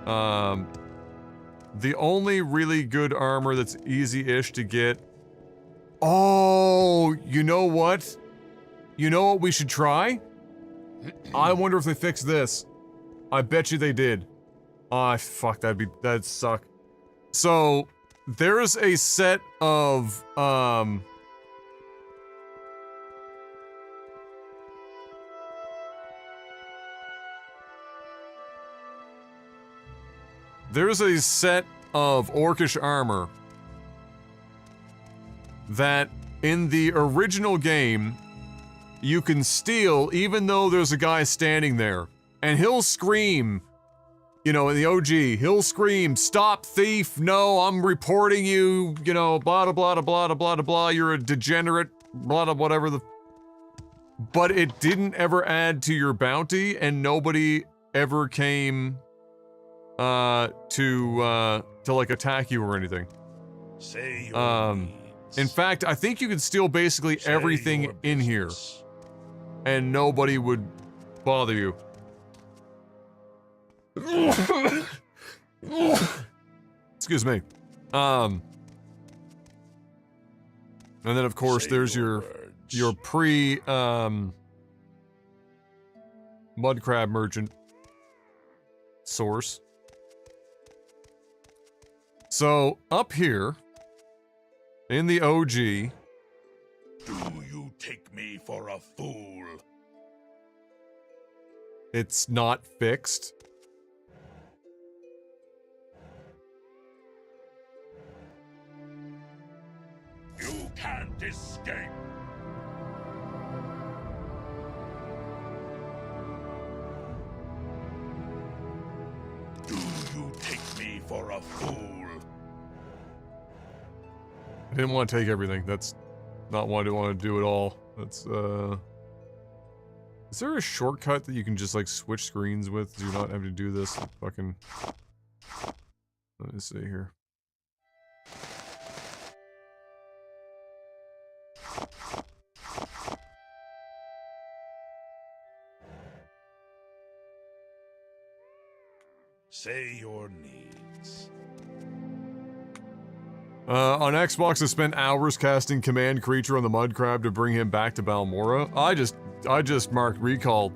The only really good armor that's easy-ish to get... Oh, you know what? You know what we should try? I wonder if they fixed this. I bet you they did. Ah, fuck, that'd suck. So, there's a set of, there's a set of orcish armor that, in the original game, you can steal even though there's a guy standing there. And he'll scream, you know, in the OG, he'll scream, "Stop, thief, no, I'm reporting you, you know, blah, blah, blah, blah, blah, blah, blah, you're a degenerate, blah, blah, whatever the..." But it didn't ever add to your bounty, and nobody ever came, to like attack you or anything. Say your In fact, I think you could steal basically everything in here, and nobody would bother you. Excuse me. And then of course there's your pre mud crab merchant source. So up here in the OG, do you take me for a fool? It's not fixed. You can't escape. Do you take me for a fool? I didn't want to take everything. That's not what I want to do at all. That's, is there a shortcut that you can just, like, switch screens with? Do you not have to do this? Fucking... Let me see here. Say your needs. On Xbox, I spent hours casting Command Creature on the Mud Crab to bring him back to Balmora. I just marked recall.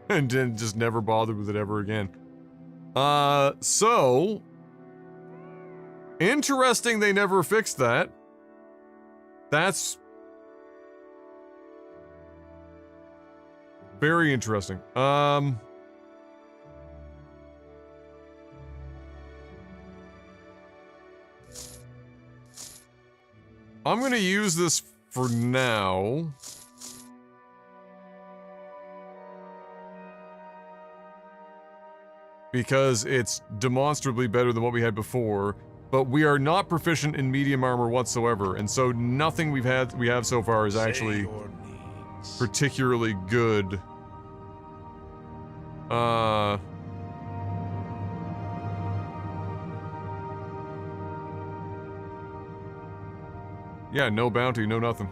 And then just never bothered with it ever again. So... Interesting they never fixed that. That's... very interesting. I'm gonna use this for now. Because it's demonstrably better than what we had before, but we are not proficient in medium armor whatsoever, and so nothing we have so far is actually particularly good. Yeah, no bounty, no nothing.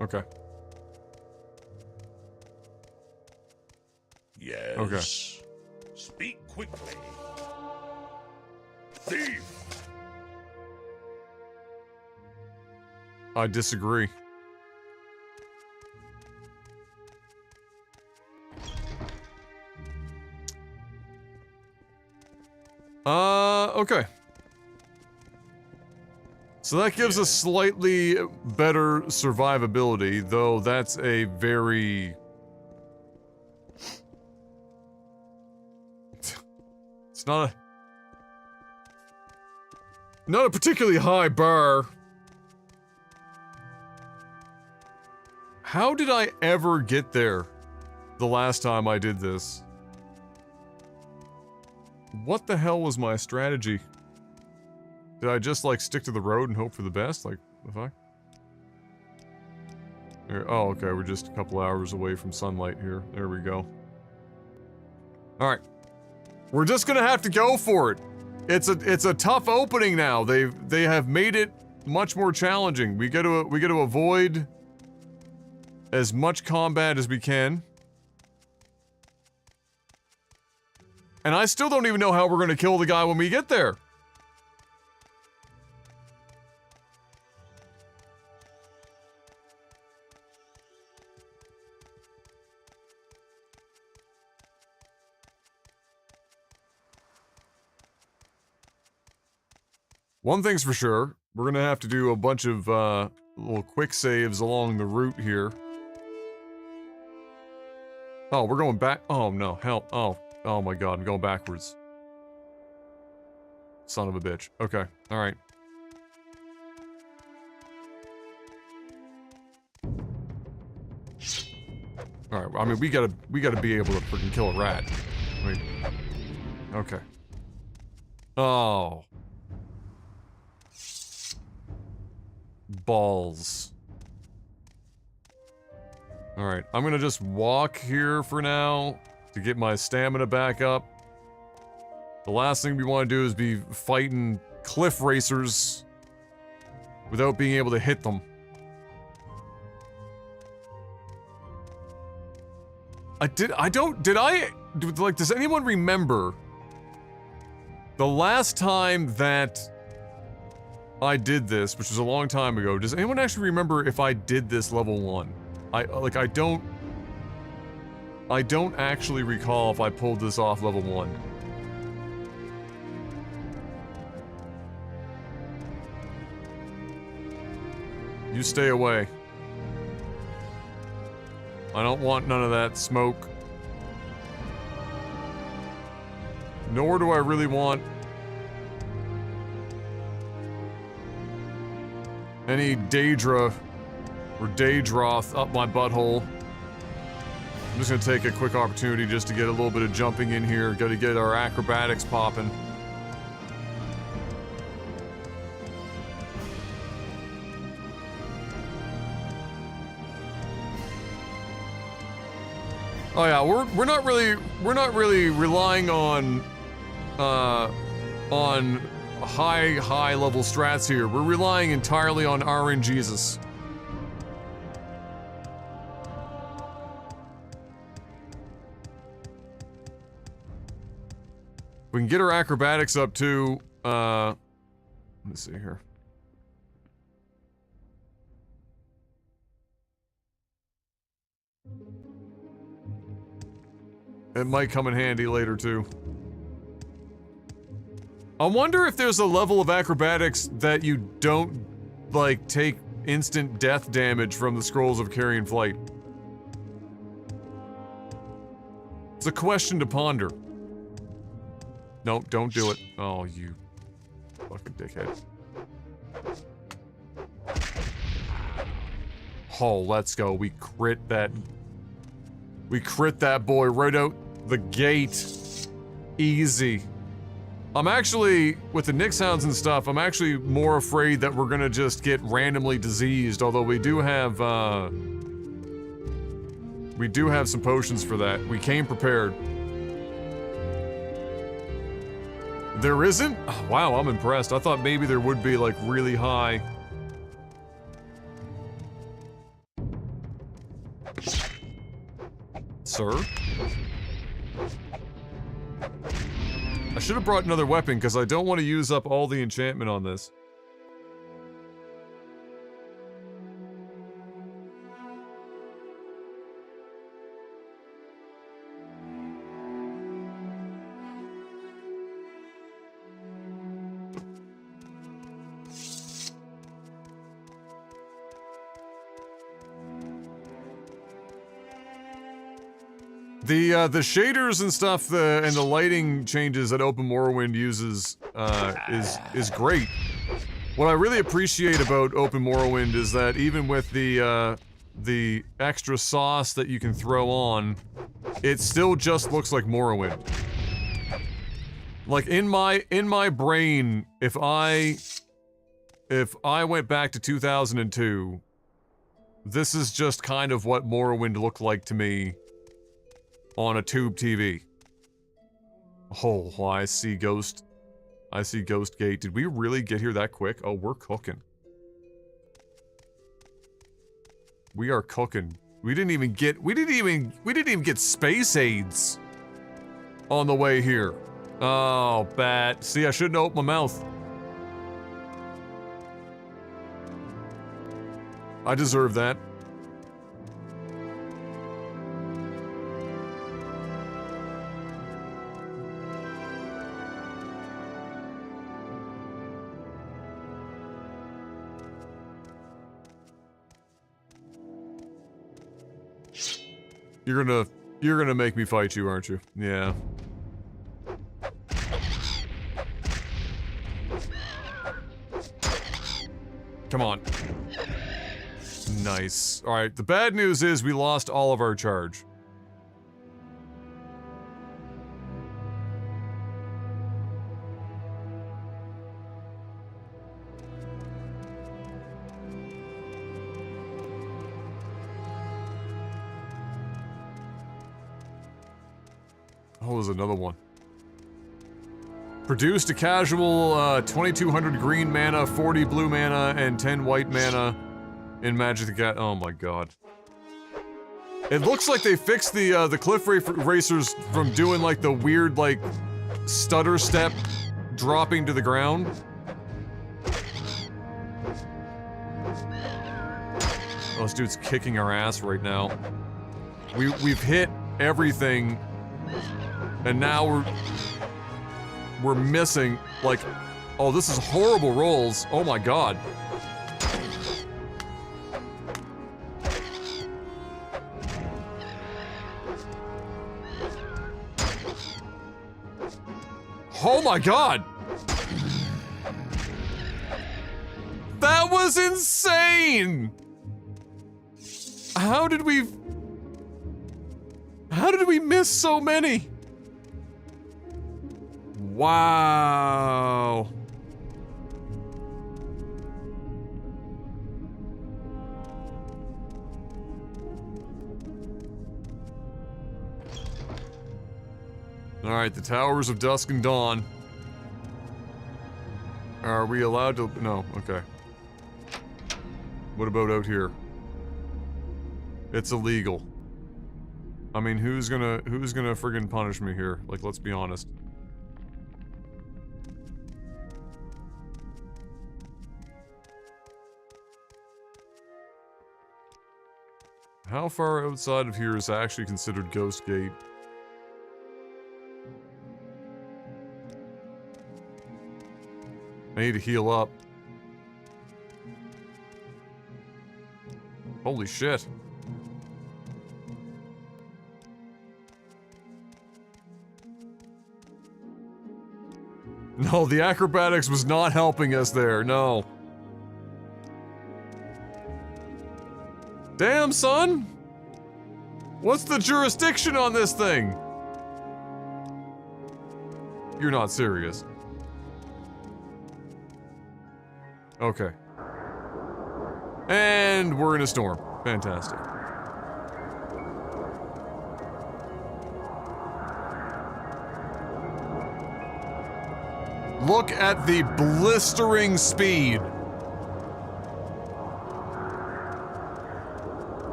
Okay. Yes. Okay. Speak quickly. Thief. I disagree. Okay. So that gives us slightly better survivability, though that's a very... It's not a particularly high bar. How did I ever get there the last time I did this? What the hell was my strategy? Did I just, like, stick to the road and hope for the best? Like, the fuck? Here, oh, okay, we're just a couple hours away from sunlight here. There we go. Alright. We're just gonna have to go for it. It's a tough opening now. They have made it much more challenging. We got to avoid as much combat as we can. And I still don't even know how we're gonna kill the guy when we get there. One thing's for sure, we're gonna have to do a bunch of, little quick saves along the route here. Oh, we're going back- oh no, hell- oh my god, I'm going backwards. Son of a bitch. Okay, alright. Alright, I mean, we gotta be able to freaking kill a rat. Wait. Okay. Oh. Balls. Alright, I'm gonna just walk here for now to get my stamina back up. The last thing we want to do is be fighting cliff racers without being able to hit them. Does anyone remember the last time that I did this, which was a long time ago? Does anyone actually remember if I did this level 1? I don't actually recall if I pulled this off level 1. You stay away. I don't want none of that smoke. Nor do I really want any Daedra or Daedroth up my butthole. I'm just gonna take a quick opportunity just to get a little bit of jumping in here. Gotta get our acrobatics popping. Oh yeah, we're not really relying on high level strats here. We're relying entirely on RNGesus. We can get our acrobatics up too. Let me see here. It might come in handy later too. I wonder if there's a level of acrobatics that you don't, like, take instant death damage from the Scrolls of Carrion Flight. It's a question to ponder. No, don't do it. Oh, you fucking dickhead. Oh, let's go. We crit that boy right out the gate. Easy. I'm actually, with the Nyx Hounds and stuff, I'm actually more afraid that we're gonna just get randomly diseased, although we do have some potions for that. We came prepared. There isn't? Oh, wow, I'm impressed. I thought maybe there would be, like, really high. Sir? I should have brought another weapon, because I don't want to use up all the enchantment on this. The shaders and stuff, and the lighting changes that Morrowind uses, is great. What I really appreciate about Morrowind is that even with the extra sauce that you can throw on, it still just looks like Morrowind. Like, in my brain, if I went back to 2002, This is just kind of what Morrowind looked like to me on a tube TV. Oh, I see Ghost. I see Ghost Gate. Did we really get here that quick? Oh, we're cooking. We are cooking. We didn't even get space aids on the way here. Oh, bad. See, I shouldn't open my mouth. I deserve that. You're gonna make me fight you, aren't you? Yeah. Come on. Nice. Alright, the bad news is we lost all of our charge. Oh, there's another one. Produced a casual 2200 green mana, 40 blue mana, and 10 white mana in Magic the Gathering. Oh my god. It looks like they fixed the cliff racers from doing like the weird like stutter step dropping to the ground. Oh, this dude's kicking our ass right now. We've hit everything. And now we're missing, like, oh, this is horrible rolls. Oh my god. Oh my god. That was insane. How did we miss so many? Wow. Alright, the Towers of Dusk and Dawn. Are we allowed to? No, okay. What about out here? It's illegal. I mean, who's gonna friggin' punish me here? Like, let's be honest. How far outside of here is actually considered Ghost Gate? I need to heal up. Holy shit. No, the acrobatics was not helping us there, no. Damn, son! What's the jurisdiction on this thing? You're not serious. Okay. And we're in a storm. Fantastic. Look at the blistering speed.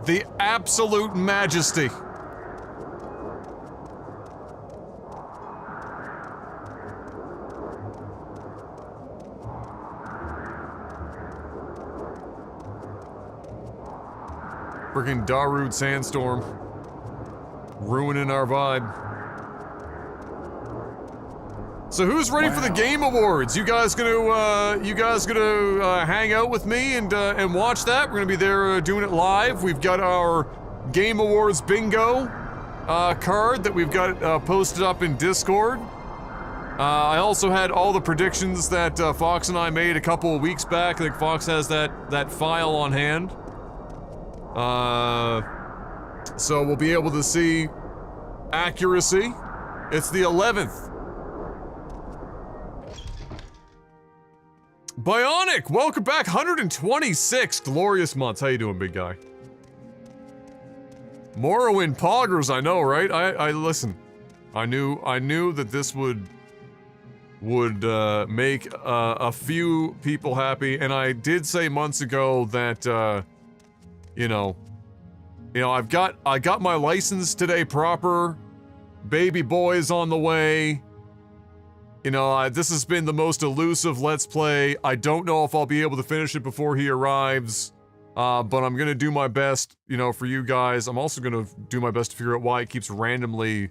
The absolute majesty. Freaking Darude sandstorm. Ruining our vibe. So who's ready for the Game Awards? You guys gonna hang out with me and watch that? We're gonna be there doing it live. We've got our Game Awards bingo card that we've got posted up in Discord. I also had all the predictions that Fox and I made a couple of weeks back. I think Fox has that file on hand. So we'll be able to see accuracy. It's the 11th. Bionic, welcome back. 126 glorious months. How you doing, big guy? Morrowind poggers, I know, right? I listen. I knew that this would make a few people happy, and I did say months ago that you know, I got my license today proper. Baby boy is on the way. You know, this has been the most elusive Let's Play. I don't know if I'll be able to finish it before he arrives, but I'm gonna do my best, you know, for you guys. I'm also gonna do my best to figure out why it keeps randomly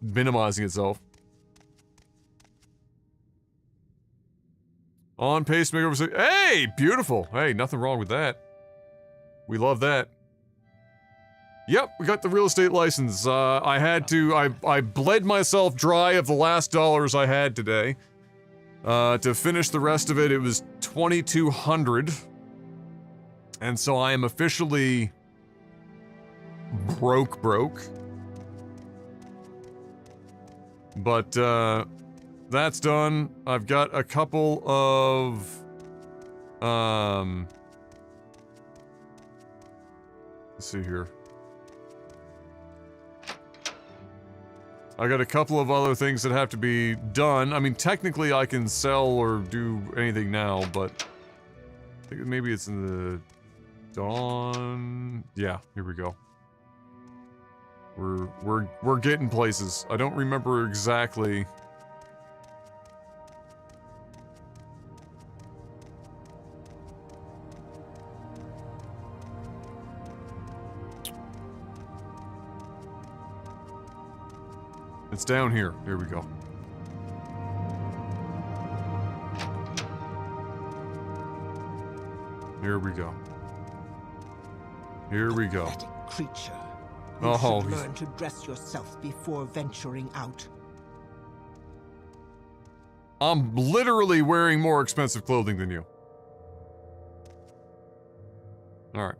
minimizing itself. On pace to make over 6. Hey, beautiful. Hey, nothing wrong with that. We love that. Yep, we got the real estate license. I had to, I bled myself dry of the last dollars I had today. To finish the rest of it, it was $2,200. And so I am officially broke. But, that's done. I've got a couple of, let's see here. I got a couple of other things that have to be done. I mean, technically I can sell or do anything now, but I think maybe it's in the dawn. Yeah, here we go. We're getting places. I don't remember exactly. It's down here. Here we go. Here we go. Here we go. Pathetic creature. You should learn to dress yourself before venturing out. I'm literally wearing more expensive clothing than you. All right.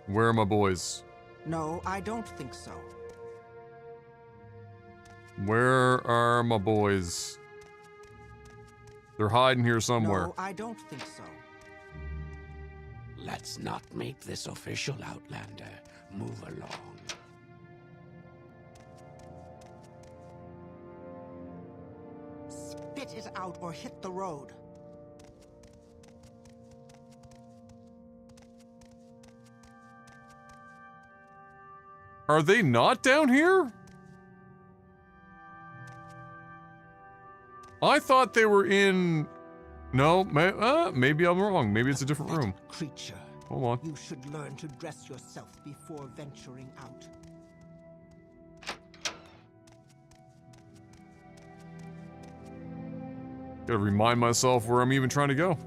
Where are my boys? No, I don't think so. Where are my boys? They're hiding here somewhere. No, I don't think so. Let's not make this official, Outlander. Move along. Spit it out or hit the road. Are they not down here? I thought they were in... No, maybe I'm wrong. Maybe it's a different room. Creature. Hold on. You should learn to dress yourself before venturing out. Gotta remind myself where I'm even trying to go.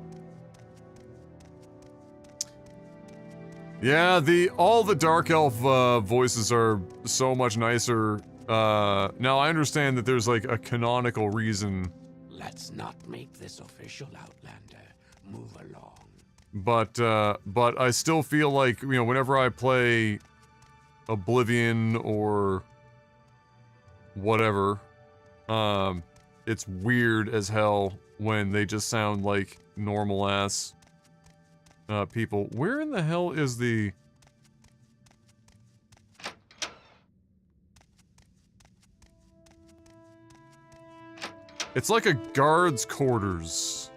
Yeah, all the Dark Elf voices are so much nicer. Now I understand that there's like a canonical reason. Let's not make this official, Outlander. Move along. But I still feel like, you know, whenever I play Oblivion or whatever, it's weird as hell when they just sound like normal ass people. Where in the hell is the... It's like a guard's quarters.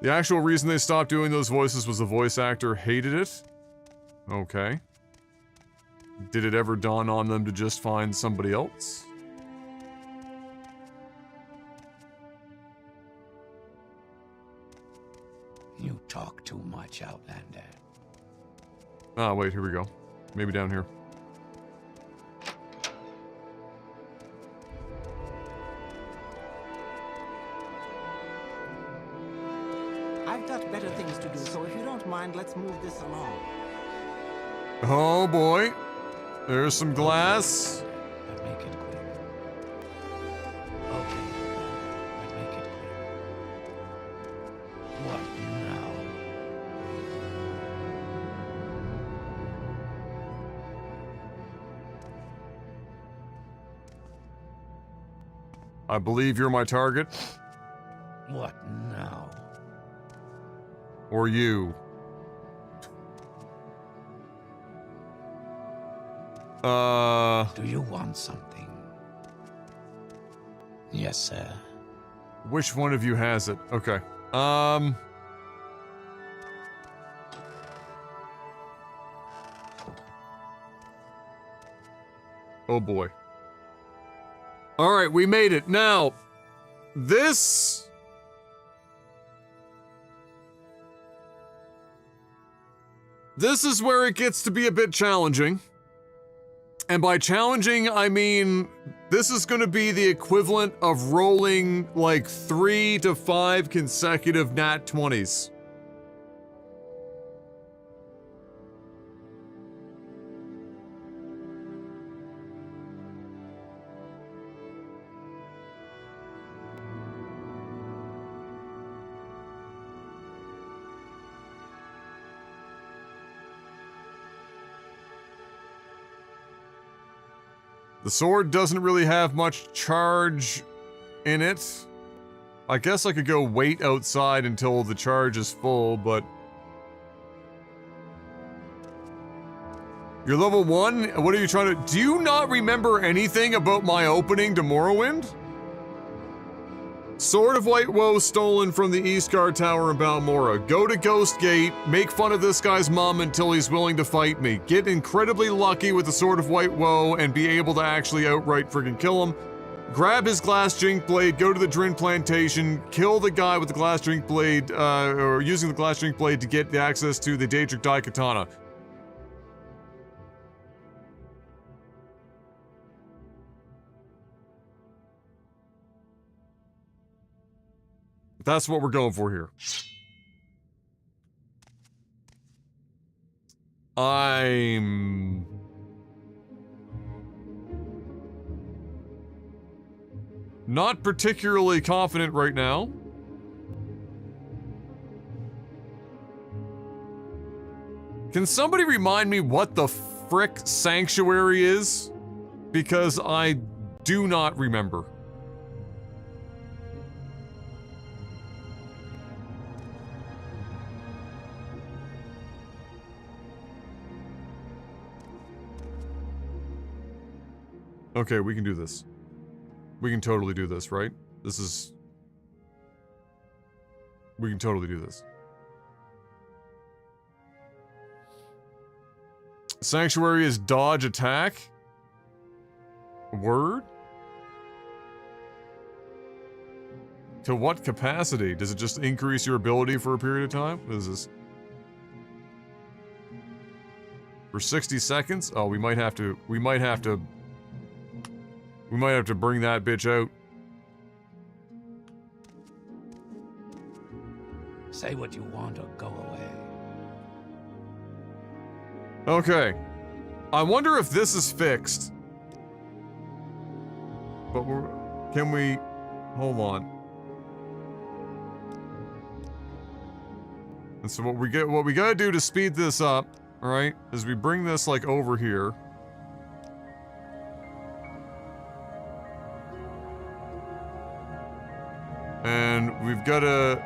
The actual reason they stopped doing those voices was the voice actor hated it? Okay. Did it ever dawn on them to just find somebody else? You talk too much, Outlander. Ah, wait, here we go. Maybe down here. I've got better things to do, so if you don't mind, let's move this along. Oh boy. There's some glass. But make it quick. Okay, but make it quick. What now? I believe you're my target. What now? Or you. Do you want something? Yes, sir. Which one of you has it? Okay. Oh boy. Alright, we made it. Now, this... This is where it gets to be a bit challenging. And by challenging, I mean, this is going to be the equivalent of rolling like 3 to 5 consecutive nat 20s. The sword doesn't really have much charge in it. I guess I could go wait outside until the charge is full, but... You're level 1? What are you trying to... Do you not remember anything about my opening to Morrowind? Sword of White Woe stolen from the Eastguard Tower in Balmora. Go to Ghost Gate, make fun of this guy's mom until he's willing to fight me. Get incredibly lucky with the Sword of White Woe and be able to actually outright friggin' kill him. Grab his glass drink blade, go to the Drin Plantation, kill the guy with the glass drink blade, or using the glass drink blade to get the access to the Daedric Daikatana. That's what we're going for here. I'm... not particularly confident right now. Can somebody remind me what the frick Sanctuary is? Because I do not remember. Okay, we can do this. We can totally do this, right? This is... We can totally do this. Sanctuary is dodge attack? Word? To what capacity? Does it just increase your ability for a period of time? What is this? For 60 seconds? Oh, we might have to bring that bitch out. Say what you want or go away. Okay. I wonder if this is fixed. But can we... Hold on. And so what we gotta do to speed this up, alright, is we bring this, like, over here. And we've got to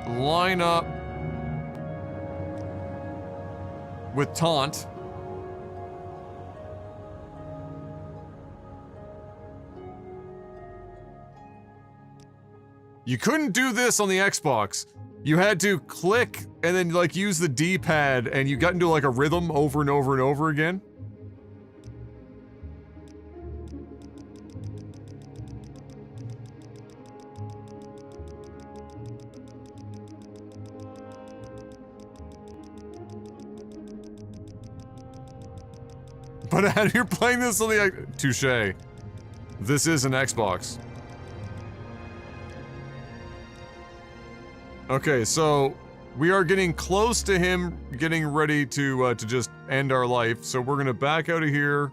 line up with Taunt. You couldn't do this on the Xbox. You had to click and then, like, use the D-pad, and you got into, like, a rhythm over and over and over again. But you're playing this on the... Touché. This is an Xbox. Okay, so we are getting close to him getting ready to just end our life. So we're gonna back out of here.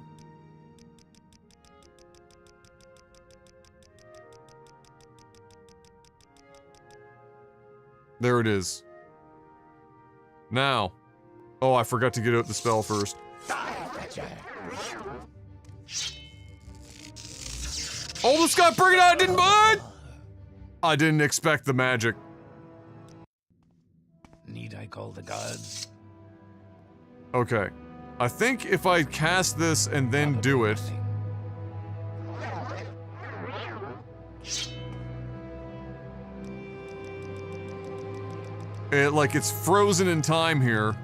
There it is. Now. Oh, I forgot to get out the spell first. Oh, this guy bring it out, I didn't expect the magic. Need I call the gods? Okay. I think if I cast this and then do it... like, it's frozen in time here.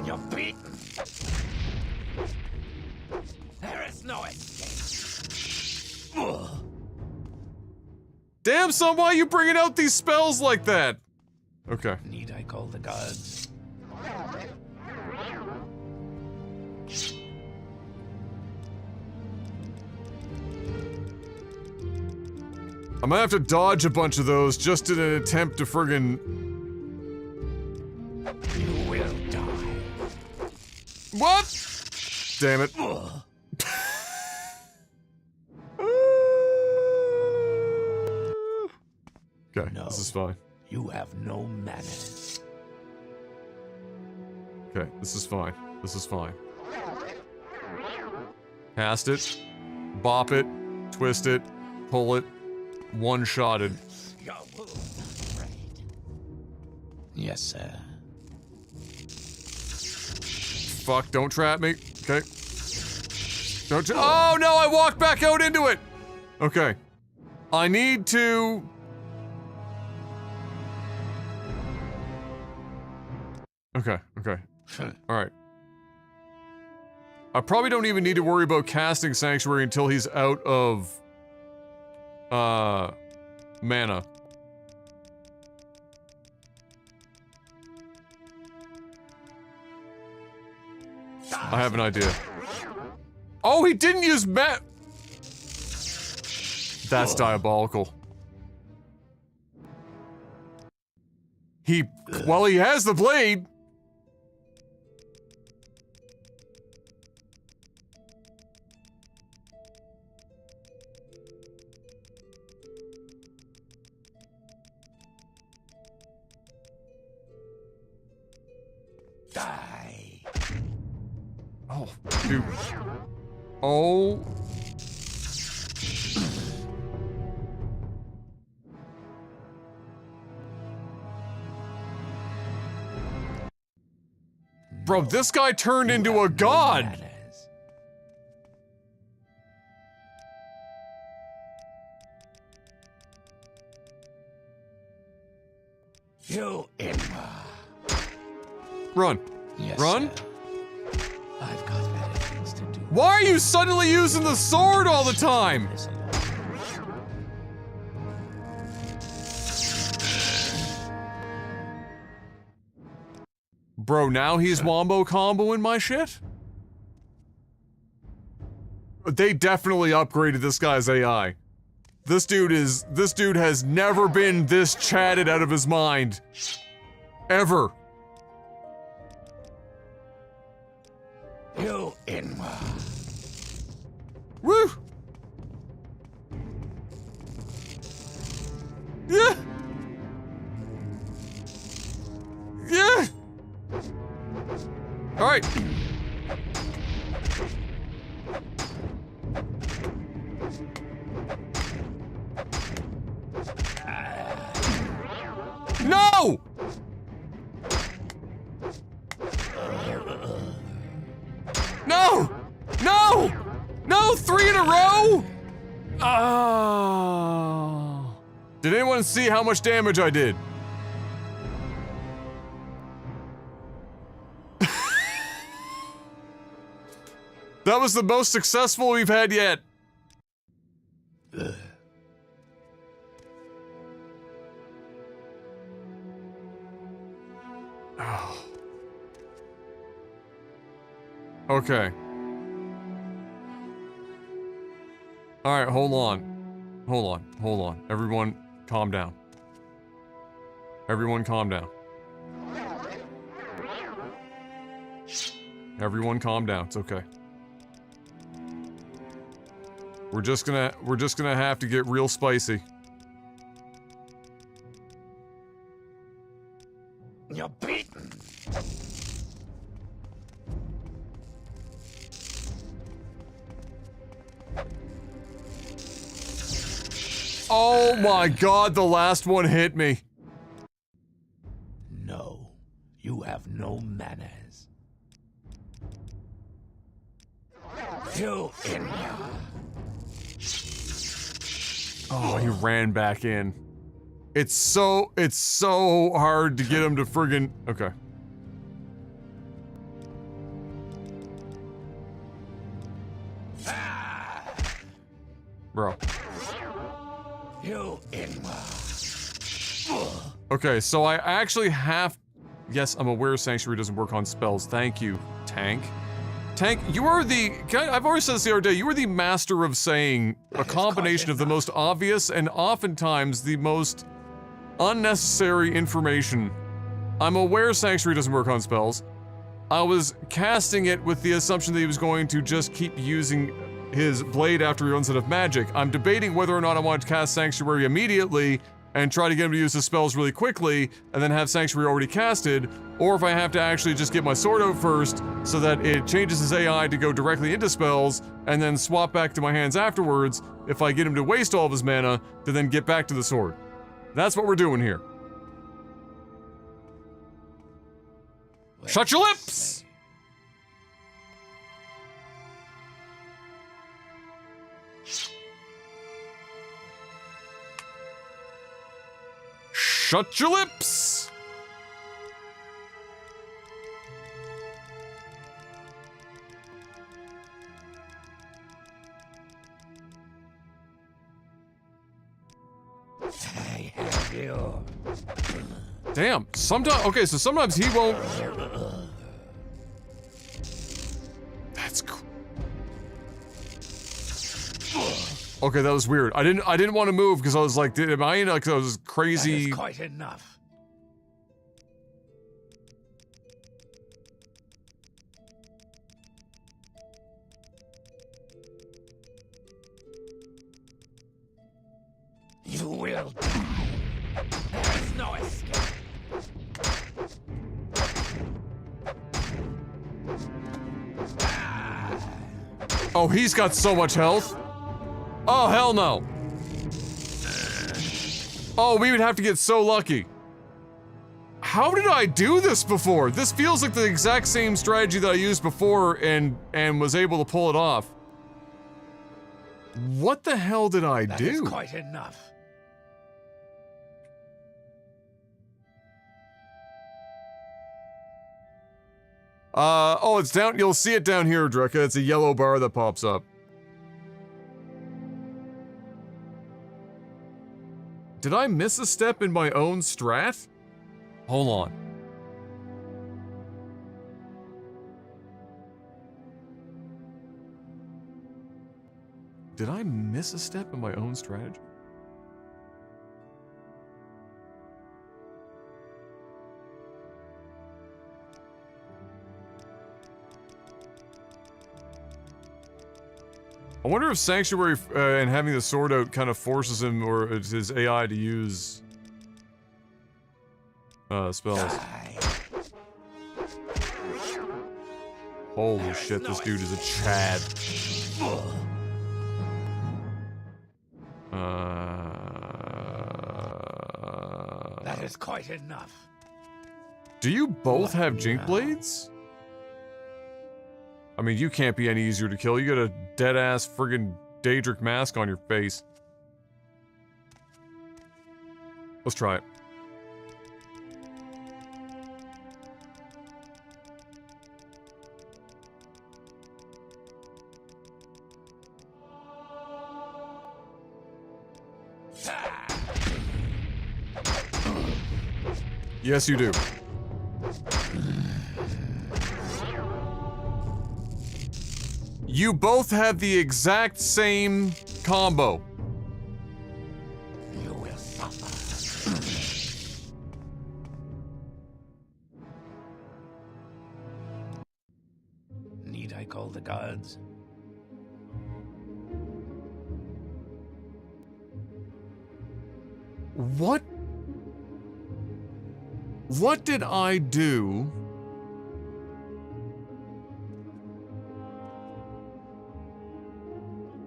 You're beaten. There is no escape. Damn, son, why are you bringing out these spells like that? Okay. Need I call the gods? I'm gonna have to dodge a bunch of those just in an attempt to friggin... You will die. What? Damn it. Okay, no, this is fine. You have no manners. Okay, this is fine. This is fine. Cast it. Bop it. Twist it. Pull it. One-shotted. Yes, sir. Fuck, don't trap me. Okay. Don't you- Oh no, I walked back out into it! Okay. I need to... Okay, okay. Alright. I probably don't even need to worry about casting Sanctuary until he's out of... mana. I have an idea. Oh, he didn't use That's diabolical. Well, he has the blade. Die. Oh, dude. Oh. Bro, this guy turned into a god! You Inma. Run. Yes, Run? sir. I've got better things to do. Why are you suddenly using the sword all the time? Bro, now he's wombo comboing my shit? They definitely upgraded this guy's AI. This dude has never been this chatted out of his mind. Ever. You Inma. Woo! Yeah! Yeah! Alright. No! No! No! No! 3 in a row? Oh. Did anyone see how much damage I did? That was the most successful we've had yet. Oh. Okay. Alright, hold on. Hold on. Hold on. Everyone, calm down. Everyone, calm down. Everyone, calm down. It's okay. We're just gonna have to get real spicy. You're beaten. Oh my god, the last one hit me. No, you have no manners. You idiot. Oh, he ran back in. It's so hard to get him to friggin'... Okay. Bro. You idiot. Okay, so I actually have... Yes, I'm aware Sanctuary doesn't work on spells. Thank you, Tank. Tank, you are the... I've always said this the other day, you are the master of saying a combination of the most obvious and oftentimes the most unnecessary information. I'm aware Sanctuary doesn't work on spells. I was casting it with the assumption that he was going to just keep using his blade after he runs out of magic. I'm debating whether or not I want to cast Sanctuary immediately and try to get him to use his spells really quickly and then have Sanctuary already casted, or if I have to actually just get my sword out first so that it changes his AI to go directly into spells and then swap back to my hands afterwards if I get him to waste all of his mana to then get back to the sword. That's what we're doing here. Shut your lips! Shut your lips! I have you. Damn, sometimes, okay, so sometimes he won't. That's okay, that was weird. I didn't want to move because I was like, am I in like those crazy? That is quite enough. You will die. There is no escape. Oh, he's got so much health. Oh, hell no. Oh, we would have to get so lucky. How did I do this before? This feels like the exact same strategy that I used before and was able to pull it off. What the hell did I do? That is quite enough. Oh, it's down. You'll see it down here, Drekka. It's a yellow bar that pops up. Did I miss a step in my own strat? Hold on. Did I miss a step in my own strategy? I wonder if Sanctuary and having the sword out kind of forces him or his AI to use spells. Holy shit, this dude is a Chad. That is quite enough. Do you both have Jink Blades? I mean, you can't be any easier to kill. You got a dead-ass friggin' Daedric mask on your face. Let's try it. Yes, you do. You both have the exact same combo. You will suffer. Need I call the guards? What did I do?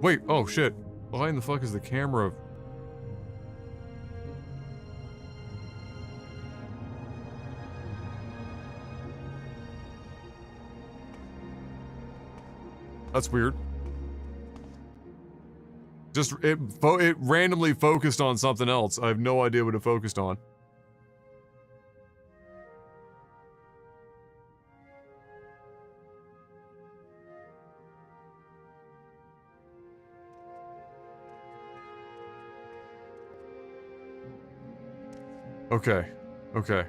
Wait, oh shit. Why in the fuck is the camera That's weird. Just, it randomly focused on something else. I have no idea what it focused on. Okay. Okay.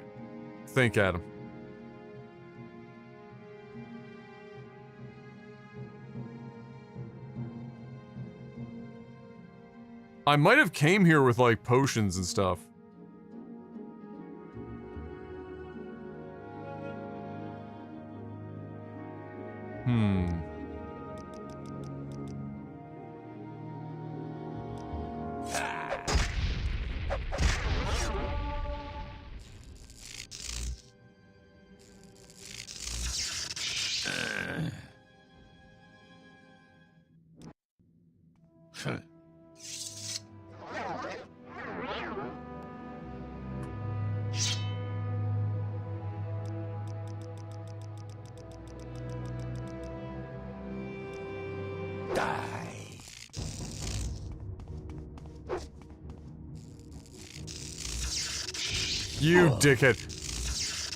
Think, Adam. I might have came here with, like, potions and stuff. You dickhead.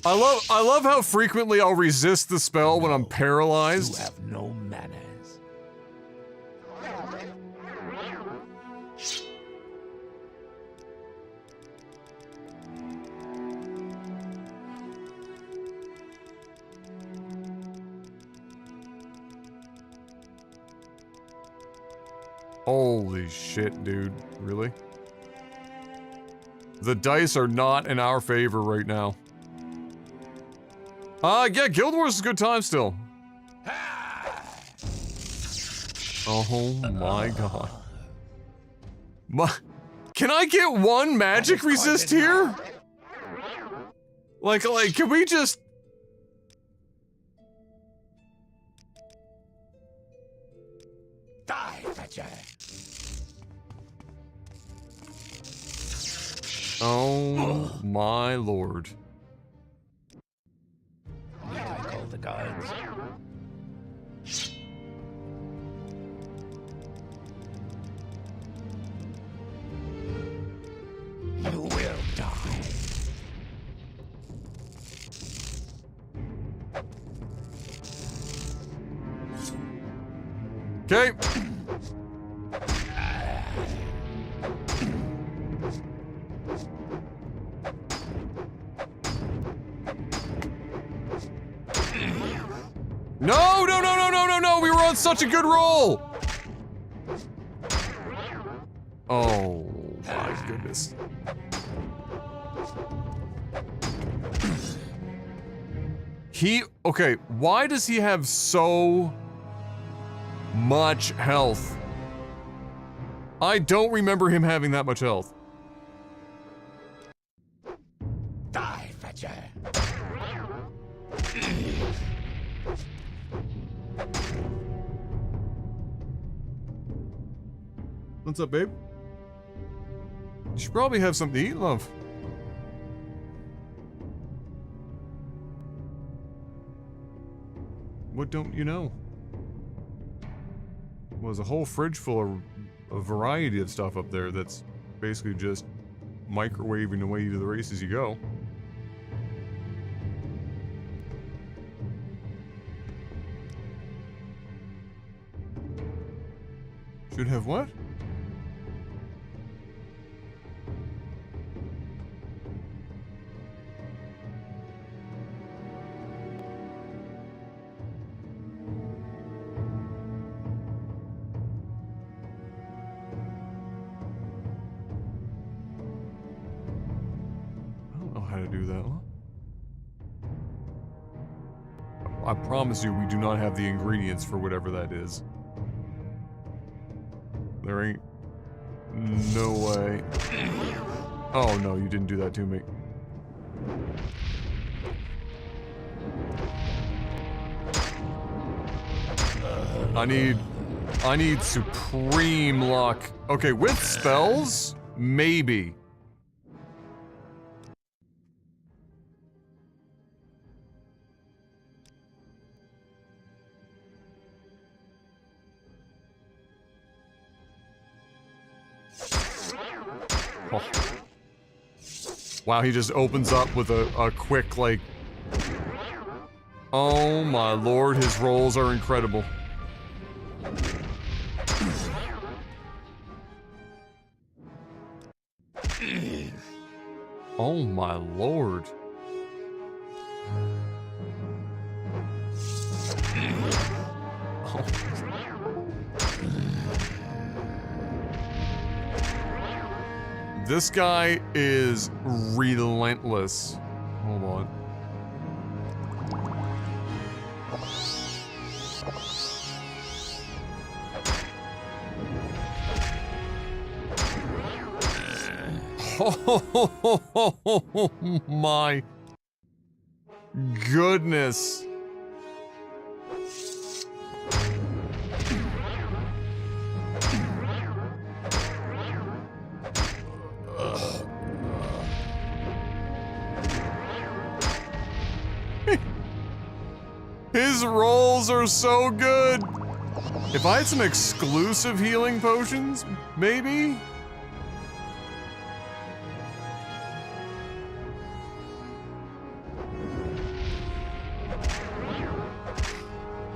I love how frequently I'll resist the spell when I'm paralyzed. You have no manners. Holy shit, dude. Really? The dice are not in our favor right now. Yeah, Guild Wars is a good time still. Oh my god. Can I get one magic resist here? Like, can we just... Die, Fetcher. Oh my lord. Need I call the guards? You will die. Okay. No, no, no, no, no, no, no! We were on such a good roll! Oh my goodness. Okay, why does he have so much health? I don't remember him having that much health. Die, Fetcher. What's up, babe? You should probably have something to eat, love. What don't you know? Well, there's a whole fridge full of a variety of stuff up there that's basically just microwaving away to the races you go. Should have what? I promise you we do not have the ingredients for whatever that is. There ain't no way. Oh no, you didn't do that to me. I need supreme luck. Okay, with spells, maybe. Oh. Wow, he just opens up with a quick, like... Oh my lord, his rolls are incredible. Oh my lord. Oh. This guy is relentless. Hold on. Oh my goodness. His rolls are so good. If I had some exclusive healing potions, maybe?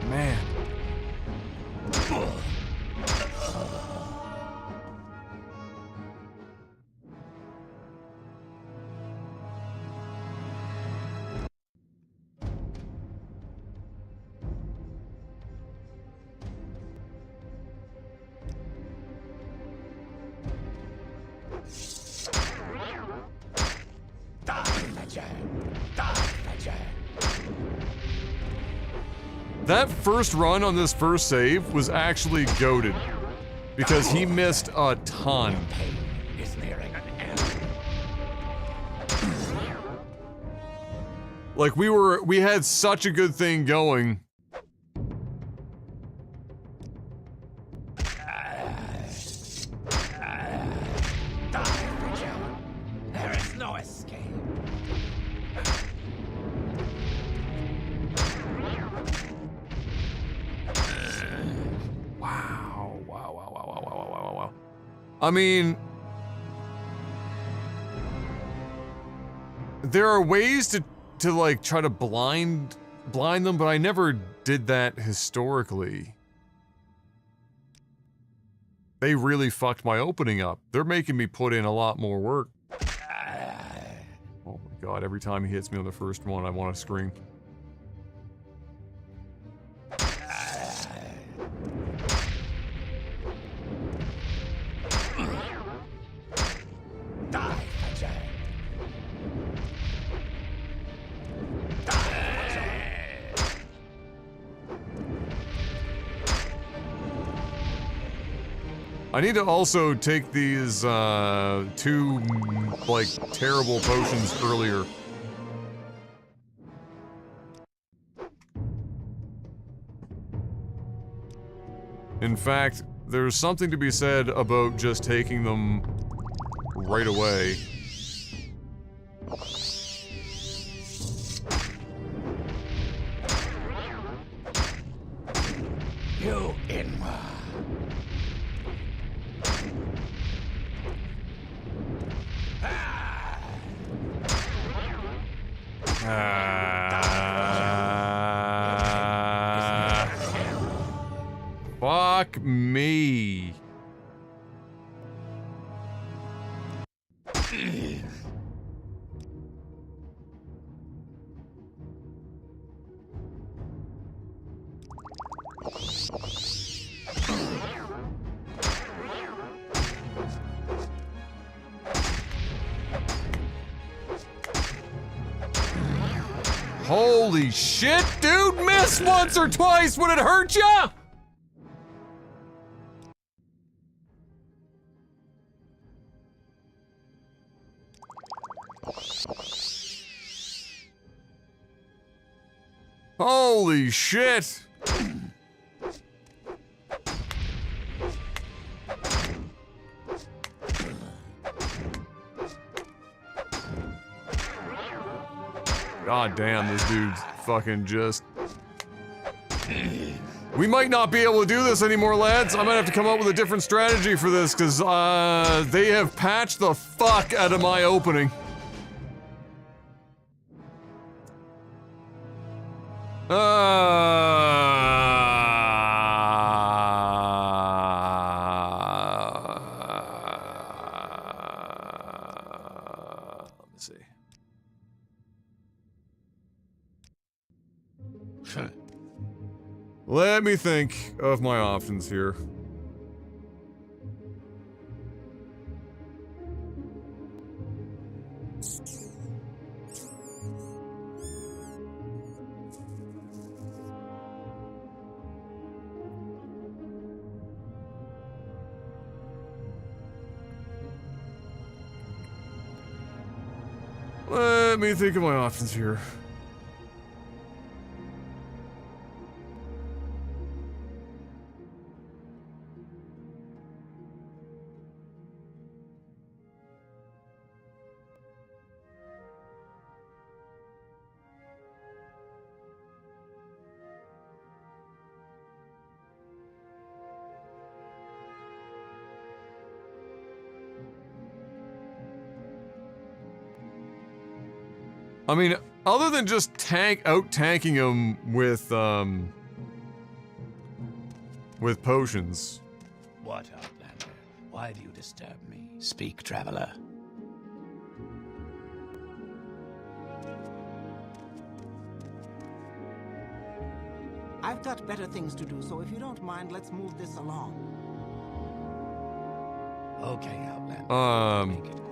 Man. That first run on this first save was actually goated because he missed a ton. Like we had such a good thing going. There is no escape. Wow. I mean, there are ways to like try to blind them, but I never did that historically. They really fucked my opening up. They're making me put in a lot more work. Oh my god, every time he hits me on the first one, I want to scream. I need to also take these, two, like, terrible potions earlier. In fact, there's something to be said about just taking them right away. You Inma. Fuck me. Holy shit, dude! Miss once or twice! Would it hurt ya? Holy shit! God damn, this dude's fucking just... We might not be able to do this anymore, lads. I might have to come up with a different strategy for this, because, they have patched the fuck out of my opening. Let me see. Let me think of my options here. Let me think of my options here. I mean, other than just out-tanking him with potions. What, Outlander? Why do you disturb me? Speak, traveler. I've got better things to do, so if you don't mind, let's move this along. Okay, Outlander. Make it quick.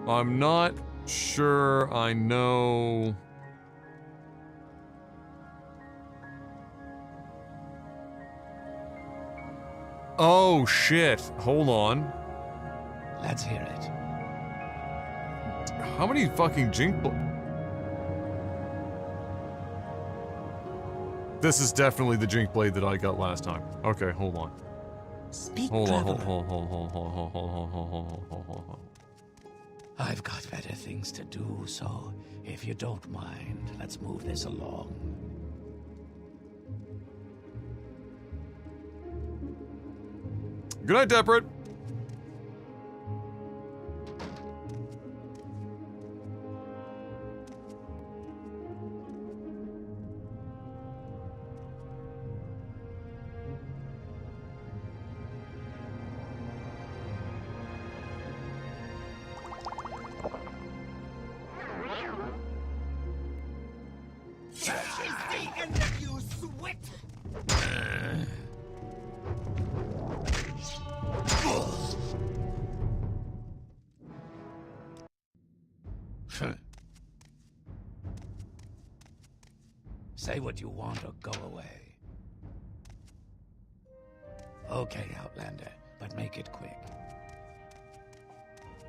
I'm not sure I know. Oh shit, hold on. Let's hear it. How many fucking This is definitely the Jink Blade that I got last time. Okay, hold on. Speak, hold on, traveler. hold. I've got better things to do, so if you don't mind, let's move this along. Good night, Deprit. Say what you want or go away. Okay, Outlander, but make it quick.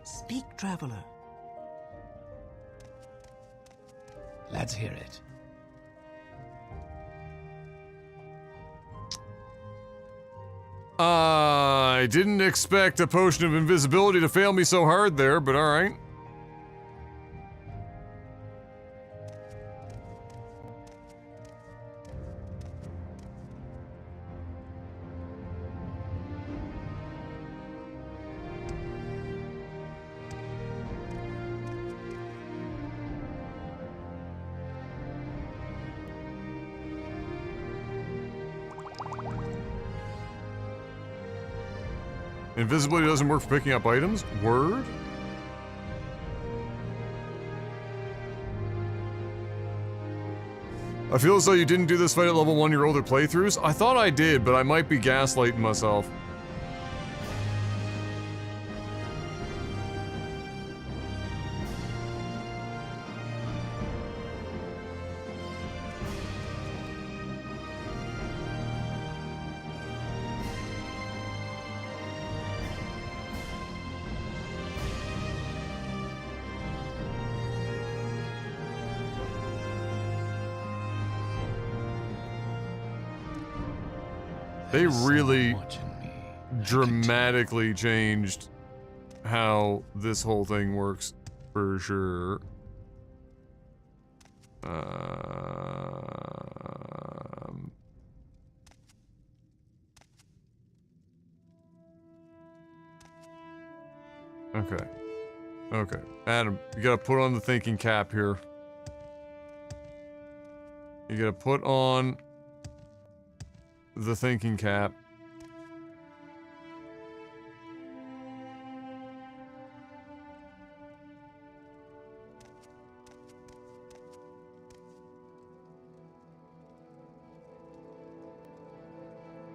Speak, traveler. Let's hear it. I didn't expect a potion of invisibility to fail me so hard there, but alright. Invisibility doesn't work for picking up items? Word? I feel as though you didn't do this fight at level 1 in your older playthroughs. I thought I did, but I might be gaslighting myself. They really dramatically changed how this whole thing works, for sure. Okay. Okay. Adam, you gotta put on the thinking cap here. You gotta put on the thinking cap.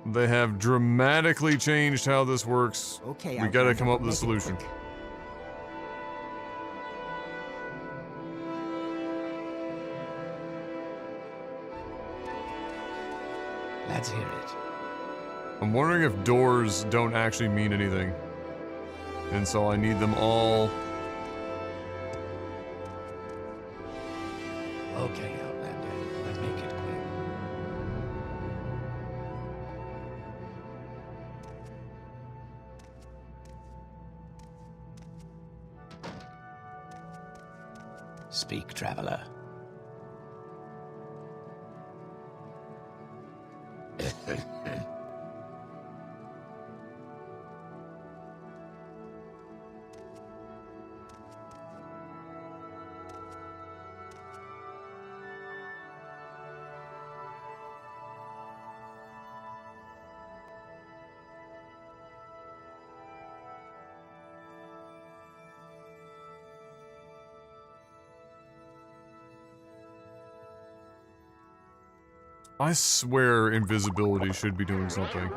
They have dramatically changed how this works. Okay, we gotta come up with a solution. Let's hear it. I'm wondering if doors don't actually mean anything. And so I need them all. Okay, Outlander. Let's make it quick. Speak, traveler. I swear invisibility should be doing something.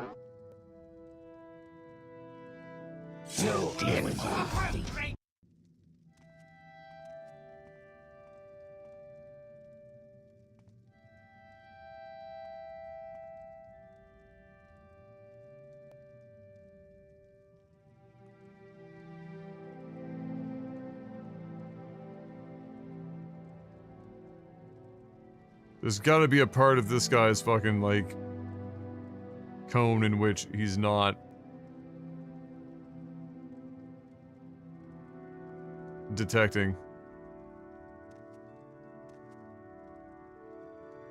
There's gotta be a part of this guy's fucking, like, cone in which he's not detecting.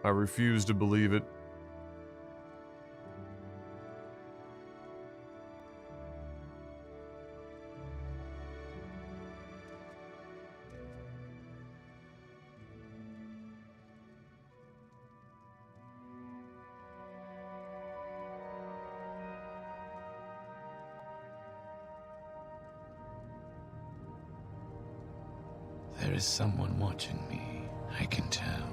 I refuse to believe it. There is someone watching me. I can tell.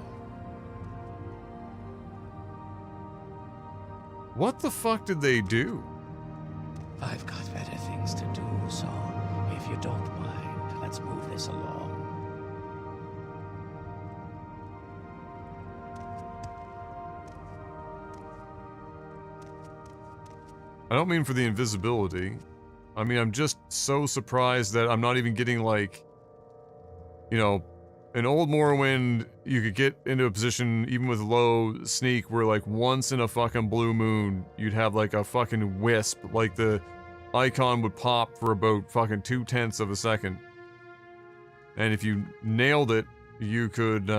What the fuck did they do? I've got better things to do, so if you don't mind, let's move this along. I don't mean for the invisibility. I mean, I'm just so surprised that I'm not even getting, like, you know, in old Morrowind, you could get into a position, even with low sneak, where, like, once in a fucking blue moon, you'd have, like, a fucking wisp. Like, the icon would pop for about fucking 0.2 of a second. And if you nailed it, you could,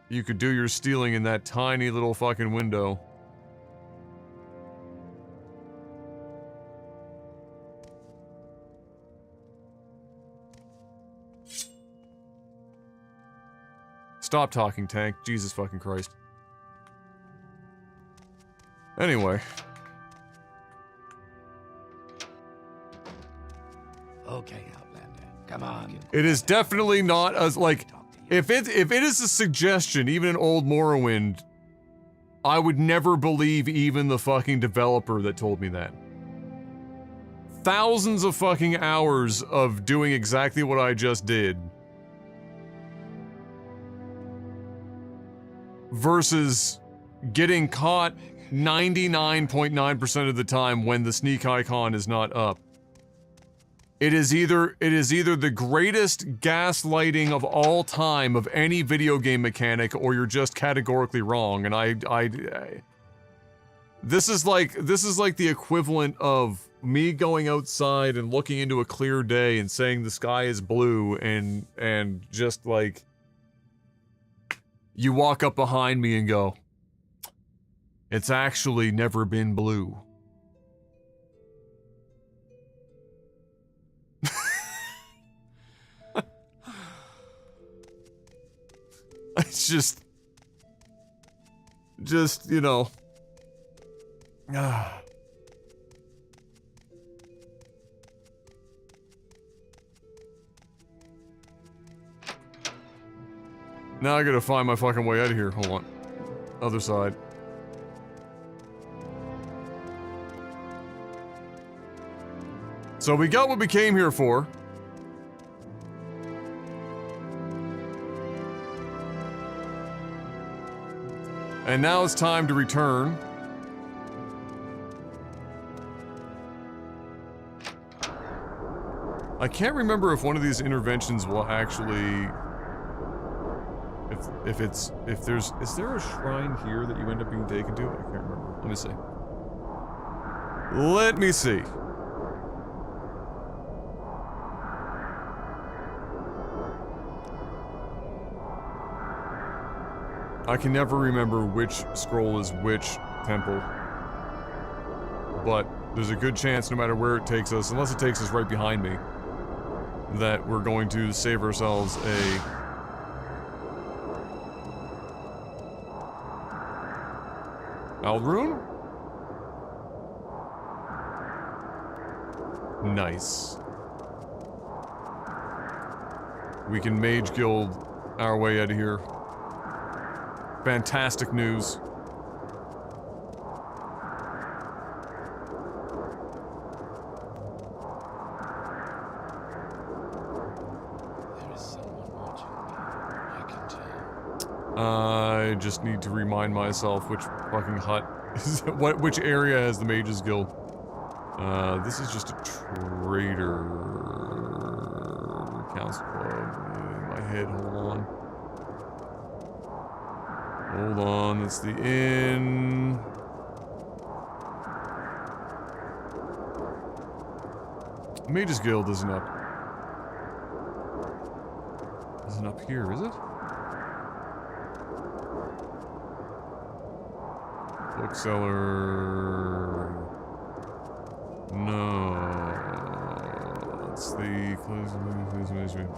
you could do your stealing in that tiny little fucking window. Stop talking, tank. Jesus fucking Christ. Anyway. Okay, Outlander. Come on. It is definitely not as, like, if it is a suggestion, even in old Morrowind, I would never believe even the fucking developer that told me that. Thousands of fucking hours of doing exactly what I just did. Versus getting caught 99.9% of the time when the sneak icon is not up. It is either the greatest gaslighting of all time of any video game mechanic, or you're just categorically wrong. And this is like the equivalent of me going outside and looking into a clear day and saying the sky is blue, and just like you walk up behind me and go, It's actually never been blue. It's just, you know. Now I gotta find my fucking way out of here. Hold on. Other side. So we got what we came here for. And now it's time to return. I can't remember if one of these interventions will actually... Is there a shrine here that you end up being taken to? I can't remember. Let me see. Let me see. I can never remember which scroll is which temple. But there's a good chance no matter where it takes us, unless it takes us right behind me, that we're going to save ourselves a... Aldrune? Nice. We can Mage Guild our way out of here. Fantastic news. There is someone watching me. I can tell. I just need to remind myself which fucking hut is which area has the Mages Guild. This is just a trader council club. In my head, hold on. Hold on, it's the inn. Mages Guild isn't up. Isn't up here, is it? Bookseller. No. It's the close management.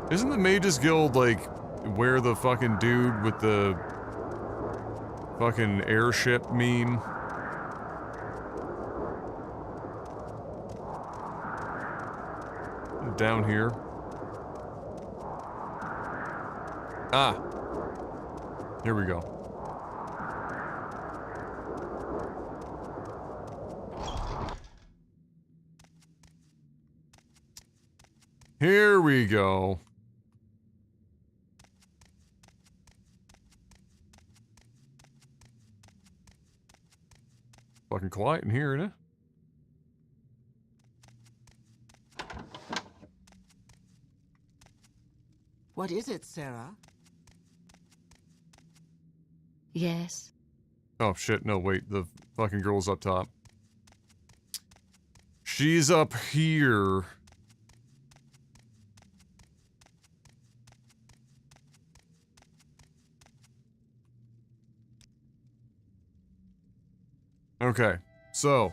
Isn't the Mages Guild, like, where the fucking dude with the fucking airship meme? Down here. Ah. Here we go. Here we go. Fucking quiet in here, isn't it? What is it, Sarah? Yes. Oh shit, no wait, the fucking girl's up top. She's up here. Okay, so.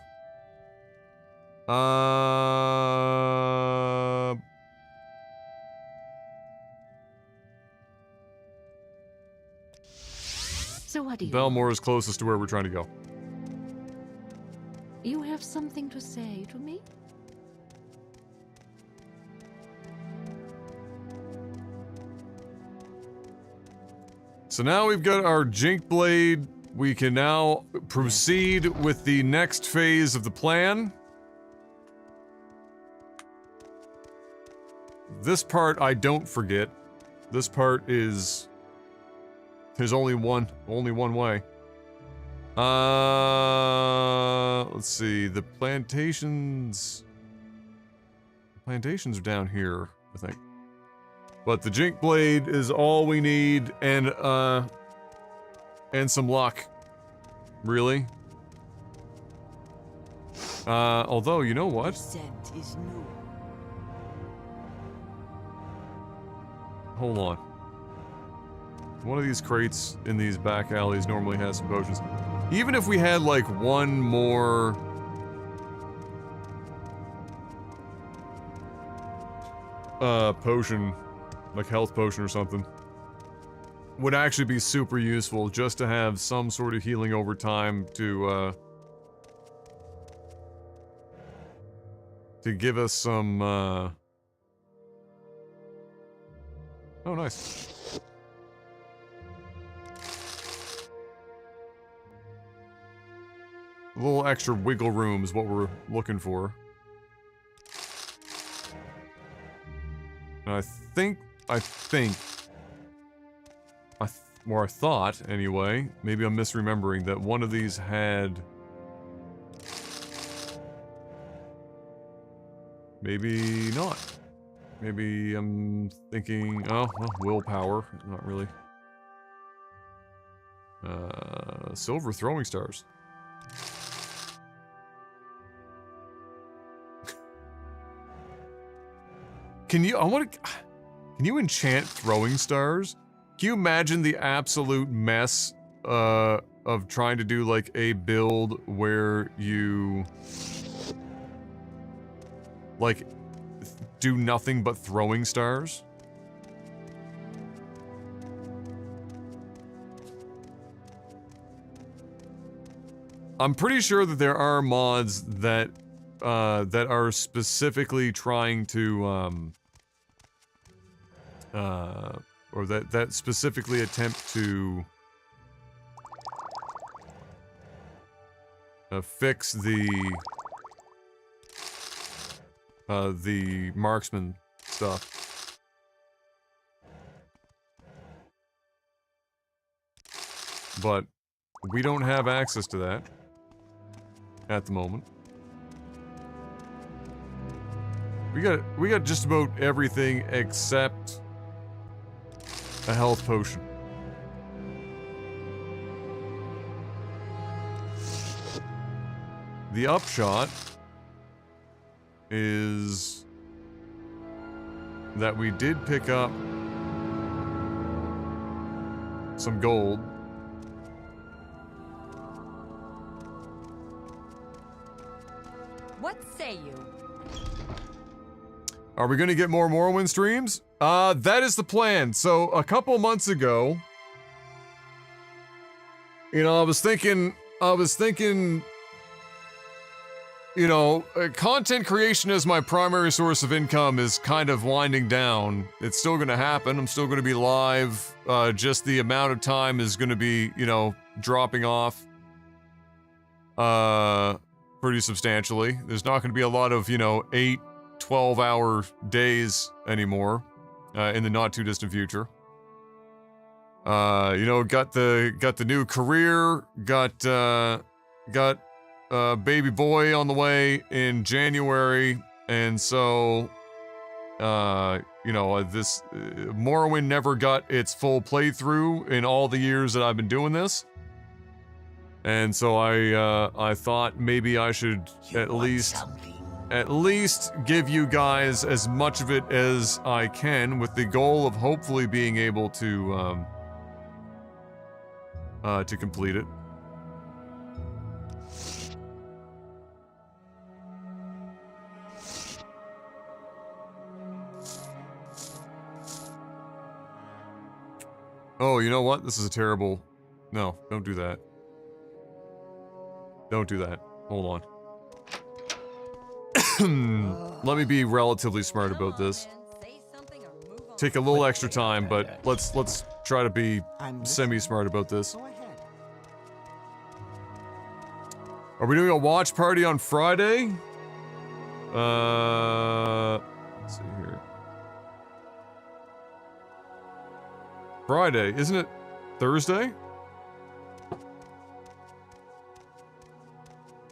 So what do you Belmore is closest to where we're trying to go. You have something to say to me? So now we've got our Jink Blade. We can now proceed with the next phase of the plan. This part I don't forget. This part is... There's only one way. Let's see, the plantations... Plantations are down here, I think. But the Jink Blade is all we need, and some luck. Really? Although, you know what? Scent is new. Hold on. One of these crates in these back alleys normally has some potions. Even if we had, like, one more... potion, like health potion or something, would actually be super useful just to have some sort of healing over time to give us some, Oh, nice. A little extra wiggle room is what we're looking for. And I thought, anyway, maybe I'm misremembering, that one of these had... Maybe not. Maybe I'm thinking, oh, well, willpower, not really. Silver throwing stars. Can you enchant throwing stars? Can you imagine the absolute mess, of trying to do, like, a build where you... like, do nothing but throwing stars? I'm pretty sure that there are mods that, that are specifically trying to, or that specifically attempt to fix the marksman stuff. But we don't have access to that at the moment. We got just about everything except a health potion. The upshot is that we did pick up some gold. What say you? Are we gonna get more Morrowind streams? That is the plan. So, a couple months ago, you know, I was thinking, you know, content creation as my primary source of income is kind of winding down. It's still gonna happen. I'm still gonna be live. Just the amount of time is gonna be, you know, dropping off. Pretty substantially. There's not gonna be a lot of, you know, 8, 12-hour days anymore, in the not-too-distant future. You know, got the new career, got baby boy on the way in January, and so, you know, this, Morrowind never got its full playthrough in all the years that I've been doing this. And so I thought maybe I should at least give you guys as much of it as I can, with the goal of hopefully being able to complete it. Oh, you know what? This is a terrible... No, don't do that. Don't do that. Hold on. Let me be relatively smart about this. Take a little extra time, but let's try to be semi-smart about this. Are we doing a watch party on Friday? Let's see here. Friday, isn't it Thursday?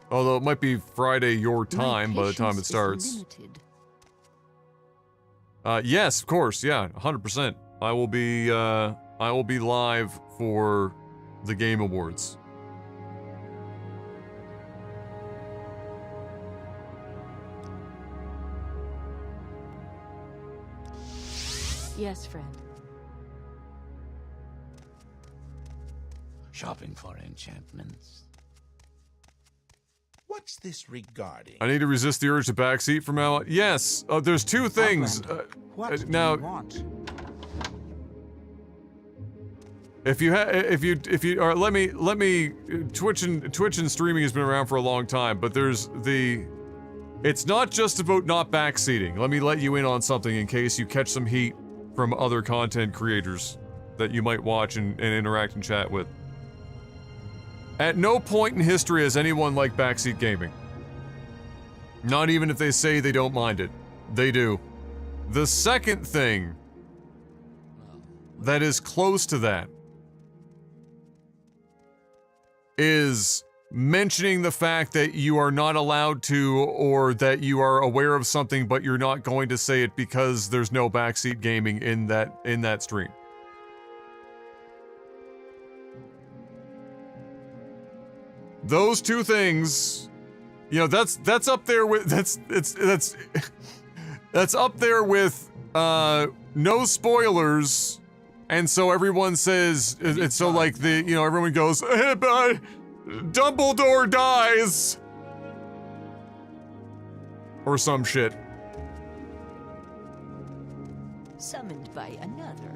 Although it might be Friday your time by the time it starts. Yes, of course, yeah, 100%. I will be live for the Game Awards. Yes, friend. Shopping for enchantments. What's this regarding? I need to resist the urge to backseat from now on. Yes, there's two things. What now, do you want? if you or let me Twitch and streaming has been around for a long time, but it's not just about not backseating. Let me let you in on something in case you catch some heat from other content creators that you might watch and interact and chat with. At no point in history has anyone liked backseat gaming. Not even if they say they don't mind it. They do. The second thing that is close to that is mentioning the fact that you are not allowed to, or that you are aware of something but you're not going to say it because there's no backseat gaming in that stream. Those two things, you know, that's up there with that's up there with no spoilers, and so everyone says it's so like everyone goes, Dumbledore dies or some shit. Summoned by another.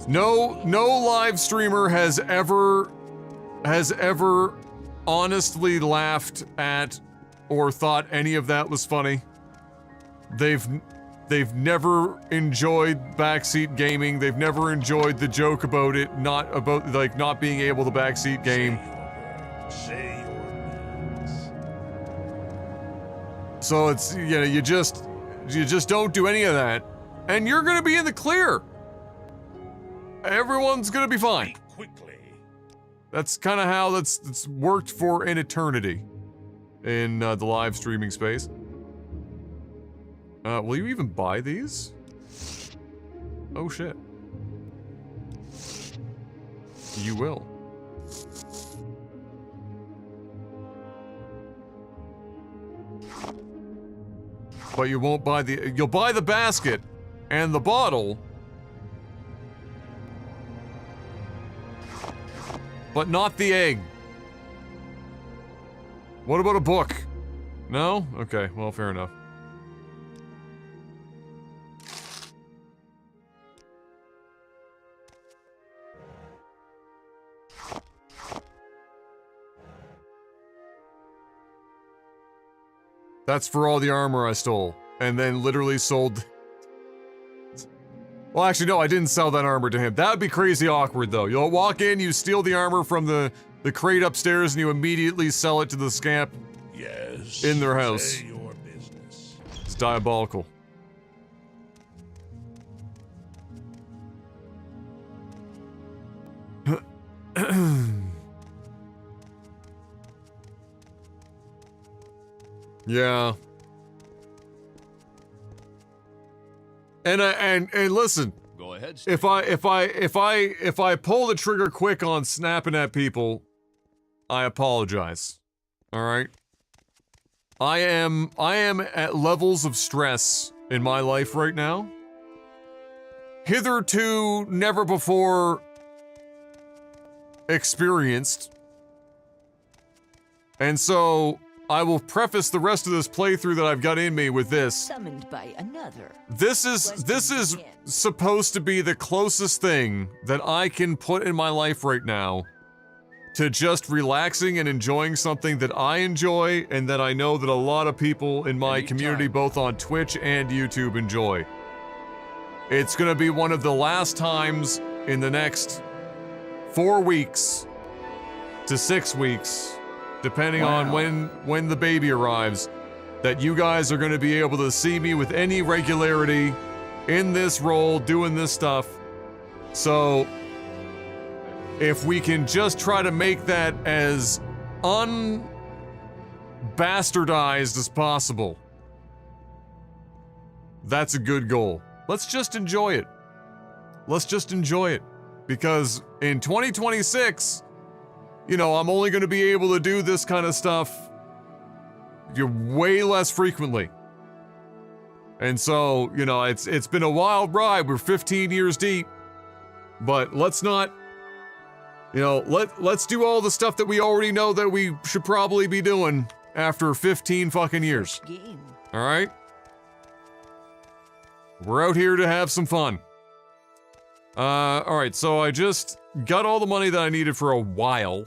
No live streamer has ever honestly laughed at or thought any of that was funny. They've never enjoyed backseat gaming. They've never enjoyed the joke about it, not being able to backseat game. Say your words. So it's, you just don't do any of that, and you're gonna be in the clear. Everyone's gonna be fine. Quickly. That's kind of how that's worked for an eternity in the live streaming space. Will you even buy these? Oh shit. You will. But you won't buy you'll buy the basket and the bottle, but not the egg. What about a book? No? Okay, well, fair enough. That's for all the armor I stole, and then literally sold. Well, actually, no, I didn't sell that armor to him. That would be crazy awkward, though. You'll walk in, you steal the armor from the crate upstairs, and you immediately sell it to the scamp. Yes. In their house. Say your business. It's diabolical. Yeah. And listen. Go ahead, Steve. If I pull the trigger quick on snapping at people, I apologize. All right? I am at levels of stress in my life right now. Hitherto never before experienced. And so I will preface the rest of this playthrough that I've got in me with this. Summoned by another. This is supposed to be the closest thing that I can put in my life right now to just relaxing and enjoying something that I enjoy and that I know that a lot of people in my community, both on Twitch and YouTube, enjoy. It's gonna be one of the last times in the next 4 weeks to 6 weeks, depending on when the baby arrives, that you guys are going to be able to see me with any regularity in this role, doing this stuff. So, if we can just try to make that as unbastardized as possible, that's a good goal. Let's just enjoy it. Let's just enjoy it. Because in 2026, I'm only going to be able to do this kind of stuff way less frequently. And so, you know, it's been a wild ride. We're 15 years deep. But let's not, you know, let's do all the stuff that we already know that we should probably be doing after 15 fucking years. All right? We're out here to have some fun. All right, so I just got all the money that I needed for a while.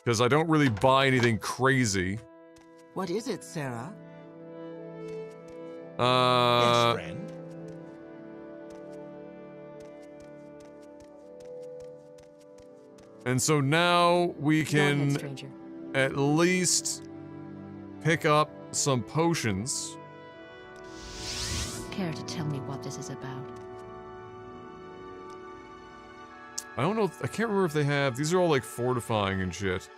Because I don't really buy anything crazy. What is it, Sarah? Yes, friend. And so now we Go ahead, can stranger. at least pick up some potions. Care to tell me what this is about? I don't know, I can't remember if they have, these are all like fortifying and shit.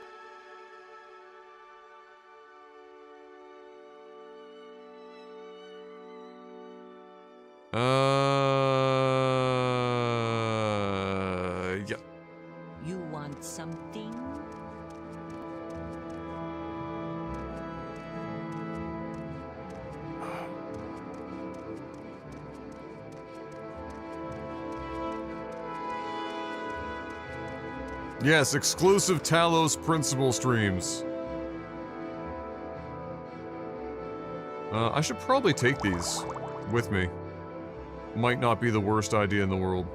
Yeah. You want something? Yes, exclusive Talos Principal streams. I should probably take these with me. Might not be the worst idea in the world.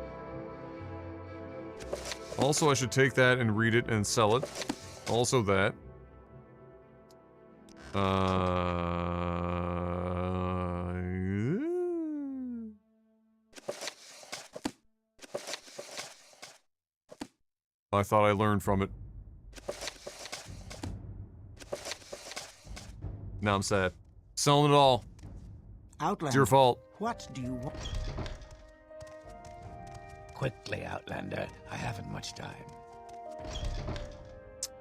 Also, I should take that and read it and sell it. Also that. I thought I learned from it. Now I'm sad. Selling it all. Outlander. It's your fault. What do you want? Quickly, Outlander. I haven't much time.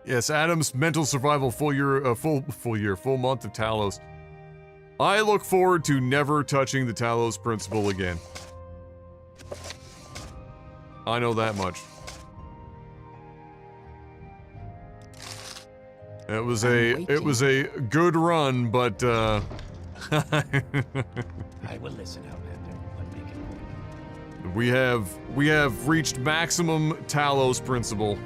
Yes, Adam's mental survival full month of Talos. I look forward to never touching the Talos Principle again. I know that much. It was a good run, but I will listen, Outlander, but make it quick. we have reached maximum Talos Principle.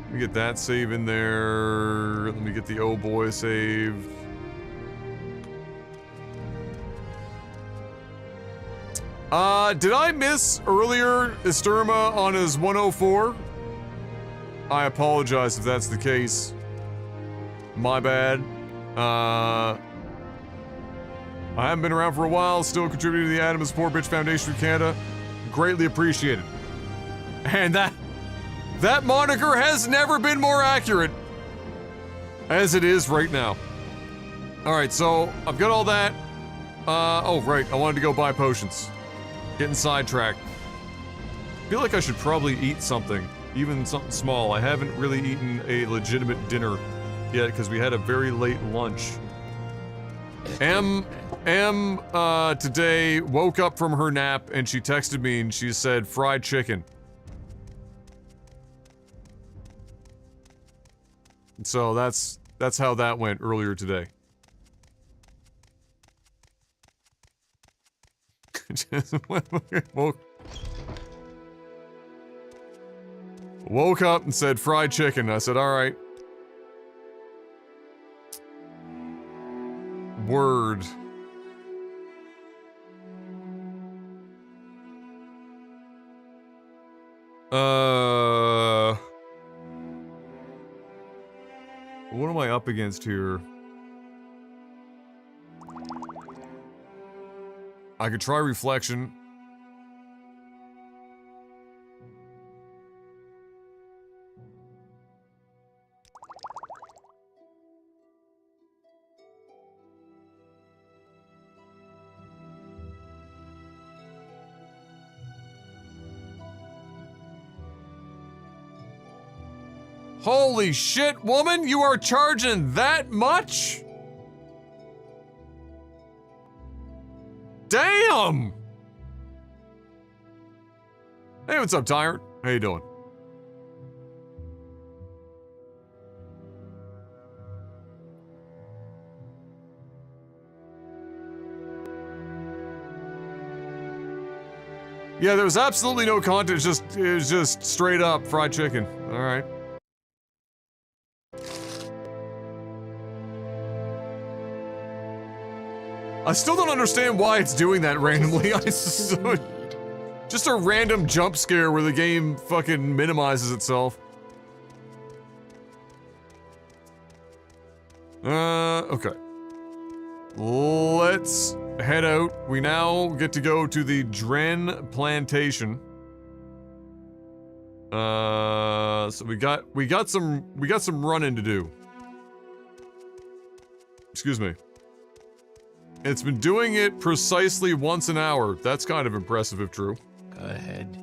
Let me get that save in there. Let me get the oh boy saved. Did I miss earlier Esterma on his 104? I apologize if that's the case. My bad. I haven't been around for a while, still contributing to the Adam and Support Bitch Foundation of Canada. Greatly appreciated. And that moniker has never been more accurate. As it is right now. Alright, so I've got all that. Oh right, I wanted to go buy potions. Getting sidetracked. Feel like I should probably eat something. Even something small. I haven't really eaten a legitimate dinner yet because we had a very late lunch. Em today woke up from her nap and she texted me and she said fried chicken. So that's how that went earlier today. Woke up and said fried chicken. I said, all right. Word. What am I up against here? I could try reflection. Holy shit, woman! You are charging that much? Damn! Hey, what's up, Tyrant? How you doing? Yeah, there was absolutely no content. It was just straight up fried chicken. All right. I still don't understand why it's doing that randomly. Just a random jump scare where the game fucking minimizes itself. Okay. Let's head out. We now get to go to the Dren Plantation. So we got some running to do. Excuse me. It's been doing it precisely once an hour. That's kind of impressive if true. Go ahead.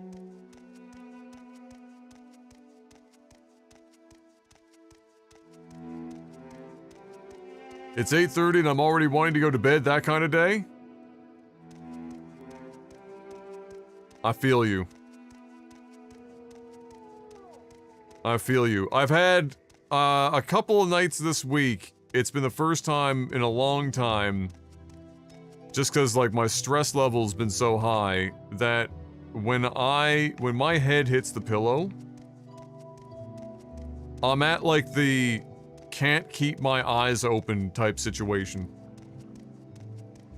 It's 8:30 and I'm already wanting to go to bed, that kind of day? I feel you. I feel you. I've had a couple of nights this week. It's been the first time in a long time, just because like my stress level's been so high that when my head hits the pillow, I'm at like the can't keep my eyes open type situation.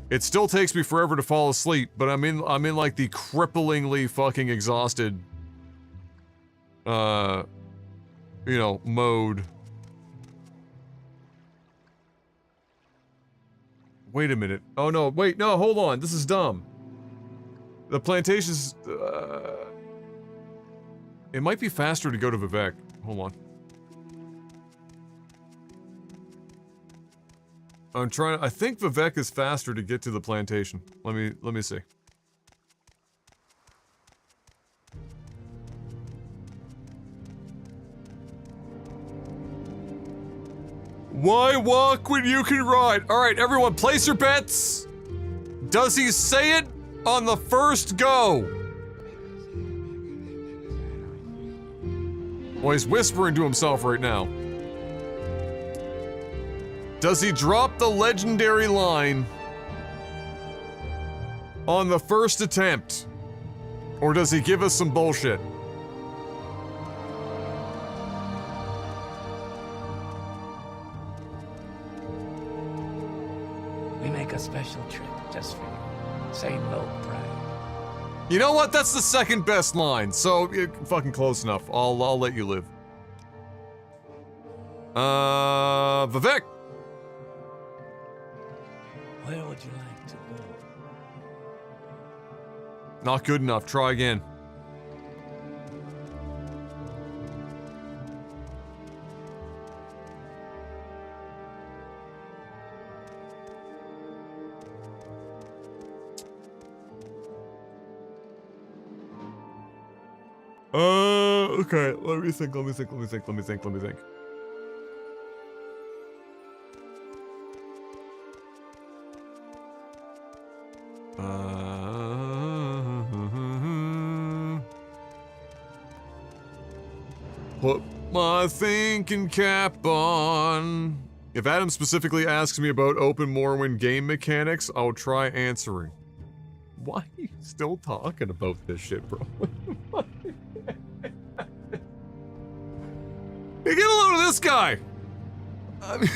It still takes me forever to fall asleep, but I'm in like the cripplingly fucking exhausted you know, mode. Wait a minute. Oh no, wait, no, hold on. This is dumb. The plantation's it might be faster to go to Vivek. Hold on. I think Vivek is faster to get to the plantation. Let me see. Why walk when you can ride? Alright, everyone, place your bets. Does he say it on the first go? Well, he's whispering to himself right now. Does he drop the legendary line on the first attempt? Or does he give us some bullshit? We make a special trip just for you. Same low price. You know what? That's the second best line, so fucking close enough. I'll let you live. Vivek. Where would you like to go? Not good enough. Try again. Okay. Let me think. Put my thinking cap on. If Adam specifically asks me about open Morrowind game mechanics, I'll try answering. Why are you still talking about this shit, bro? Hey, get a load of this guy! I mean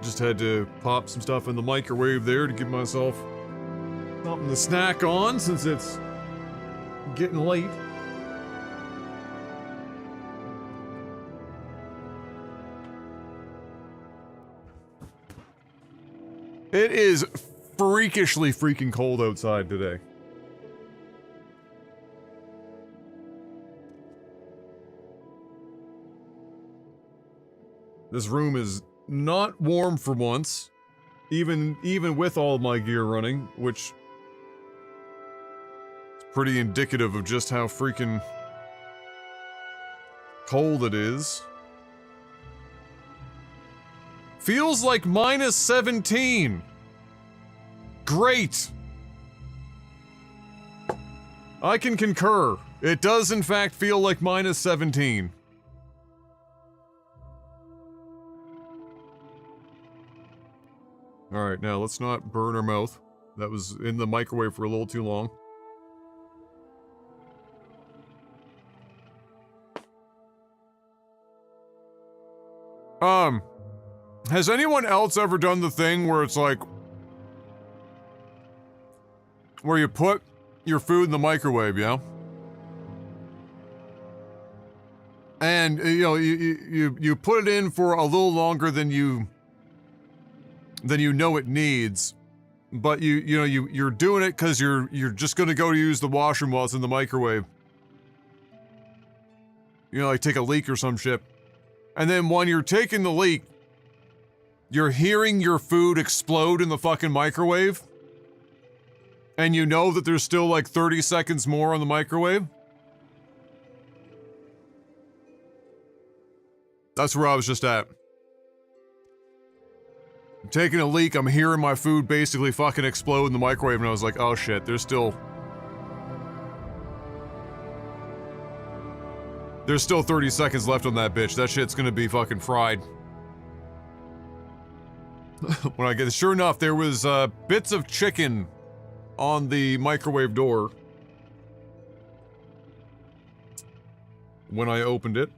Just had to pop some stuff in the microwave there to give myself something to snack on since it's getting late. It is freakishly freaking cold outside today. This room is not warm for once, even with all of my gear running, which is pretty indicative of just how freaking cold it is. Feels like minus 17. Great. I can concur. It does in fact feel like minus 17. Alright, now let's not burn our mouth. That was in the microwave for a little too long. Has anyone else ever done the thing where it's like, where you put your food in the microwave, yeah? And, you know, you put it in for a little longer than you know it needs, but you're doing it because you're just gonna go to use the washroom while it's in the microwave. You know, like take a leak or some shit. And then when you're taking the leak, you're hearing your food explode in the fucking microwave. And you know that there's still like 30 seconds more on the microwave. That's where I was just at. I'm taking a leak, I'm hearing my food basically fucking explode in the microwave, and I was like, oh shit, there's still 30 seconds left on that bitch. That shit's gonna be fucking fried. When I get, sure enough, there was bits of chicken on the microwave door when I opened it.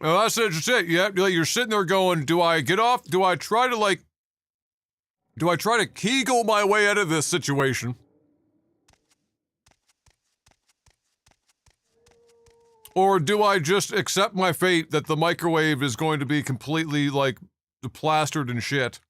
Oh, that's it. Yeah, you're sitting there going, do I get off? Do I try to Kegel my way out of this situation? Or do I just accept my fate that the microwave is going to be completely, like, plastered and shit?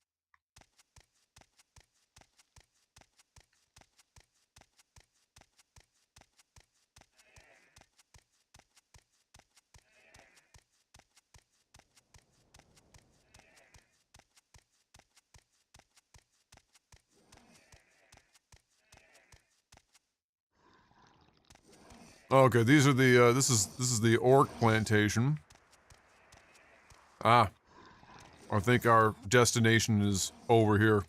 Okay, these are the, this is the orc plantation. Ah. I think our destination is over here.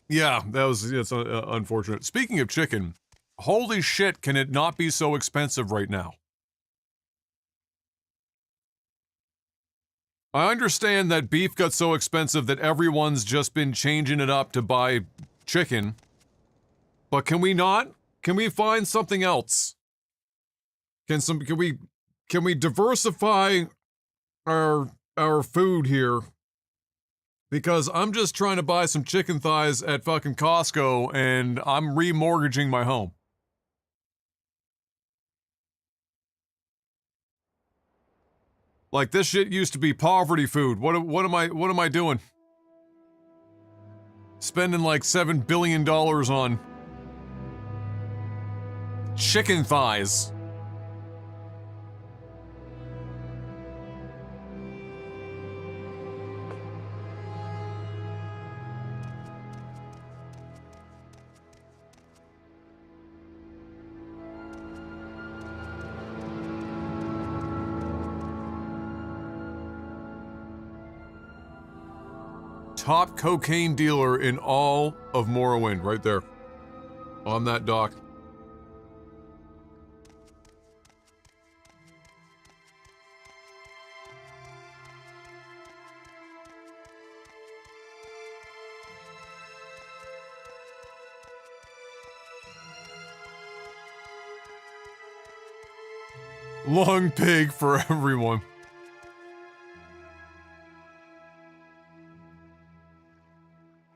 Yeah, it's unfortunate. Speaking of chicken, holy shit, can it not be so expensive right now? I understand that beef got so expensive that everyone's just been changing it up to buy chicken. But can we not? Can we find something else? Can we diversify our food here? Because I'm just trying to buy some chicken thighs at fucking Costco and I'm remortgaging my home. Like, this shit used to be poverty food. What am I doing? Spending like $7 billion on chicken thighs. Top cocaine dealer in all of Morrowind, right there. On that dock. Long pig for everyone.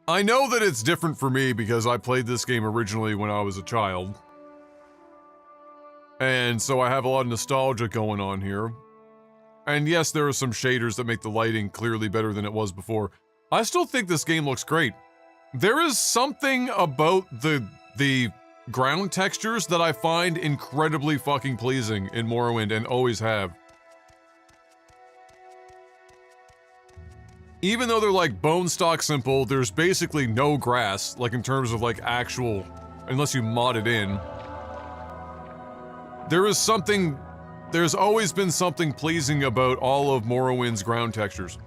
I know that it's different for me because I played this game originally when I was a child. And so I have a lot of nostalgia going on here. And yes, there are some shaders that make the lighting clearly better than it was before. I still think this game looks great. There is something about the ground textures that I find incredibly fucking pleasing in Morrowind and always have. Even though they're like bone stock simple, there's basically no grass, like in terms of like actual, unless you mod it in. There's always been something pleasing about all of Morrowind's ground textures.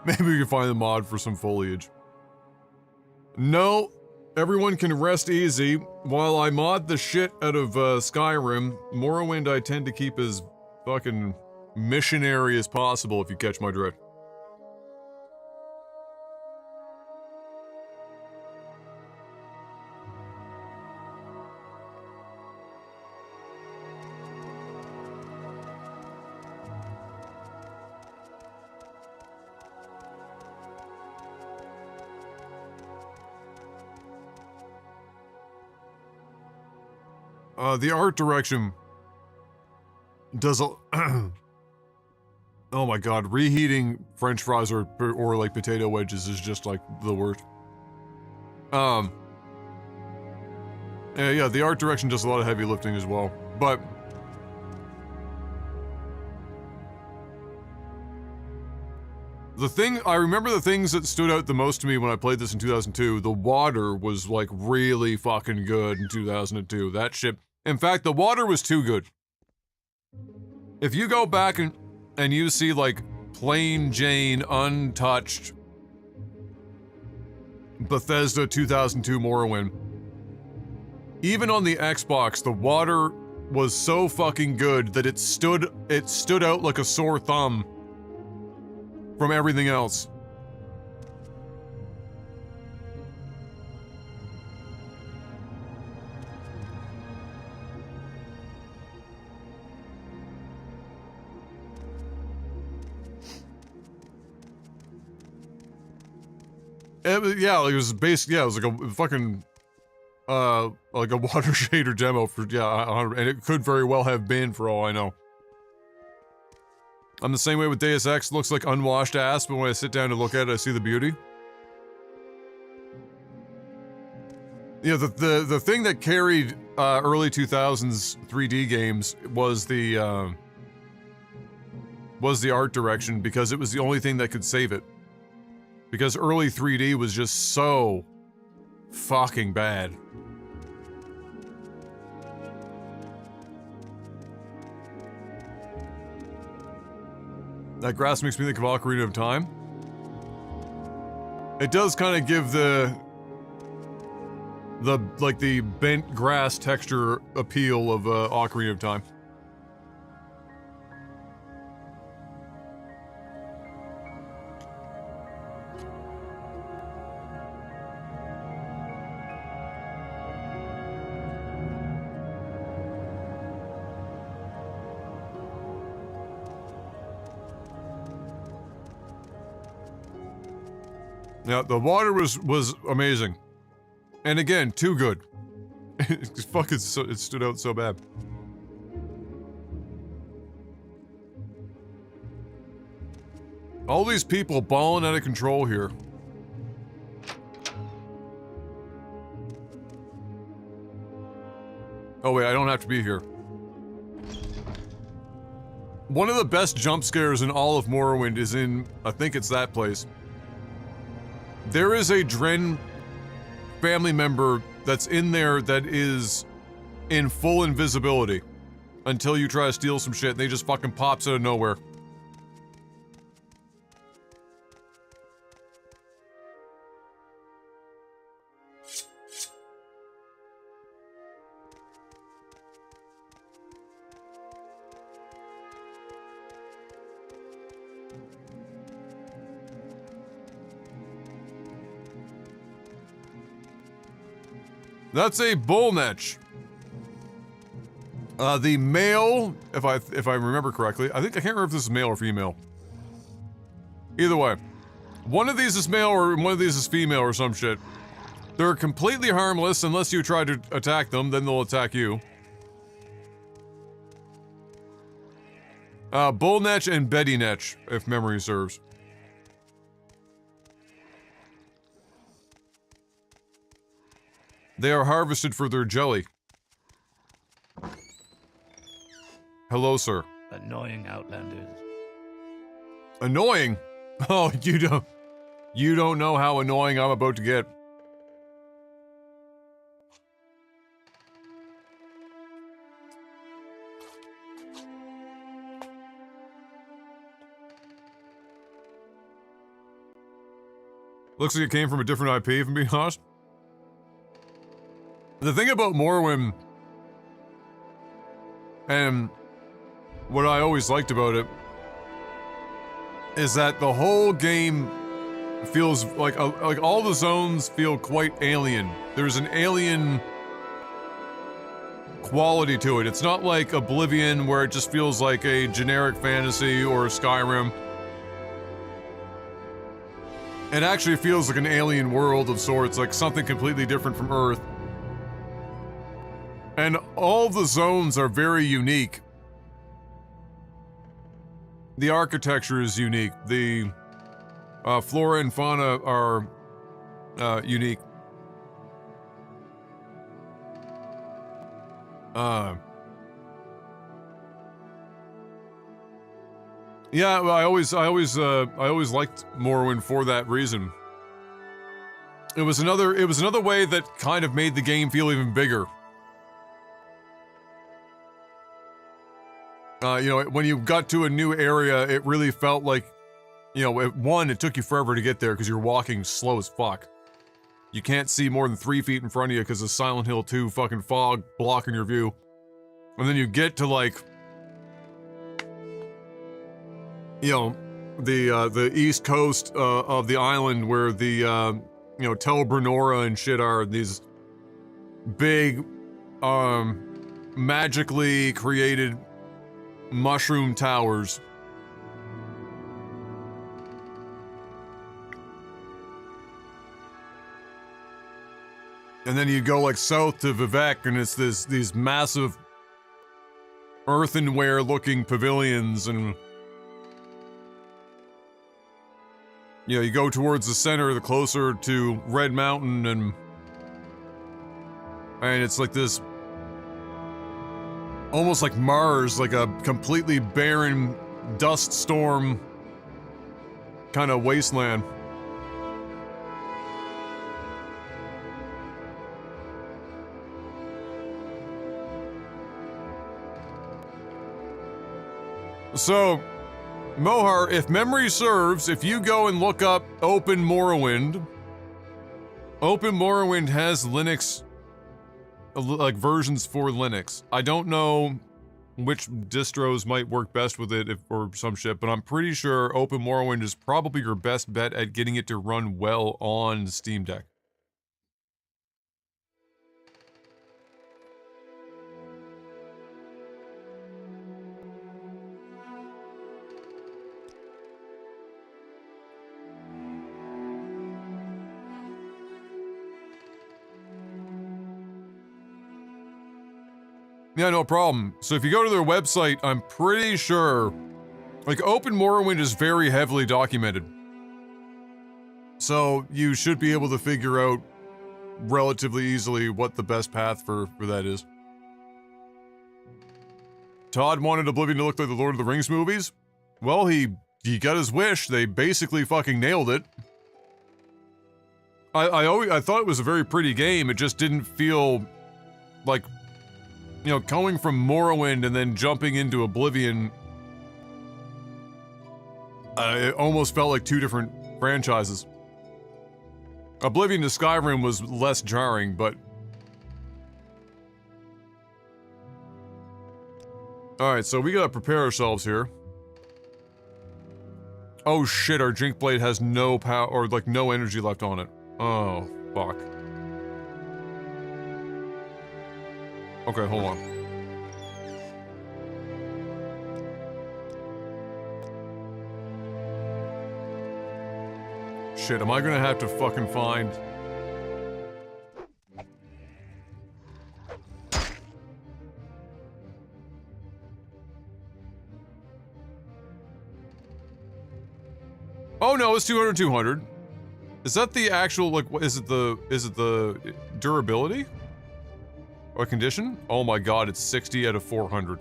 Maybe we can find the mod for some foliage. No, everyone can rest easy. While I mod the shit out of Skyrim, Morrowind I tend to keep as fucking missionary as possible, if you catch my drift. The art direction does a oh my god, reheating French fries or like potato wedges is just like the worst. Yeah, the art direction does a lot of heavy lifting as well, but I remember the things that stood out the most to me when I played this in 2002, the water was like really fucking good in 2002. That shit. In fact, the water was too good. If you go back and you see like plain Jane untouched Bethesda 2002 Morrowind, even on the Xbox, the water was so fucking good that it stood out like a sore thumb from everything else. It was like a fucking, like a water shader demo for, and it could very well have been for all I know. I'm the same way with Deus Ex, looks like unwashed ass, but when I sit down to look at it, I see the beauty. Yeah, the thing that carried, early 2000s 3D games was the art direction, because it was the only thing that could save it. Because early 3D was just so fucking bad. That grass makes me think of Ocarina of Time. It does kind of give the bent grass texture appeal of Ocarina of Time. Yeah, the water was amazing. And again, too good. It stood out so bad. All these people balling out of control here. Oh wait, I don't have to be here. One of the best jump scares in all of Morrowind is in, I think it's that place. There is a Dren family member that's in there that is in full invisibility until you try to steal some shit and they just fucking pops out of nowhere. That's a bullnetch. The male, if I remember correctly, I can't remember if this is male or female. Either way, one of these is male or one of these is female or some shit. They're completely harmless unless you try to attack them, then they'll attack you. Bullnetch and Bettynetch, if memory serves. They are harvested for their jelly. Hello, sir. Annoying outlanders. Annoying? Oh, you don't know how annoying I'm about to get. Looks like it came from a different IP, if I'm being honest. The thing about Morrowind, and what I always liked about it, is that the whole game feels like all the zones feel quite alien. There's an alien quality to it. It's not like Oblivion, where it just feels like a generic fantasy, or Skyrim. It actually feels like an alien world of sorts, like something completely different from Earth. And all the zones are very unique. The architecture is unique. The flora and fauna are unique. Yeah, well, I always liked Morrowind for that reason. It was another way that kind of made the game feel even bigger. You know, when you got to a new area, it really felt like, you know, it took you forever to get there because you're walking slow as fuck. You can't see more than 3 feet in front of you because of Silent Hill 2 fucking fog blocking your view. And then you get to, like, you know, the east coast of the island where the, you know, Tel Brenora and shit are, these big, magically created mushroom towers. And then you go like south to Vivek and it's these massive earthenware looking pavilions, and you know, you go towards the center, the closer to Red Mountain, and it's like this, almost like Mars, like a completely barren dust storm kind of wasteland. So, Mohar, if memory serves, if you go and look up OpenMorrowind has Linux, like versions for Linux. I don't know which distros might work best with it or some shit, but I'm pretty sure OpenMorrowind is probably your best bet at getting it to run well on Steam Deck. Yeah, no problem. So if you go to their website, I'm pretty sure, like, OpenMorrowind is very heavily documented. So you should be able to figure out relatively easily what the best path for that is. Todd wanted Oblivion to look like the Lord of the Rings movies. Well, he got his wish. They basically fucking nailed it. I thought it was a very pretty game. It just didn't feel like, you know, going from Morrowind and then jumping into Oblivion, it almost felt like two different franchises. Oblivion to Skyrim was less jarring, but... Alright, so we gotta prepare ourselves here. Oh shit, our Jink Blade has no power, or like no energy left on it. Oh, fuck. Okay, hold on. Shit, am I gonna have to fucking find... Oh no, it's 200, 200. Is that the actual, like, what is it the durability? Or condition? Oh my god, it's 60 out of 400.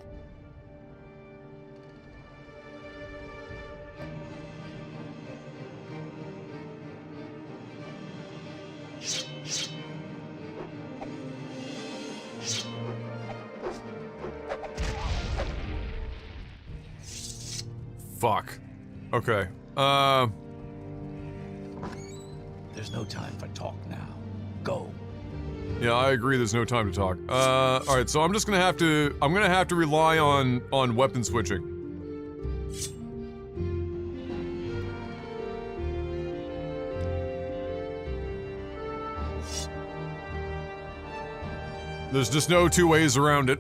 Fuck. Okay. There's no time for talk now. Go. Yeah, I agree there's no time to talk. Alright, so I'm gonna have to rely on weapon switching. There's just no two ways around it.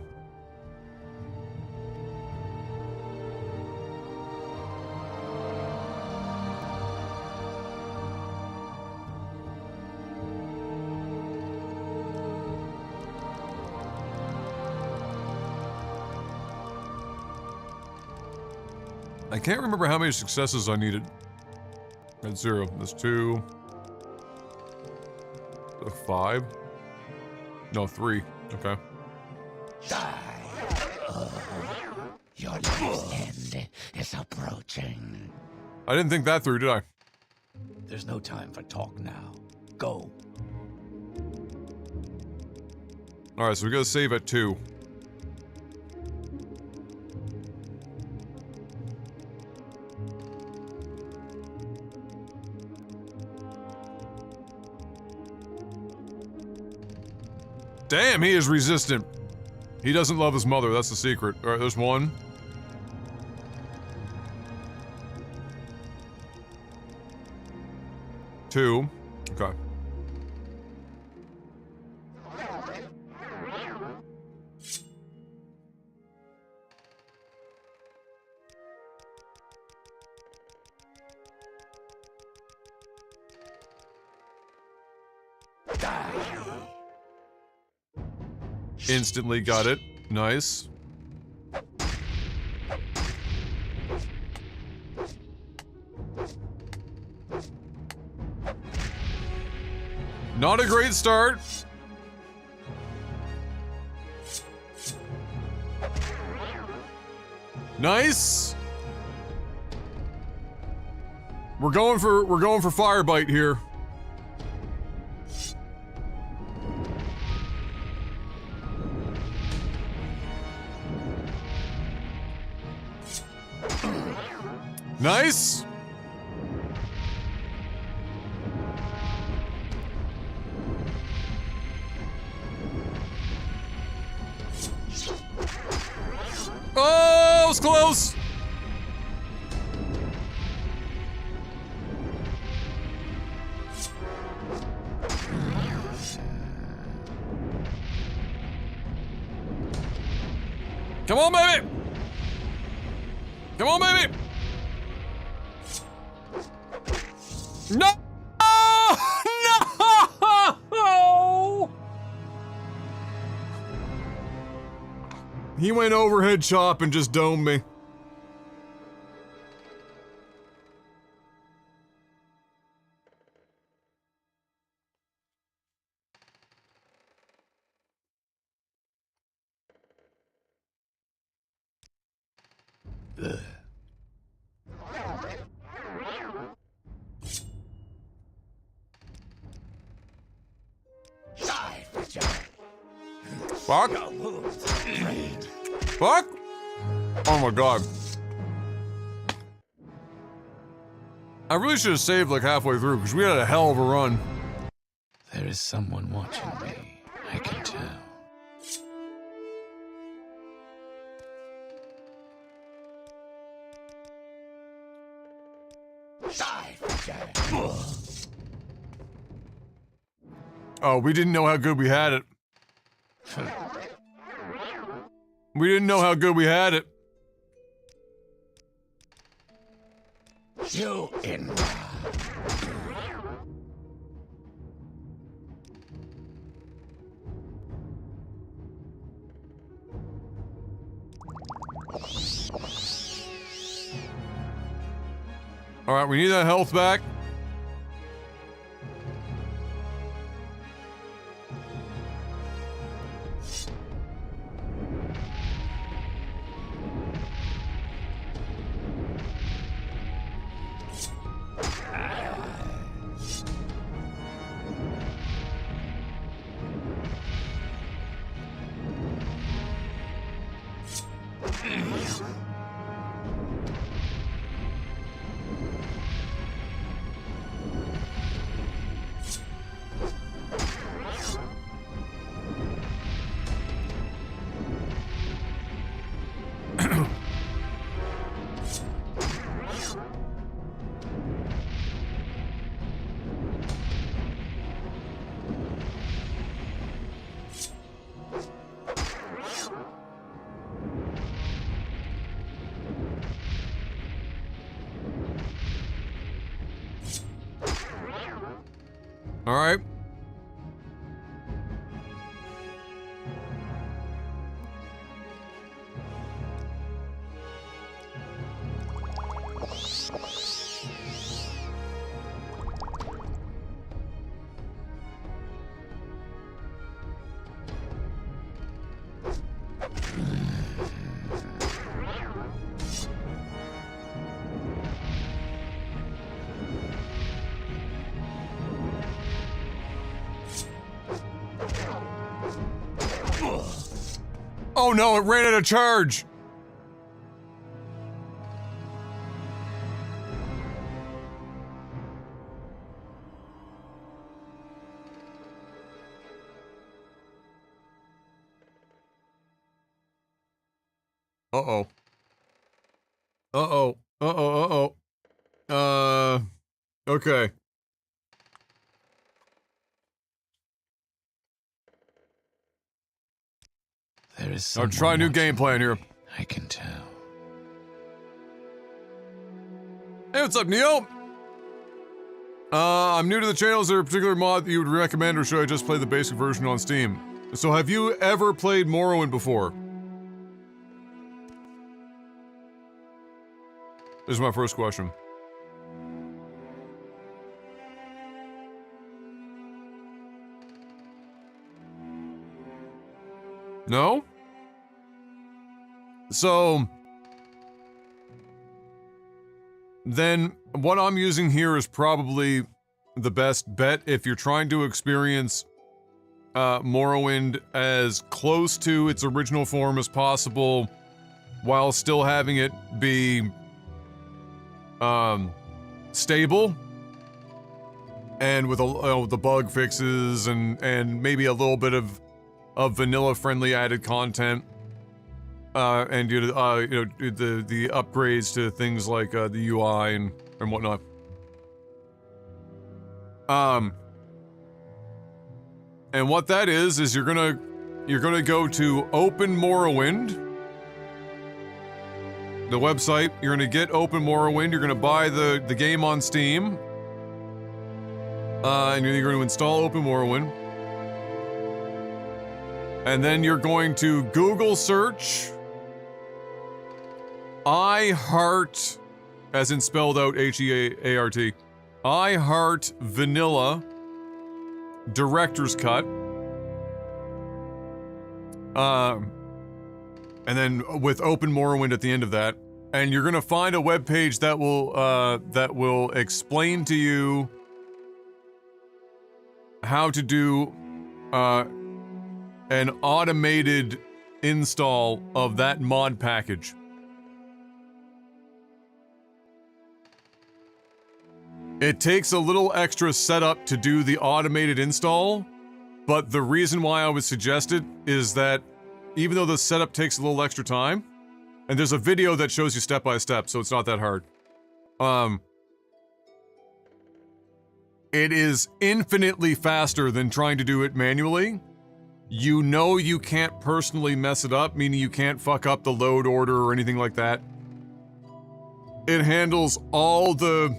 I can't remember how many successes I needed. That's 0. That's 2. 5. No, 3. Okay. Die. Your life's end is approaching. I didn't think that through, did I? There's no time for talk now. Go. Alright, so we gotta save at 2. Damn, he is resistant. He doesn't love his mother, that's the secret. Alright, there's 1. Two. Okay. Instantly got it. Nice. Not a great start. Nice. We're going for Firebite here. Nice. Oh, it was close. Come on, baby. Come on, baby. No! No! He went overhead chop and just domed me. Ugh. Fuck? Fuck? Oh my god. I really should have saved like halfway through because we had a hell of a run. There is someone watching me. I can tell. Oh, we didn't know how good we had it. We didn't know how good we had it. You in. All right, we need that health back. All right. Oh no, it ran out of charge. Uh-oh. Uh-oh. Uh-oh. Uh-oh. Okay. There is I'll try a new game plan here. I can tell. Hey, what's up, Neo? I'm new to the channel. Is there a particular mod that you would recommend, or should I just play the basic version on Steam? So have you ever played Morrowind before? This is my first question. No? So then what I'm using here is probably the best bet if you're trying to experience Morrowind as close to its original form as possible while still having it be stable and with the bug fixes and maybe a little bit of vanilla-friendly added content, and the upgrades to things like the UI and whatnot. And what that is you're gonna go to Open Morrowind, the website. You're gonna get Open Morrowind. You're gonna buy the game on Steam, and you're going to install Open Morrowind. And then you're going to Google search I Heart, as in spelled out H-E-A-R-T, I Heart Vanilla Director's Cut. And then with Open Morrowind at the end of that. And you're gonna find a webpage that will explain to you how to do an automated install of that mod package. It takes a little extra setup to do the automated install, but the reason why I would suggest it is that even though the setup takes a little extra time, and there's a video that shows you step by step, so it's not that hard. It is infinitely faster than trying to do it manually. You know you can't personally mess it up, meaning you can't fuck up the load order or anything like that. It handles all the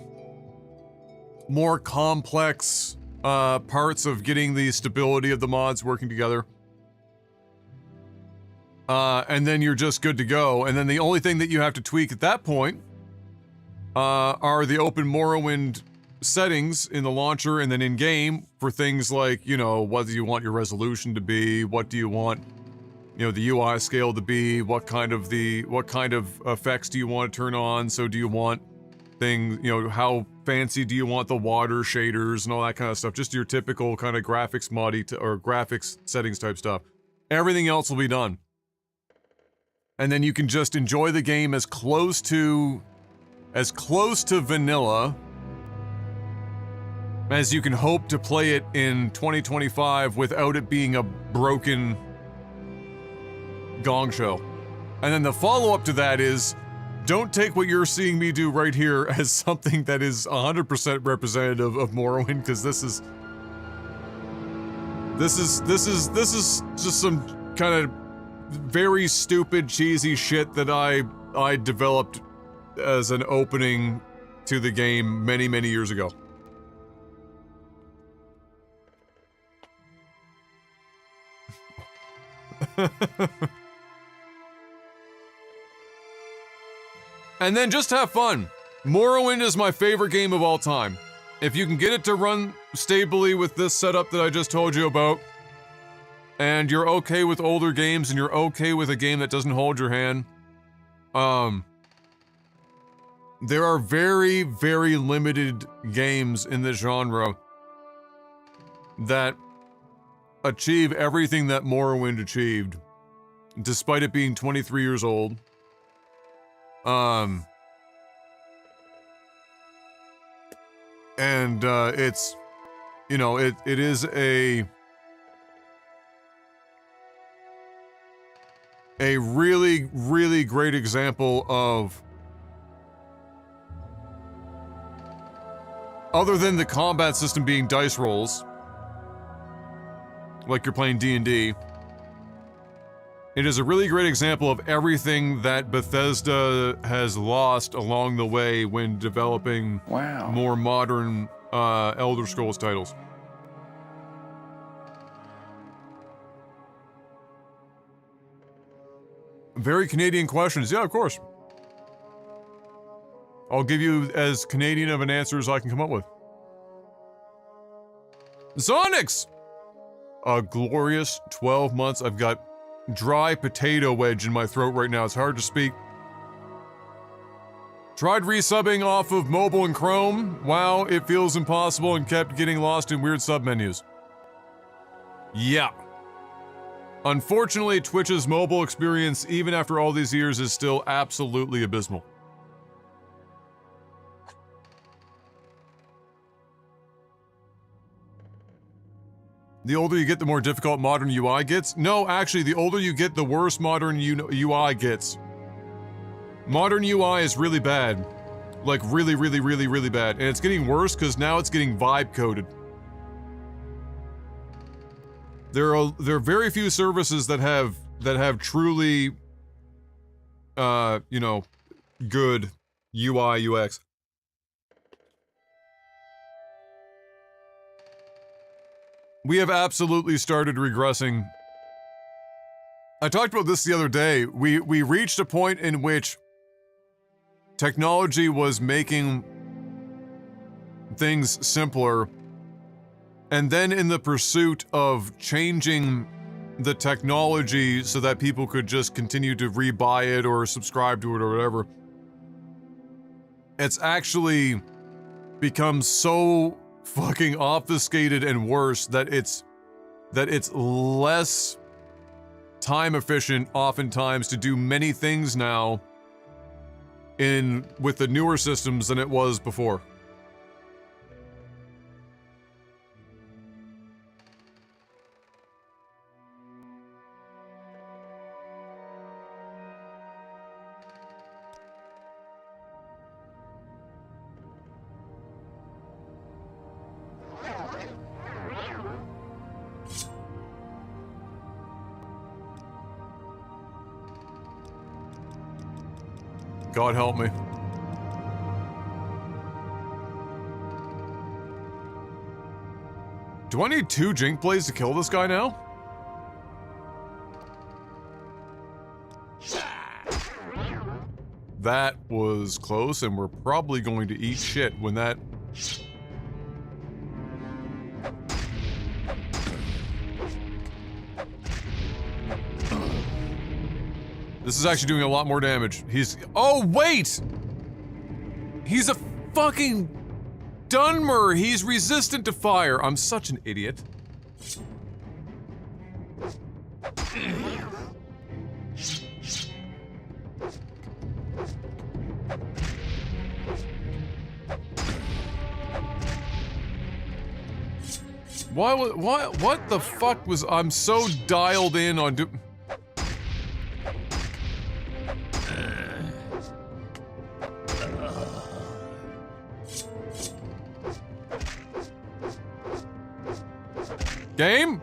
more complex parts of getting the stability of the mods working together. And then you're just good to go. And then the only thing that you have to tweak at that point are the open Morrowind settings in the launcher and then in game for things like, you know, what do you want your resolution to be? What do you want, you know, the UI scale to be? What kind of effects do you want to turn on? So do you want things, you know, how fancy do you want the water shaders and all that kind of stuff? Just your typical kind of graphics or graphics settings type stuff. Everything else will be done. And then you can just enjoy the game as close to vanilla as you can hope to play it in 2025 without it being a broken gong show. And then the follow-up to that is, don't take what you're seeing me do right here as something that is 100% representative of Morrowind, because this is just some kind of very stupid, cheesy shit that I developed as an opening to the game many, many years ago. And then just have fun. Morrowind is my favorite game of all time. If you can get it to run stably with this setup that I just told you about, and you're okay with older games and you're okay with a game that doesn't hold your hand, there are very, very limited games in this genre that achieve everything that Morrowind achieved, despite it being 23 years old. It's, you know, it is a really, really great example of, other than the combat system being dice rolls, like you're playing D&D, it is a really great example of everything that Bethesda has lost along the way when developing more modern Elder Scrolls titles. Very Canadian questions. Yeah, of course. I'll give you as Canadian of an answer as I can come up with. Zonix! A glorious 12 months. I've got dry potato wedge in my throat right now. It's hard to speak. Tried resubbing off of mobile and Chrome. Wow, it feels impossible and kept getting lost in weird submenus. Yeah. Unfortunately, Twitch's mobile experience, even after all these years, is still absolutely abysmal. The older you get, the more difficult modern UI gets? No, actually, the older you get, the worse modern UI gets. Modern UI is really bad. Like, really, really, really, really bad. And it's getting worse because now it's getting vibe-coded. There are very few services that have truly, you know, good UI, UX. We have absolutely started regressing. I talked about this the other day. We reached a point in which technology was making things simpler, and then in the pursuit of changing the technology so that people could just continue to rebuy it or subscribe to it or whatever, it's actually become so fucking obfuscated and worse that it's less time efficient oftentimes to do many things now with the newer systems than it was before. God help me. Do I need 2 Jink Blades to kill this guy now? That was close, and we're probably going to eat shit when that... This is actually doing a lot more damage. He's... Oh, wait! He's a fucking... Dunmer! He's resistant to fire. I'm such an idiot. What the fuck was... I'm so dialed in on Game?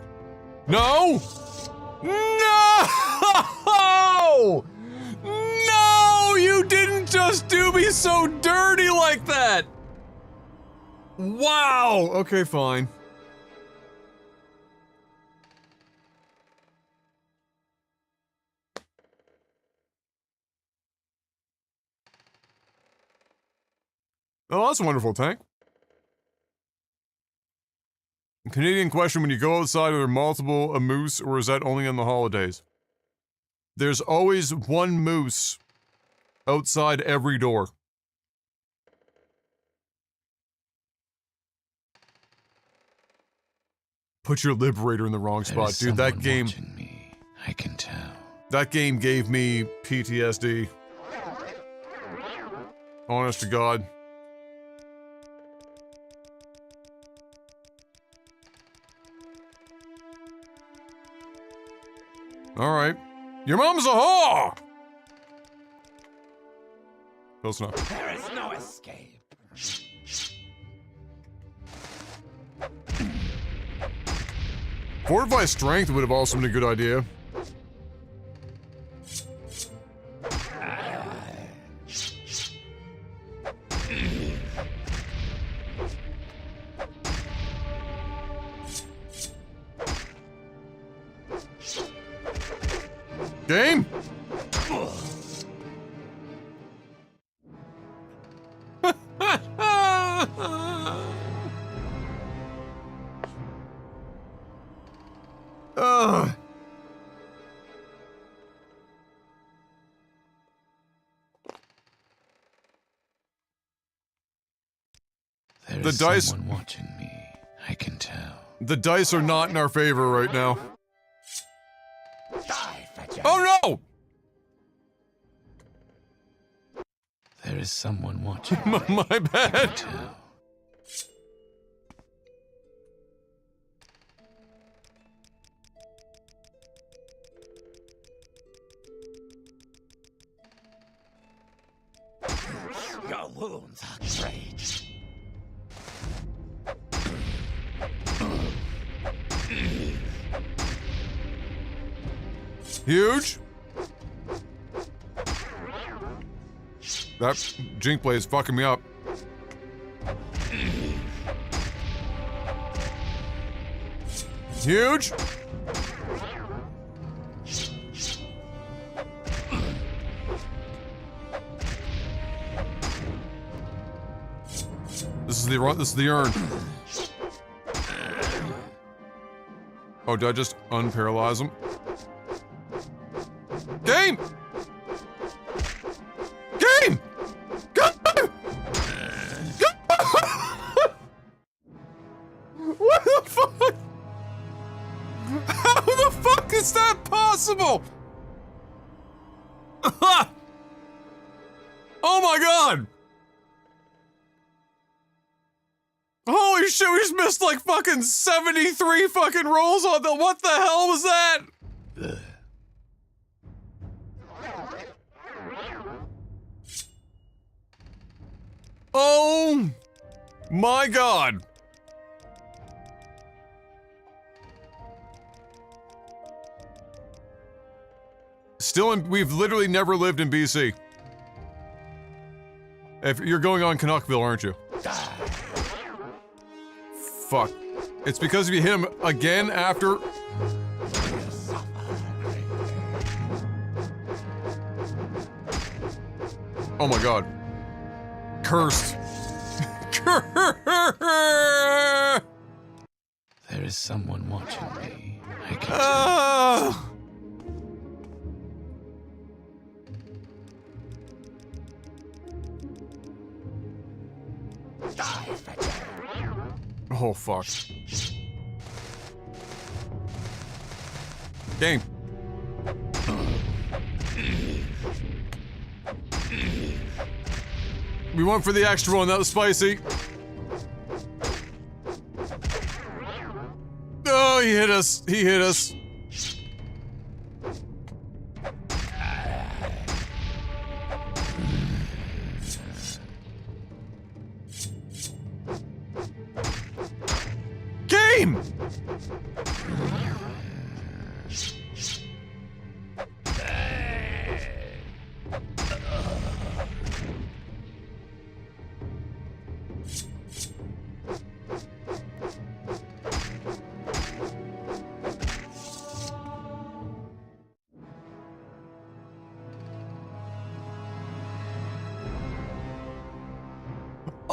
No! No! No! You didn't just do me so dirty like that! Wow! Okay, fine. Oh, that's a wonderful tank. Canadian question, when you go outside, are there multiple moose, or is that only on the holidays? There's always one moose outside every door. Put your Liberator in the wrong spot, dude. That game... Me. I can tell. That game gave me PTSD. Honest to God. Alright. Your mom's a whore! Close enough. There is no escape. Fortify strength would have also been a good idea. Game? The dice. Someone watching me. I can tell. The dice are not in our favor right now. Oh no! There is someone watching. My bad. Your wounds are great. Huge. That Jink Blade is fucking me up. Huge. This is the urn. Oh, did I just unparalyze him? Game! Game! What the fuck? How the fuck is that possible? Oh my god! Holy shit, we just missed like fucking 73 fucking rolls on the— what the hell was that? Oh my god. We've literally never lived in BC. If you're going on Canuckville, aren't you? Fuck. It's because if you hit him again after... Oh my god. Cursed. There is someone watching me. I can Oh fuck. Game. We went for the extra one, that was spicy. Oh, he hit us. He hit us. Game!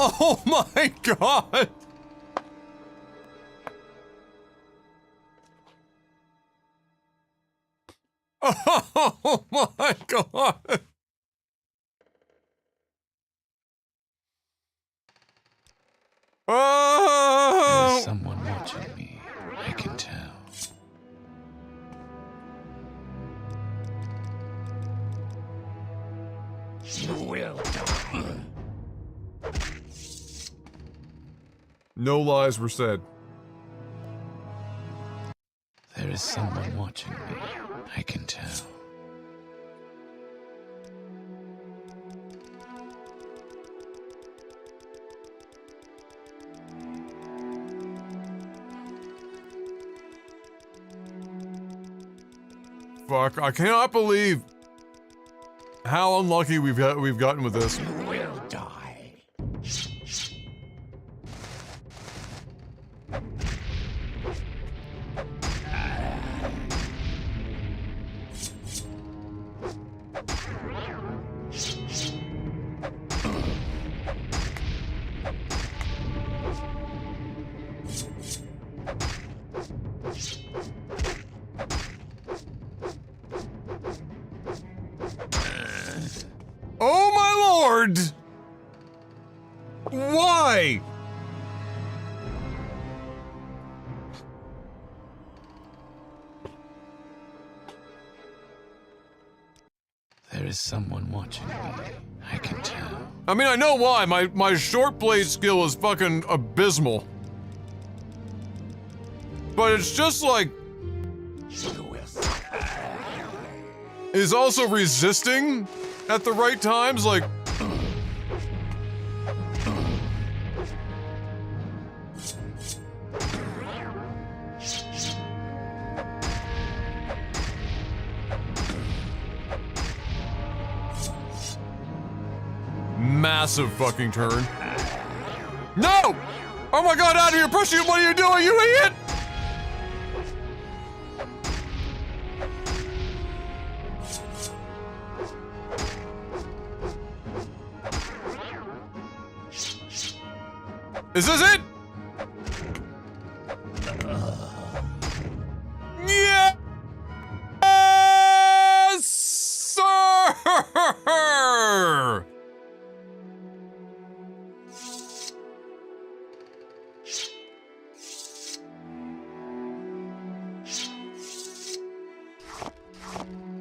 Oh my god! Oh my god! Oh! There's someone watching me. I can tell. You will die. No lies were said. There is someone watching me. I can tell. Fuck, I cannot believe how unlucky we've gotten with this. You will die. Oh my lord! Why? There is someone watching me. I can tell. I mean, I know why. My short blade skill is fucking abysmal. But it's just like... is also resisting at the right times, like... Massive fucking turn. No! Oh my god, out of here! Push you! What are you doing, you idiot? Is this it? Yes, sir!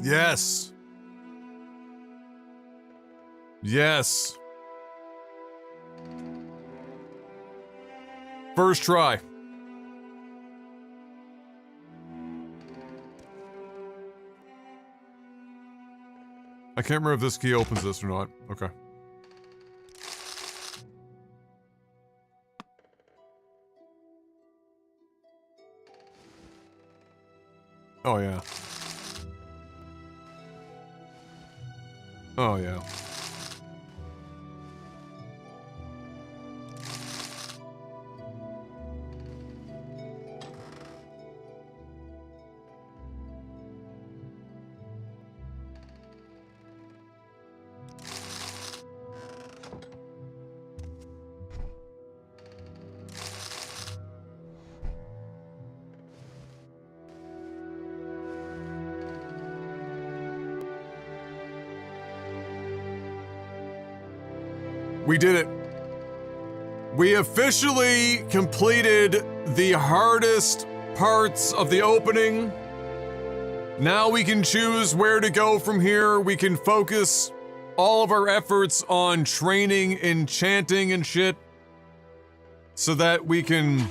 Yes. Yes. First try. I can't remember if this key opens this or not. Okay. Oh yeah. Oh yeah. We did it. We officially completed the hardest parts of the opening. Now we can choose where to go from here. We can focus all of our efforts on training, enchanting, and shit. So that we can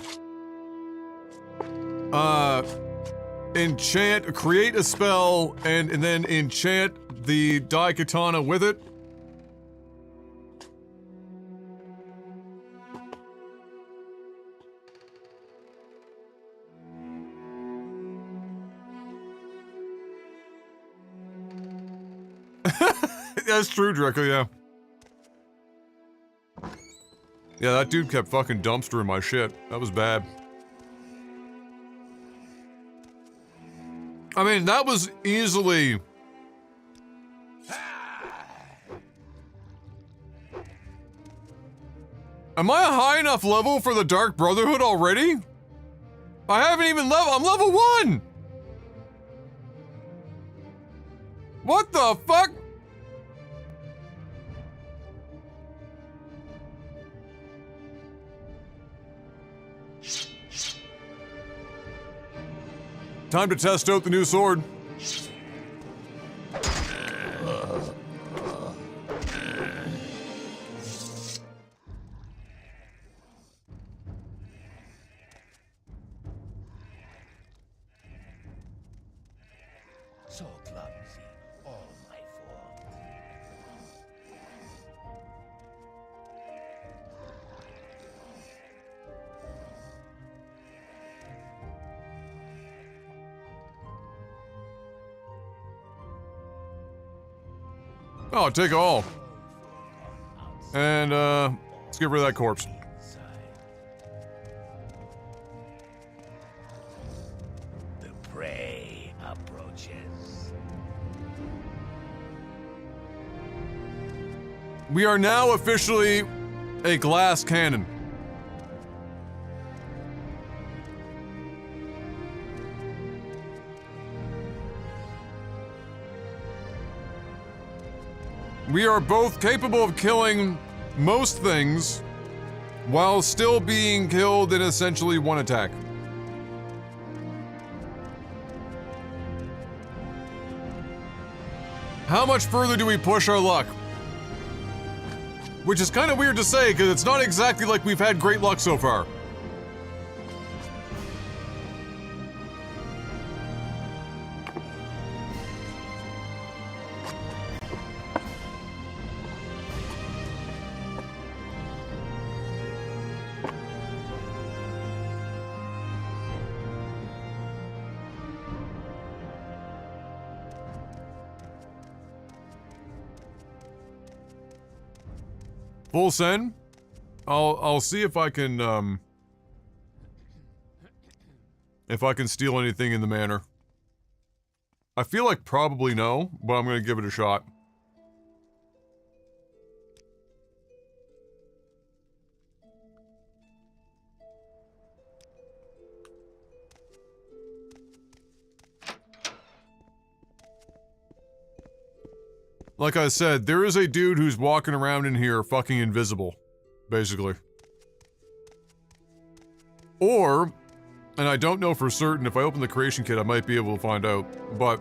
enchant, create a spell, and then enchant the Daikatana with it. That's true, Draco, yeah. Yeah, that dude kept fucking dumpstering my shit. That was bad. I mean, that was easily... Am I a high enough level for the Dark Brotherhood already? I haven't even I'm level 1! What the fuck? Time to test out the new sword. So clumsy, all my fault. Oh, take it all. And, let's get rid of that corpse. The prey approaches. We are now officially a glass cannon. We are both capable of killing most things while still being killed in essentially one attack. How much further do we push our luck? Which is kind of weird to say because it's not exactly like we've had great luck so far. Full send? I'll see if I can steal anything in the manor. I feel like probably no, but I'm gonna give it a shot. Like I said, there is a dude who's walking around in here fucking invisible, basically. Or, and I don't know for certain, if I open the creation kit I might be able to find out, but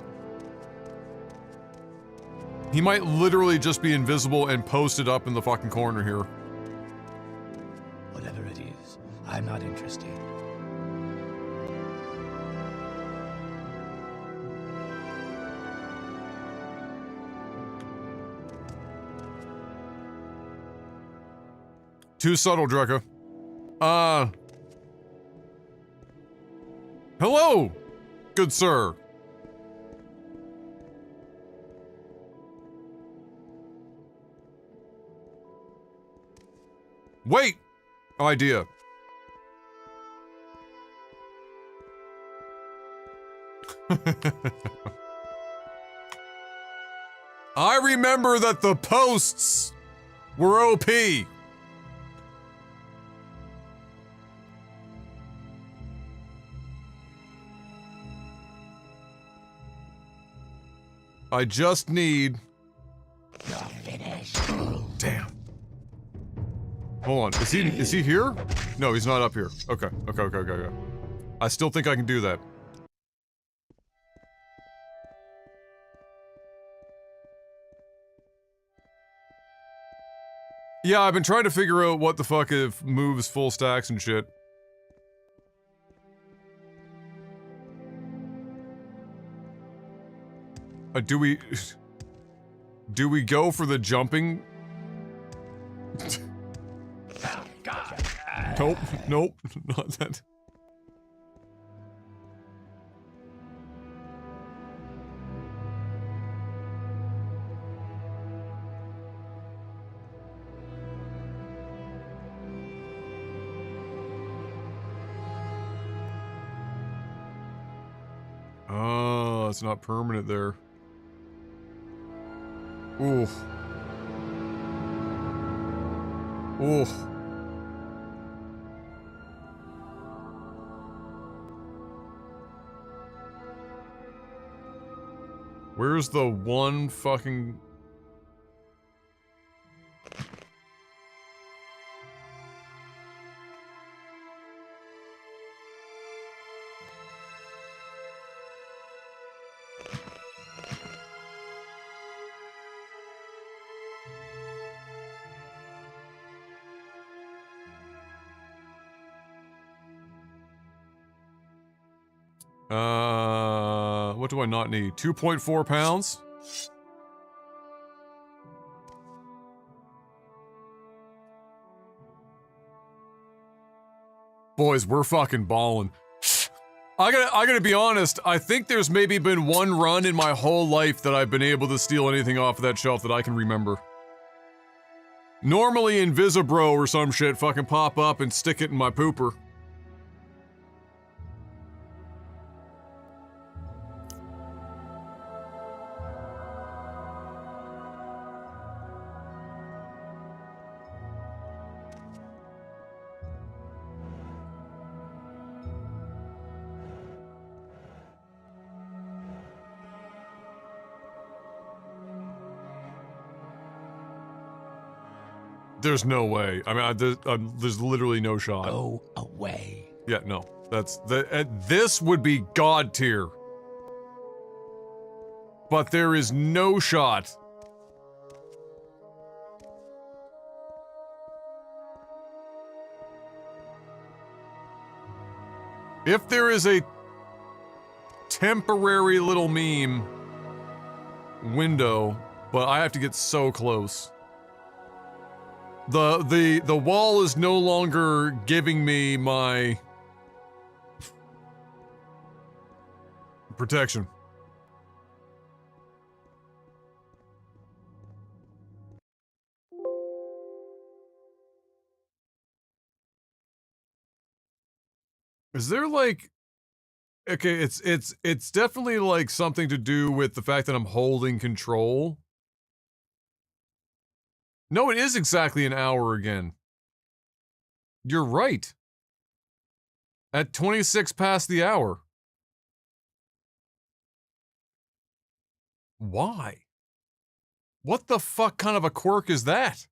he might literally just be invisible and posted up in the fucking corner here. Whatever it is, I'm not interested. Too subtle, Draco. Hello, good sir. Wait! Idea. I remember that the posts were OP. I just need... You're finished. Damn. Hold on. Is he here? No, he's not up here. Okay. Okay. I still think I can do that. Yeah, I've been trying to figure out what the fuck if moves full stacks and shit. Do we go for the jumping? Nope, not that. Oh, it's not permanent there. Oof. Oof. Where's the one fucking... What do I not need? 2.4 pounds? Boys, we're fucking balling. I gotta be honest, I think there's maybe been one run in my whole life that I've been able to steal anything off of that shelf that I can remember. Normally Invisibro or some shit fucking pop up and stick it in my pooper. There's no way. I mean, there's literally no shot. Go away. Yeah, no. This would be God tier. But there is no shot. If there is a temporary little meme window, but I have to get so close. The wall is no longer giving me my protection. Is there like, okay, it's definitely like something to do with the fact that I'm holding control. No, it is exactly an hour again. You're right. At 26 past the hour. Why? What the fuck kind of a quirk is that?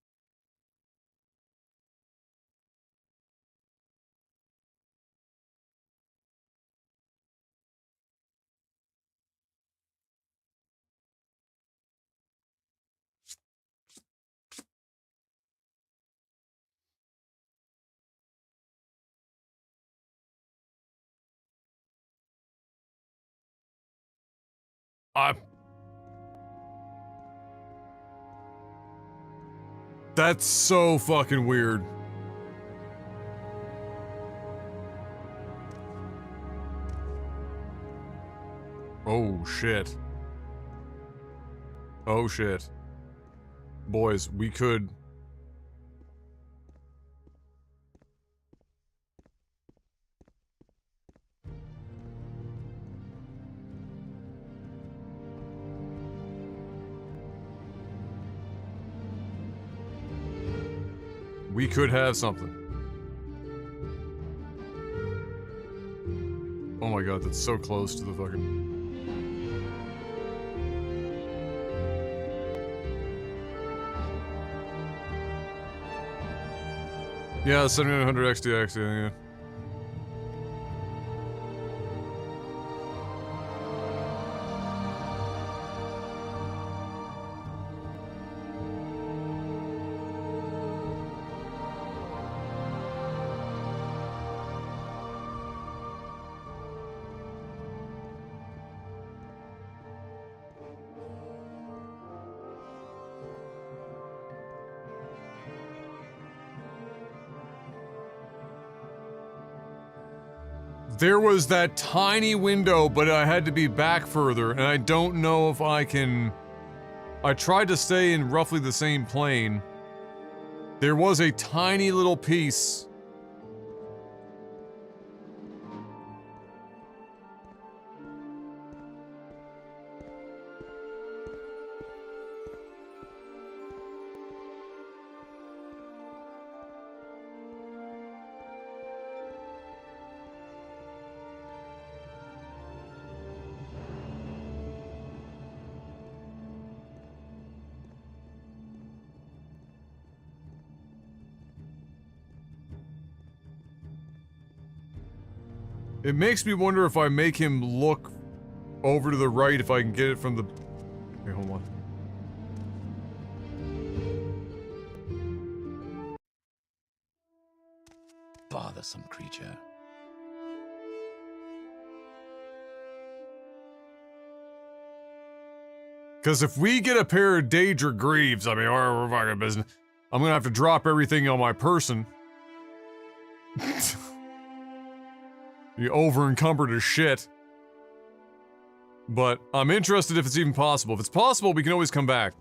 That's so fucking weird. Oh shit. Oh shit. Boys, we could... We could have something. Oh my god, that's so close to the fucking... Yeah, 7900 XTX, yeah. There was that tiny window, but I had to be back further, and I don't know if I can... I tried to stay in roughly the same plane. There was a tiny little piece. It makes me wonder if I make him look over to the right, if I can get it from the... Okay, hold on. Bothersome creature. Because if we get a pair of Daedra Greaves, I mean, we're fucking business. I'm gonna have to drop everything on my person. You over encumbered as shit. But I'm interested if it's even possible. If it's possible, we can always come back.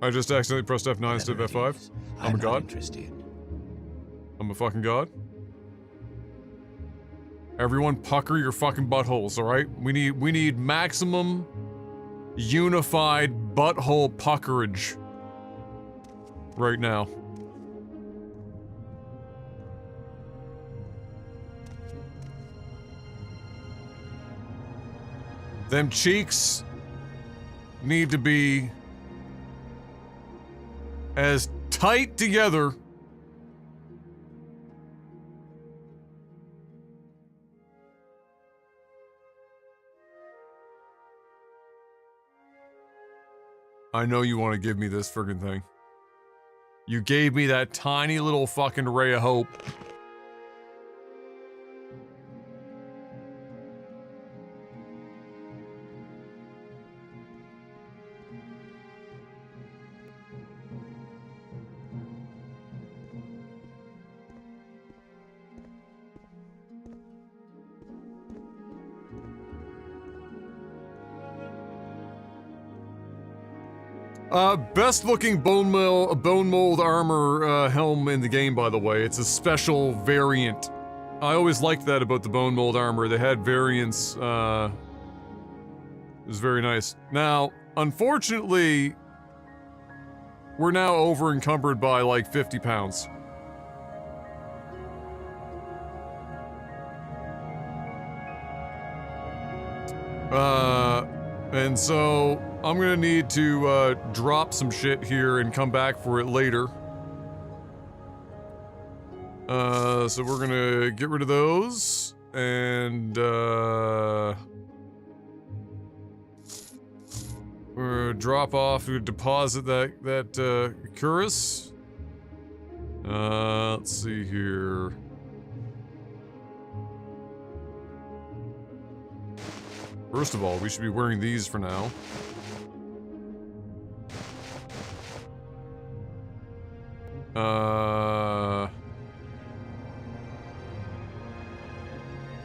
I just accidentally pressed F9 instead of F5. I'm a god. Interested. I'm a fucking god. Everyone pucker your fucking buttholes, alright? We need maximum unified butthole puckerage right now. Them cheeks need to be as tight together I know you want to give me this friggin' thing. You gave me that tiny little fucking ray of hope. Best looking bone mold armor helm in the game, by the way. It's a special variant. I always liked that about the bone mold armor. They had variants. It was very nice. Now, unfortunately, we're now over encumbered by like 50 pounds. And so I'm gonna need to drop some shit here and come back for it later. So we're gonna get rid of those and we're gonna drop off, we deposit that Curus. Let's see here. First of all, we should be wearing these for now.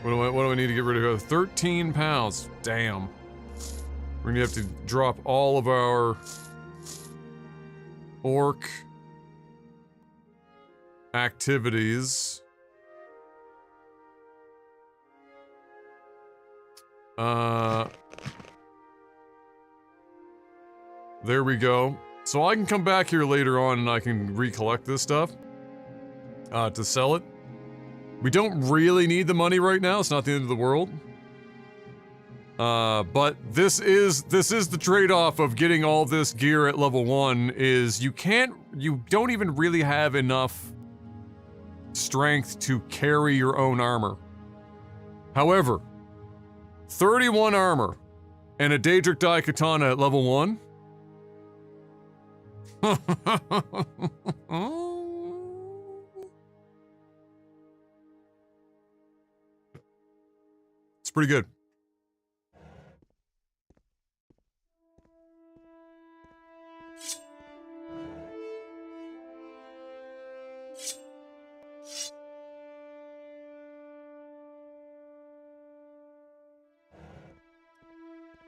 What do I need to get rid of? 13 pounds. Damn. We're gonna have to drop all of our Orc. Activities. There we go. So I can come back here later on and I can recollect this stuff. To sell it. We don't really need the money right now, it's not the end of the world. But this is the trade-off of getting all this gear at level 1, is you don't even really have enough strength to carry your own armor. However, 31 armor and a Daedric Daikatana at level 1? It's pretty good.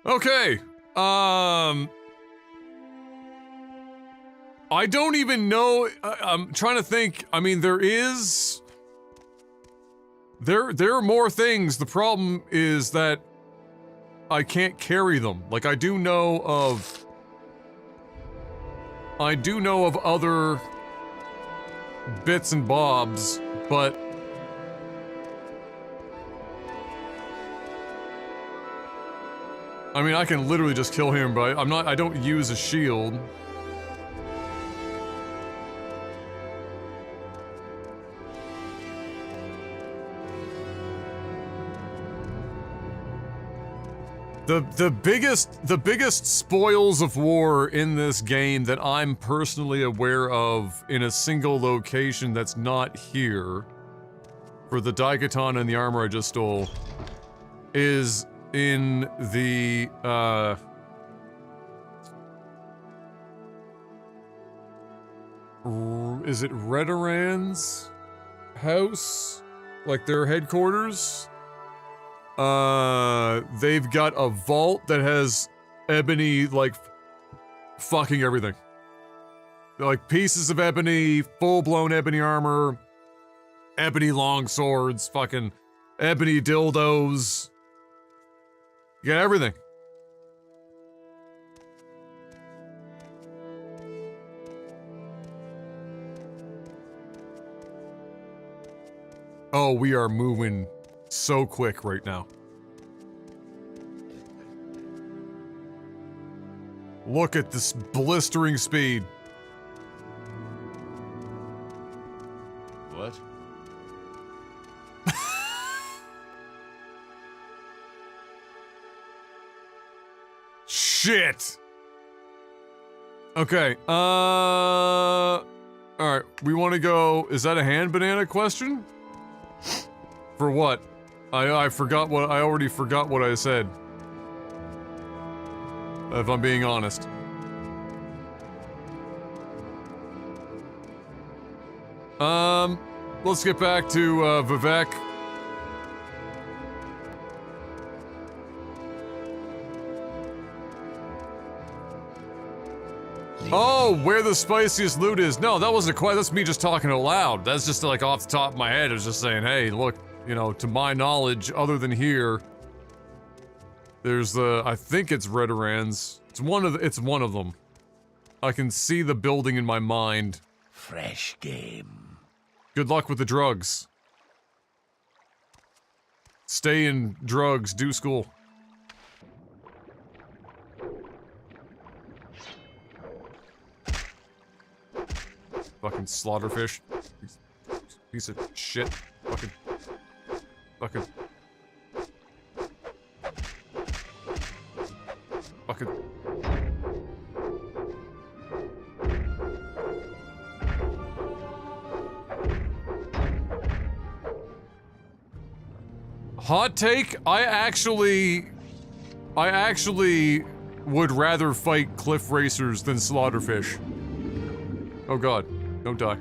Okay, I don't even know, I'm trying to think, I mean, there are more things, the problem is that I can't carry them. Like, I do know of other bits and bobs, but I mean, I can literally just kill him, but I don't use a shield. The biggest spoils of war in this game that I'm personally aware of in a single location that's not here, for the Daikatana and the armor I just stole, is in the, is it Redoran's house? Like their headquarters? They've got a vault that has ebony, like, fucking everything. Like, pieces of ebony, full-blown ebony armor, ebony long swords, fucking ebony dildos. You got everything. Oh, we are moving so quick right now. Look at this blistering speed. What? Shit! Okay, alright, we want to go, is that a hand banana question? For what? I forgot what, I already forgot what I said. If I'm being honest. Let's get back to, Vivek. Oh, where the spiciest loot is. No, that wasn't quite, that's me just talking out loud. That's just like off the top of my head. I was just saying, hey, look, you know, to my knowledge, other than here, there's the, I think it's Redoran's. It's one of them. I can see the building in my mind. Fresh game. Good luck with the drugs. Stay in drugs, do school. Fucking slaughterfish. Piece of shit. Fucking. Hot take, I actually would rather fight cliff racers than slaughterfish. Oh god, don't die.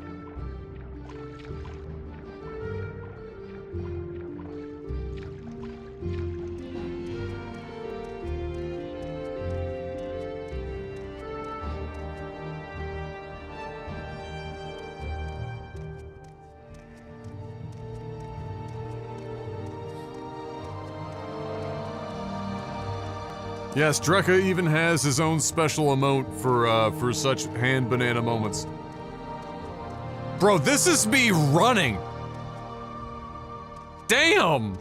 Yes, Drekka even has his own special emote for such hand banana moments. Bro, this is me running! Damn!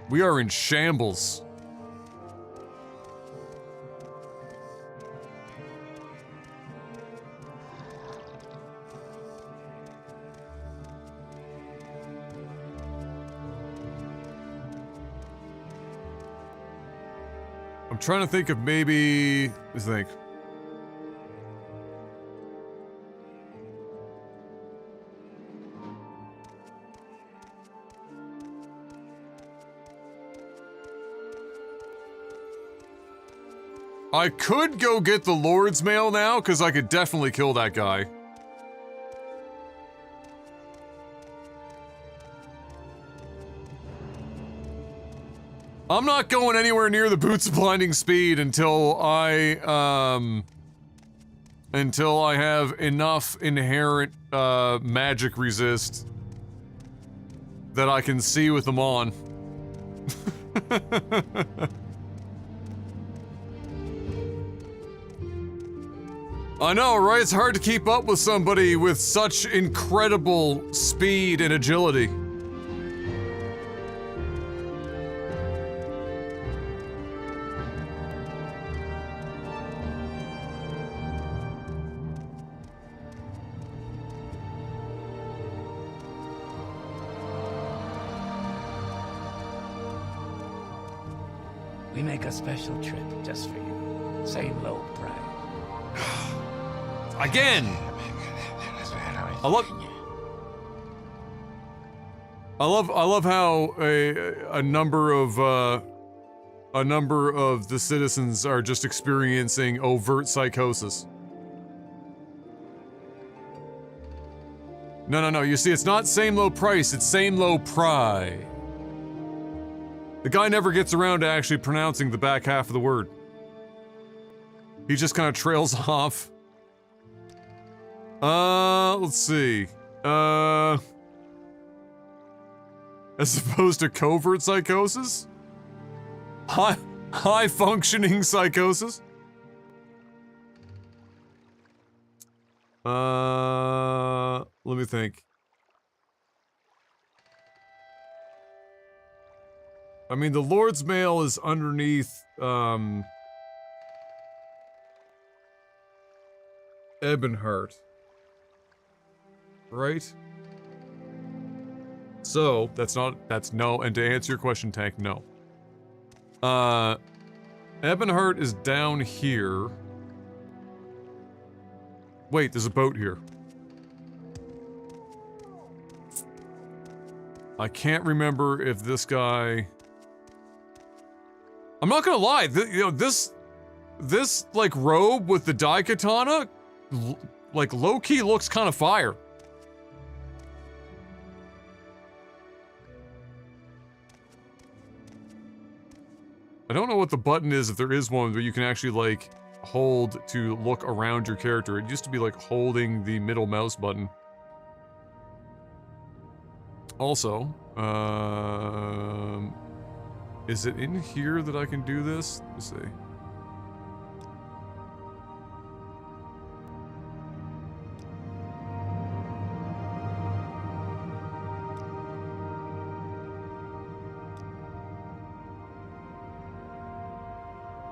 We are in shambles. I'm trying to think of maybe... Let's think. I could go get the Lord's Mail now, because I could definitely kill that guy. I'm not going anywhere near the Boots of Blinding Speed until I have enough inherent, magic resist that I can see with them on. I know, right? It's hard to keep up with somebody with such incredible speed and agility. We make a special trip just for you. Same low price. Again! I love how a number of the citizens are just experiencing overt psychosis. No, you see, it's not same low price, it's same low pry. The guy never gets around to actually pronouncing the back half of the word. He just kind of trails off. Let's see. As opposed to covert psychosis? High functioning psychosis? Let me think. I mean, the Lord's Mail is underneath, Ebonheart. Right? So, that's no, and to answer your question, Tank, no. Ebonheart is down here. Wait, there's a boat here. I can't remember if this guy... I'm not gonna lie, this, like, robe with the Daikatana, like, low-key looks kind of fire. I don't know what the button is, if there is one, but you can actually, like, hold to look around your character. It used to be, like, holding the middle mouse button. Also, is it in here that I can do this? Let's see.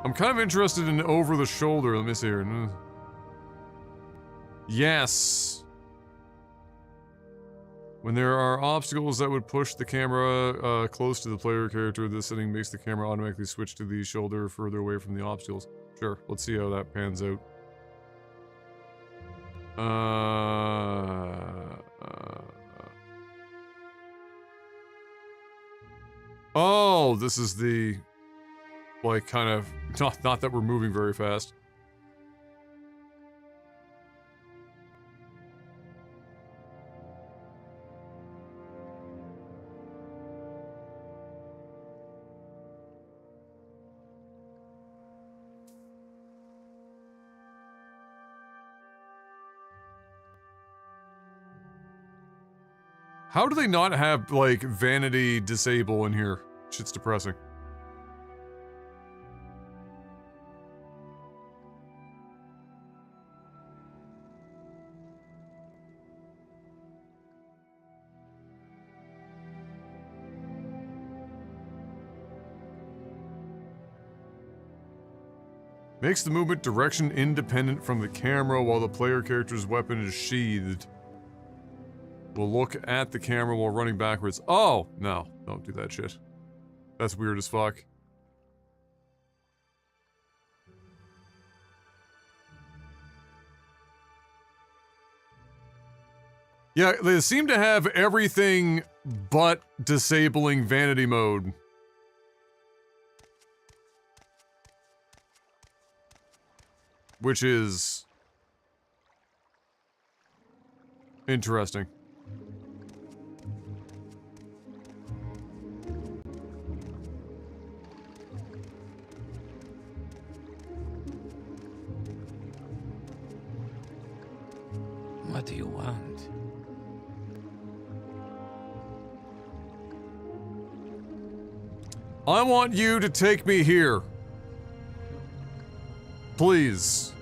I'm kind of interested in over the shoulder. Let me see here. Yes. When there are obstacles that would push the camera close to the player character, this setting makes the camera automatically switch to the shoulder further away from the obstacles. Sure, let's see how that pans out. Oh, this is the... like, kind of... Not that we're moving very fast. How do they not have, like, vanity disable in here? Shit's depressing. Makes the movement direction independent from the camera while the player character's weapon is sheathed. Will look at the camera while running backwards. Oh! No, don't do that shit. That's weird as fuck. Yeah, they seem to have everything but disabling vanity mode. Which is interesting. What do you want? I want you to take me here. Please.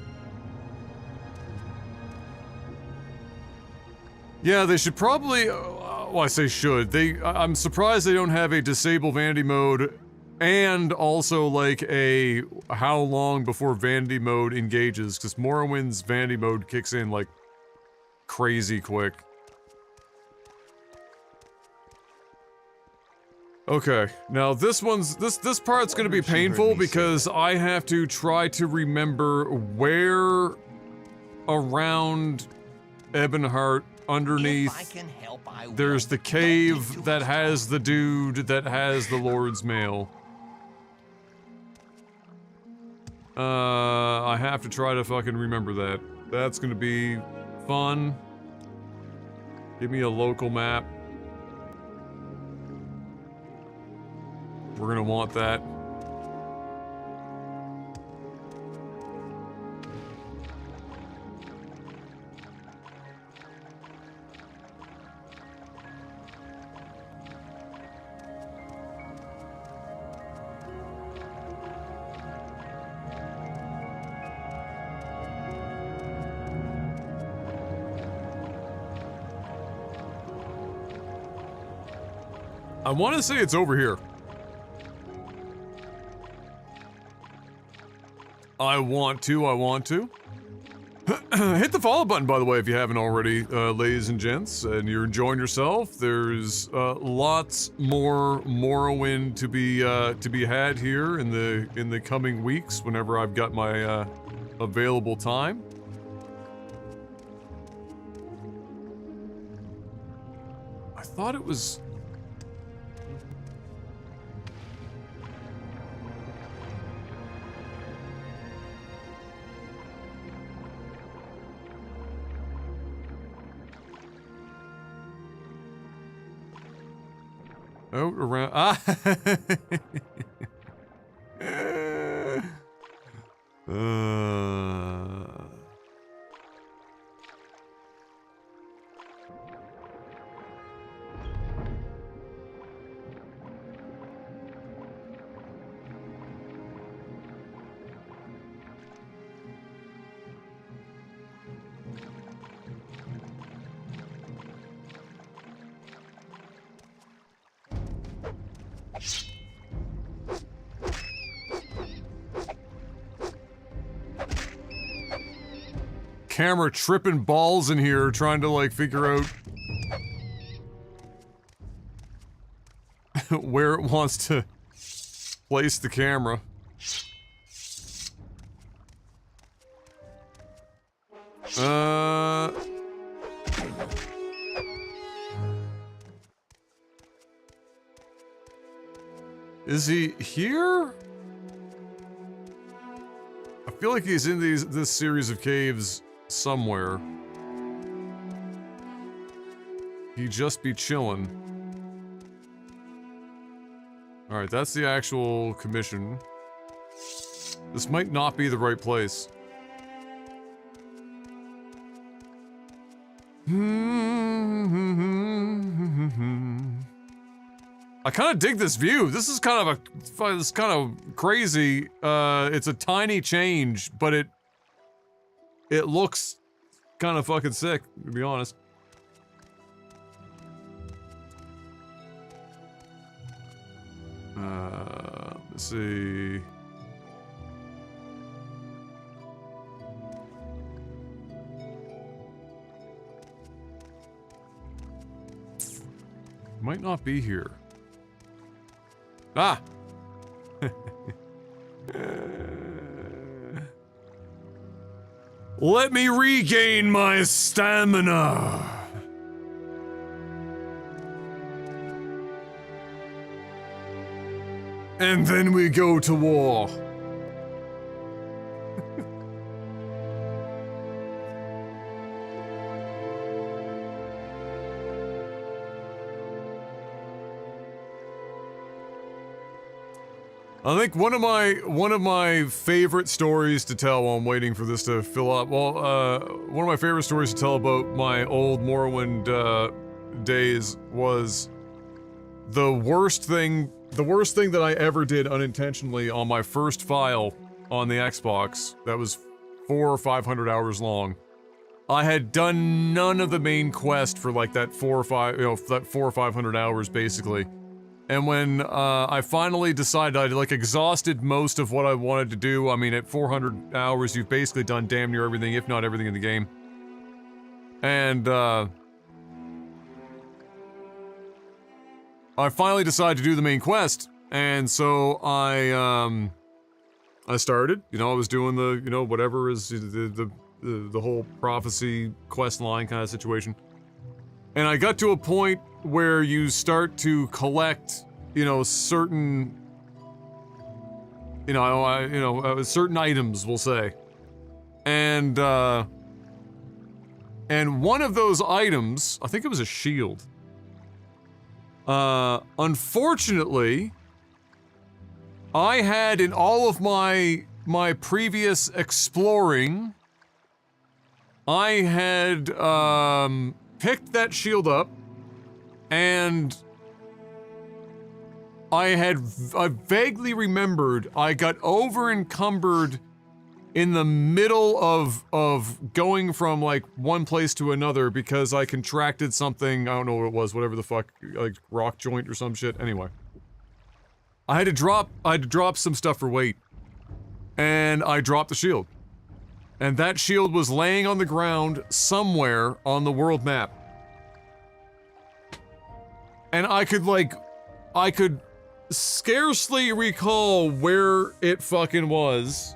Yeah, they should probably, well, I say should. I'm surprised they don't have a disable vanity mode and also like a how long before vanity mode engages, because Morrowind's vanity mode kicks in like crazy quick. Okay, now this part's gonna be painful because I have to try to remember where around Ebonheart underneath there's the cave that has the dude that has the Lord's Mail. I have to try to fucking remember that. That's gonna be fun. Give me a local map. We're gonna want that. I want to say it's over here. I want to. Hit the follow button, by the way, if you haven't already, ladies and gents, and you're enjoying yourself. There's lots more Morrowind to be had here in the coming weeks, whenever I've got my available time. I thought it was. Out around. Ah! Camera tripping balls in here trying to like figure out where it wants to place the camera. Is he here? I feel like he's in this series of caves somewhere. He'd just be chilling. Alright, that's the actual commission. This might not be the right place. I kind of dig this view. This is kind of crazy. It's a tiny change, but it looks kind of fucking sick, to be honest. Let's see. might not be here. Ah! Let me regain my stamina! And then we go to war. I think one of my favorite stories to tell while I'm waiting for this to fill up. Well, one of my favorite stories to tell about my old Morrowind days was the worst thing that I ever did unintentionally on my first file on the Xbox. That was 400 or 500 hours long. I had done none of the main quest for like that 4 or 500 hours basically. And when I finally decided I'd like exhausted most of what I wanted to do, I mean at 400 hours you've basically done damn near everything, if not everything in the game. And I finally decided to do the main quest, and so I started, you know, I was doing the, you know, whatever is the whole prophecy quest line kind of situation. And I got to a point where you start to collect, you know, certain, certain items, we'll say. And one of those items, I think it was a shield. Unfortunately, I had in all of my previous exploring, I had, picked that shield up, and I vaguely remembered I got over-encumbered in the middle of going from, like, one place to another because I contracted something, I don't know what it was, whatever the fuck, like, rock joint or some shit, anyway. I had to drop some stuff for weight, and I dropped the shield. And that shield was laying on the ground somewhere on the world map. And I could scarcely recall where it fucking was.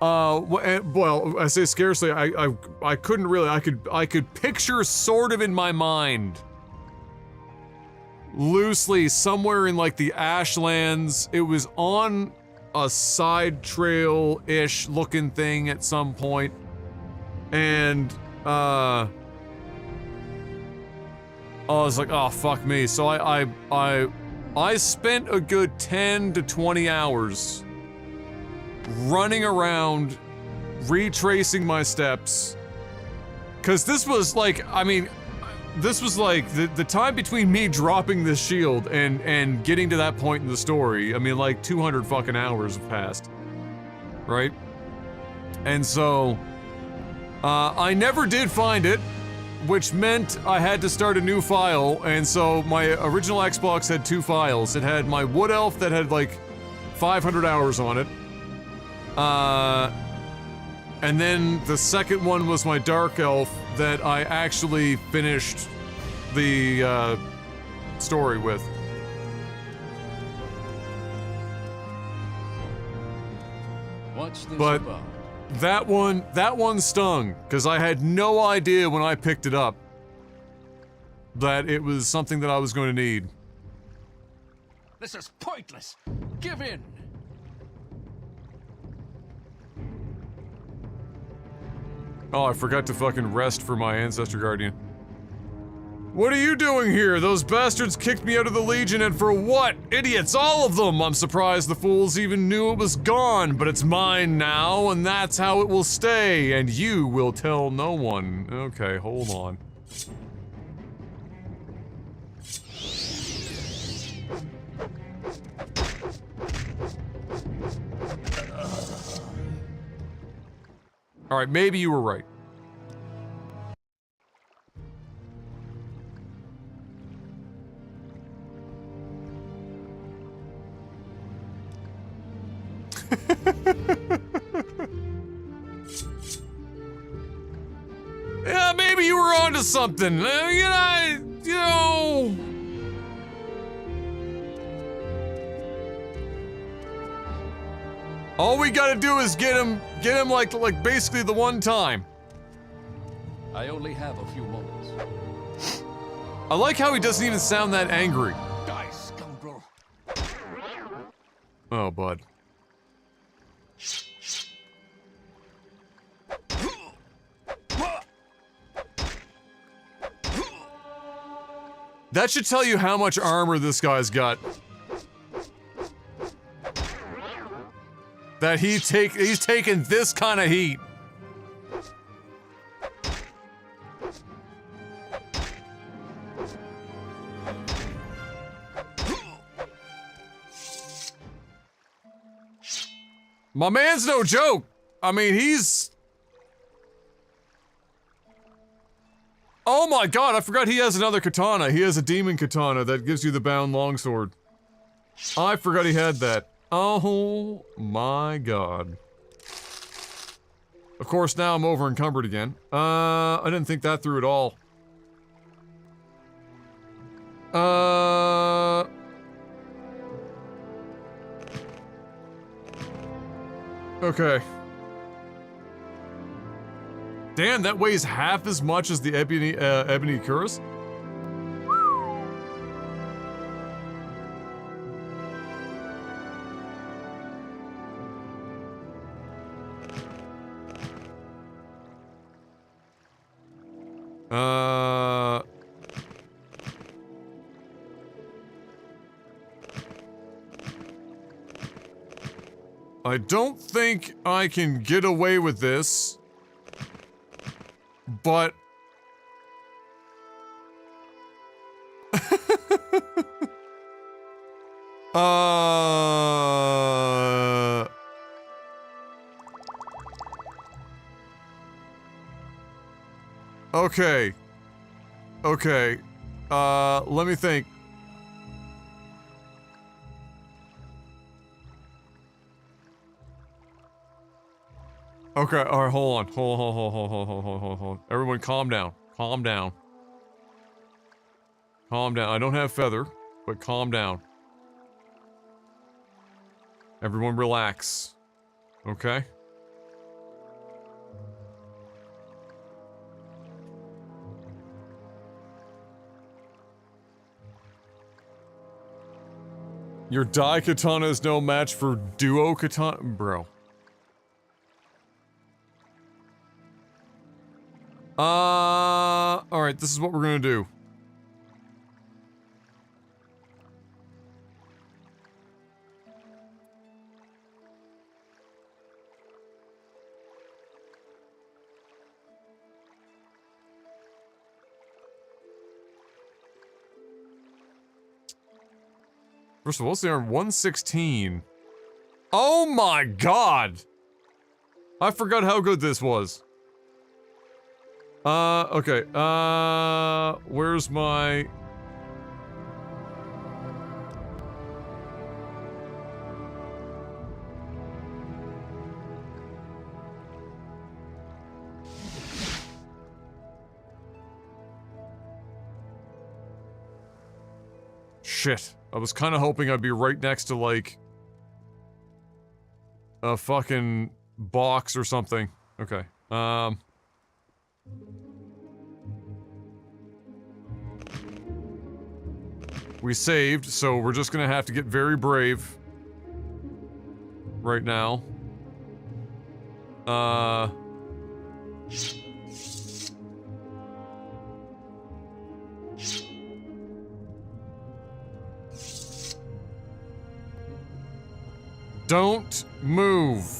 Well, I say scarcely, I couldn't really, I could picture sort of in my mind, loosely, somewhere in like the Ashlands. It was on a side trail-ish looking thing at some point, and I was like, oh fuck me. So I spent a good 10 to 20 hours running around, retracing my steps, cause this was like, I mean, this was like the time between me dropping this shield and getting to that point in the story. I mean, like 200 fucking hours have passed, right? And so I never did find it, which meant I had to start a new file. And so my original Xbox had two files. It had my Wood Elf that had like 500 hours on it. And then the second one was my Dark Elf that I actually finished the story with. What's this but about? that one stung, because I had no idea when I picked it up that it was something that I was going to need. This is pointless. Give in. Oh, I forgot to fucking rest for my Ancestor Guardian. What are you doing here? Those bastards kicked me out of the Legion, and for what? Idiots, all of them! I'm surprised the fools even knew it was gone, but it's mine now, and that's how it will stay, and you will tell no one. Okay, hold on. Alright, maybe you were right. Yeah, maybe you were onto something. You No! All we gotta do is get him like basically the one time. I only have a few moments. I like how he doesn't even sound that angry. Die, scoundrel. Oh, bud. That should tell you how much armor this guy's got. That he's taking this kind of heat. My man's no joke. I mean, he's... Oh my god, I forgot he has another katana. He has a demon katana that gives you the bound longsword. I forgot he had that. Oh my god. Of course, now I'm over encumbered again. I didn't think that through at all. Okay. Damn, that weighs half as much as the ebony cuirass? I don't think I can get away with this, but... Okay. Okay. Let me think. Okay, alright, hold on. Hold on. Everyone calm down. Calm down. Calm down. I don't have feather, but calm down. Everyone relax. Okay? Your Dai katana is no match for duo katana? Bro. Alright, this is what we're gonna do. First of all, what's the arm? 116. Oh my god! I forgot how good this was. Okay, where's my... Shit. I was kinda hoping I'd be right next to, like... a fucking box or something. Okay, we saved, so we're just gonna have to get very brave. Right now. Don't move.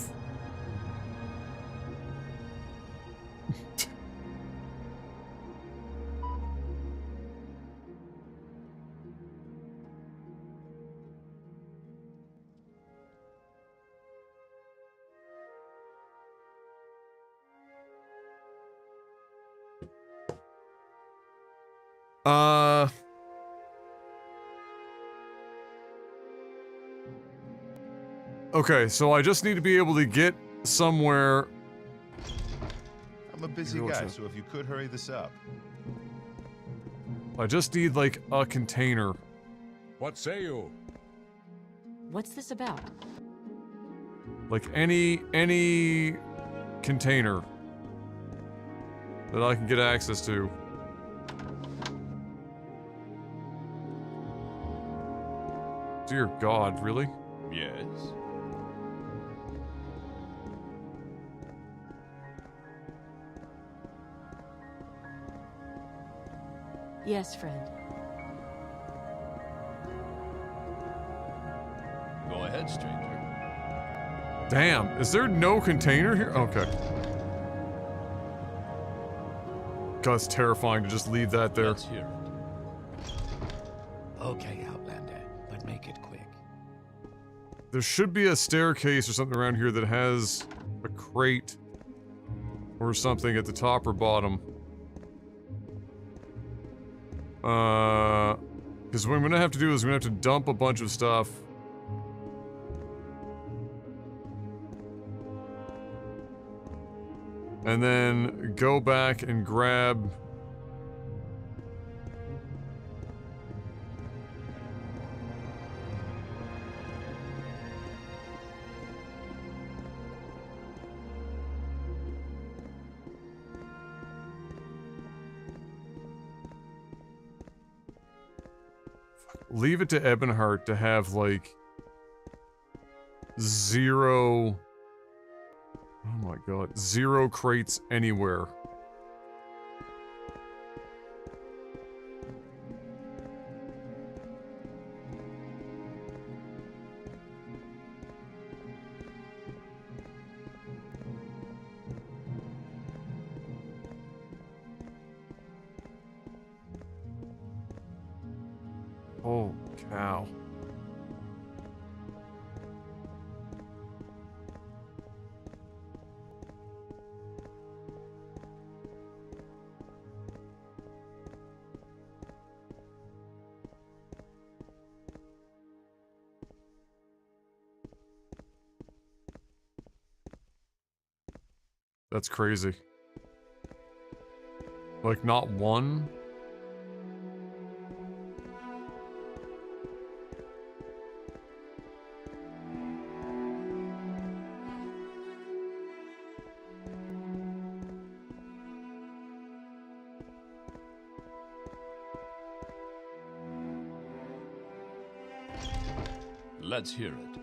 Okay, so I just need to be able to get somewhere. I'm a busy guy, so if you could hurry this up. I just need, like, a container. What say you? What's this about? Like, any container that I can get access to. Dear God, really? Yes? Yes, friend. Go ahead, stranger. Damn, is there no container here? Okay. God, it's terrifying to just leave that there. Let's hear it. Okay, Outlander, but make it quick. There should be a staircase or something around here that has a crate or something at the top or bottom. Because what I'm gonna have to do is I'm gonna have to dump a bunch of stuff. And then go back and grab... Leave it to Ebonheart to have, like, 0... Oh my god, 0 crates anywhere. Oh, cow. That's crazy. Like, not one? Let's hear it.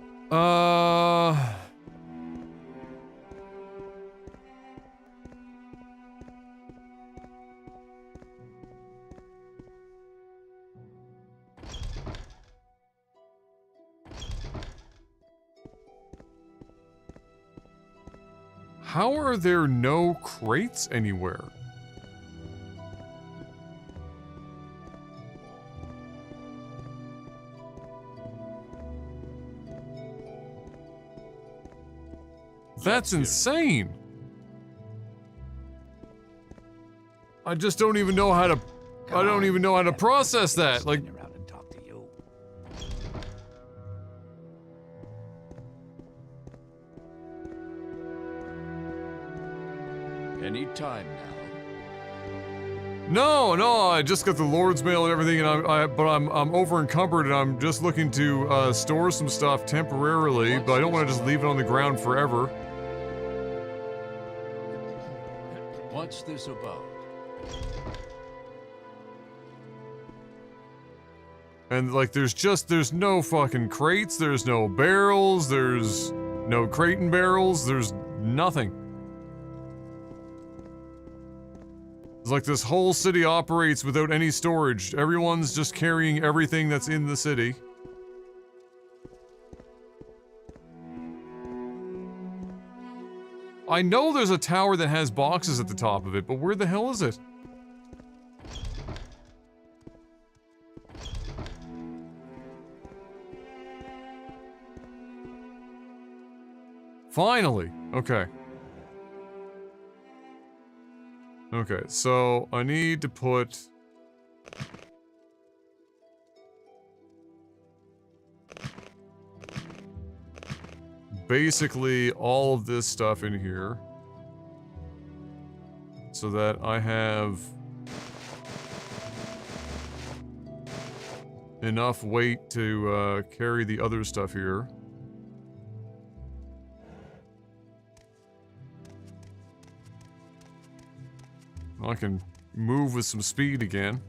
How are there no crates anywhere? That's insane. I just don't even know how to... I don't even know how to process that. Like... Any time now. No, I just got the Lord's Mail and everything, and I'm over encumbered, and I'm just looking to store some stuff temporarily, but I don't want to just leave it on the ground forever. What's this about? And like, there's no fucking crates, there's no barrels, there's no crate and barrels, there's nothing. It's like this whole city operates without any storage. Everyone's just carrying everything that's in the city. I know there's a tower that has boxes at the top of it, but where the hell is it? Finally! Okay. Okay, so I need to put... basically all of this stuff in here. So that I have... enough weight to carry the other stuff here. I can move with some speed again.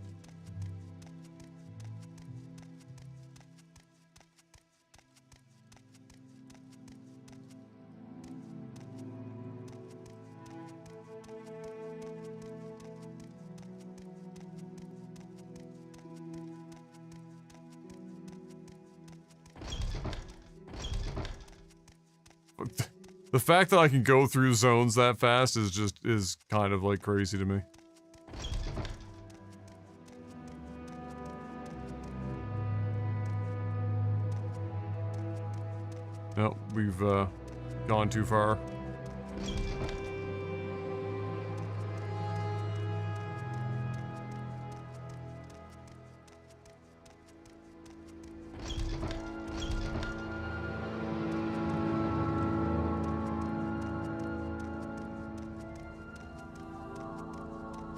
The fact that I can go through zones that fast is kind of like crazy to me. No, we've gone too far.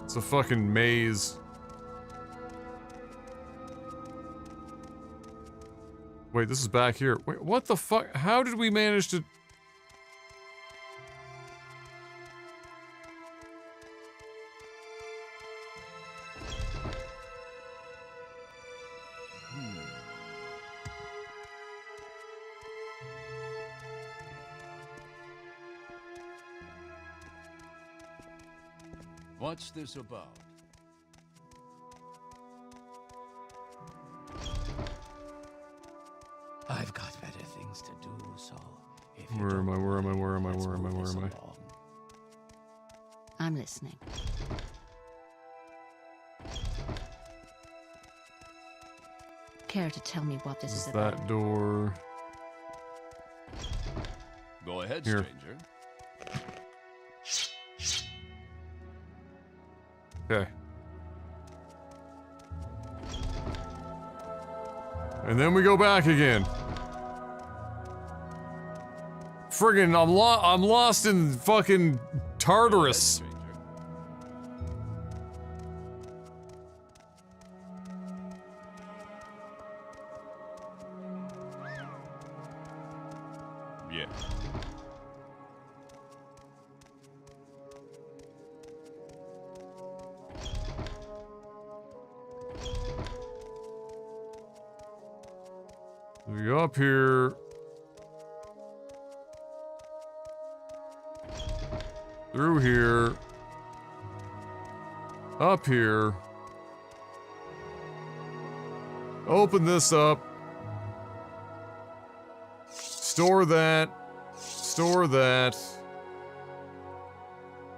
It's a fucking maze. Wait, this is back here. Wait, what the fuck? How did we manage to... What's this about? I've got better things to do, so if you Where am I? don't Where am I? mind, Where am I? let's Where am I? move Where this am I? along. I'm listening. Care to tell me what this is about? That door. Go ahead, Here. stranger. Okay. And then we go back again. Friggin', I'm lost in fucking Tartarus. Yeah. We go up here. Through here. Up here. Open this up. Store that. Store that.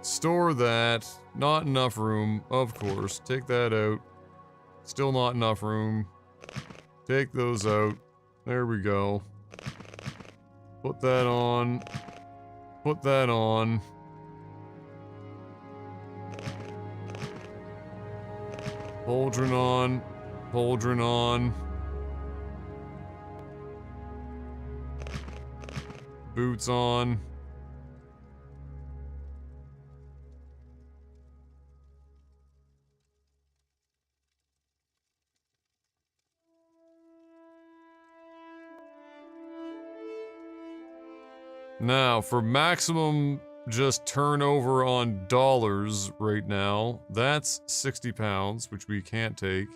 Store that. Not enough room, of course. Take that out. Still not enough room. Take those out. There we go. Put that on. Put that on. Pauldron on. Pauldron on. Boots on. Now, for maximum just turnover on dollars right now, that's 60 pounds, which we can't take.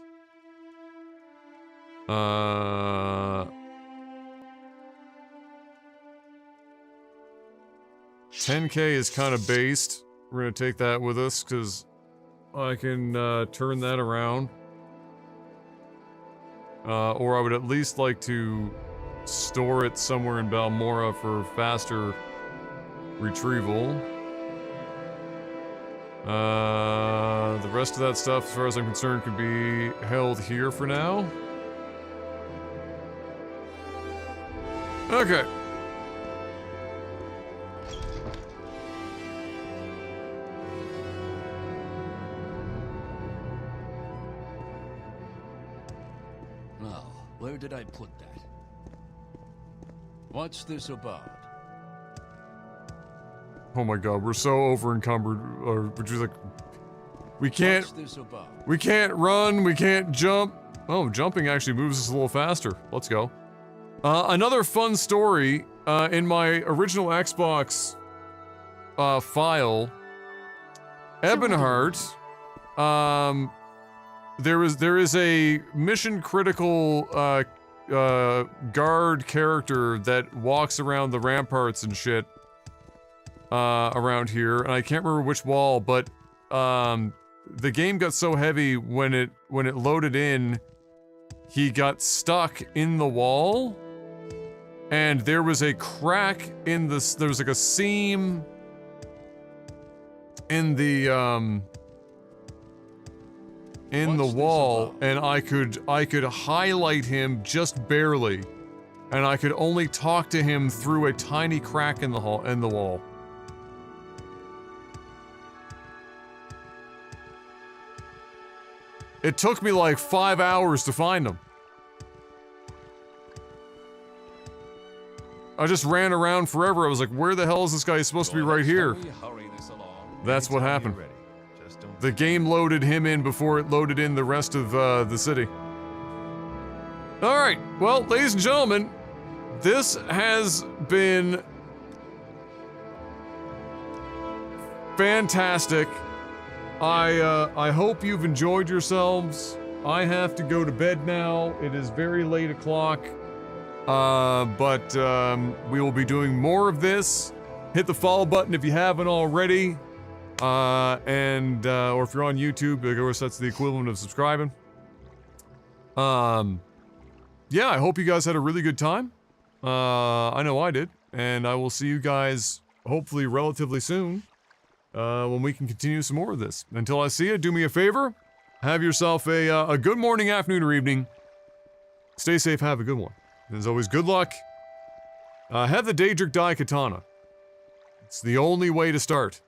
10K is kind of based. We're gonna take that with us, because I can turn that around. Or I would at least like to store it somewhere in Balmora for faster retrieval. The rest of that stuff, as far as I'm concerned, could be held here for now. Okay. Now, where did I put that? What's this about? Oh my god, we're so over encumbered. Or would you like? We can't. What's this about? We can't run. We can't jump. Oh, jumping actually moves us a little faster. Let's go. Another fun story, in my original Xbox, file, Ebonheart, there is a mission critical, guard character that walks around the ramparts and shit, around here, and I can't remember which wall, but, the game got so heavy when it loaded in, he got stuck in the wall, and there was a crack in this, there was like a seam in the wall, and I could highlight him just barely, and I could only talk to him through a tiny crack in the wall. It took me like 5 hours to find him. I just ran around forever. I was like, where the hell is this guy? He's supposed to be right here. That's what happened. The game loaded him in before it loaded in the rest of the city. Alright, well, ladies and gentlemen, this has been fantastic. I hope you've enjoyed yourselves. I have to go to bed now. It is very late o'clock. But we will be doing more of this. Hit the follow button if you haven't already. Or if you're on YouTube, of course that's the equivalent of subscribing. Yeah, I hope you guys had a really good time. I know I did. And I will see you guys hopefully relatively soon. When we can continue some more of this. Until I see you, do me a favor. Have yourself a good morning, afternoon, or evening. Stay safe, have a good one. As always, good luck. Have the Daedric Dai Katana. It's the only way to start.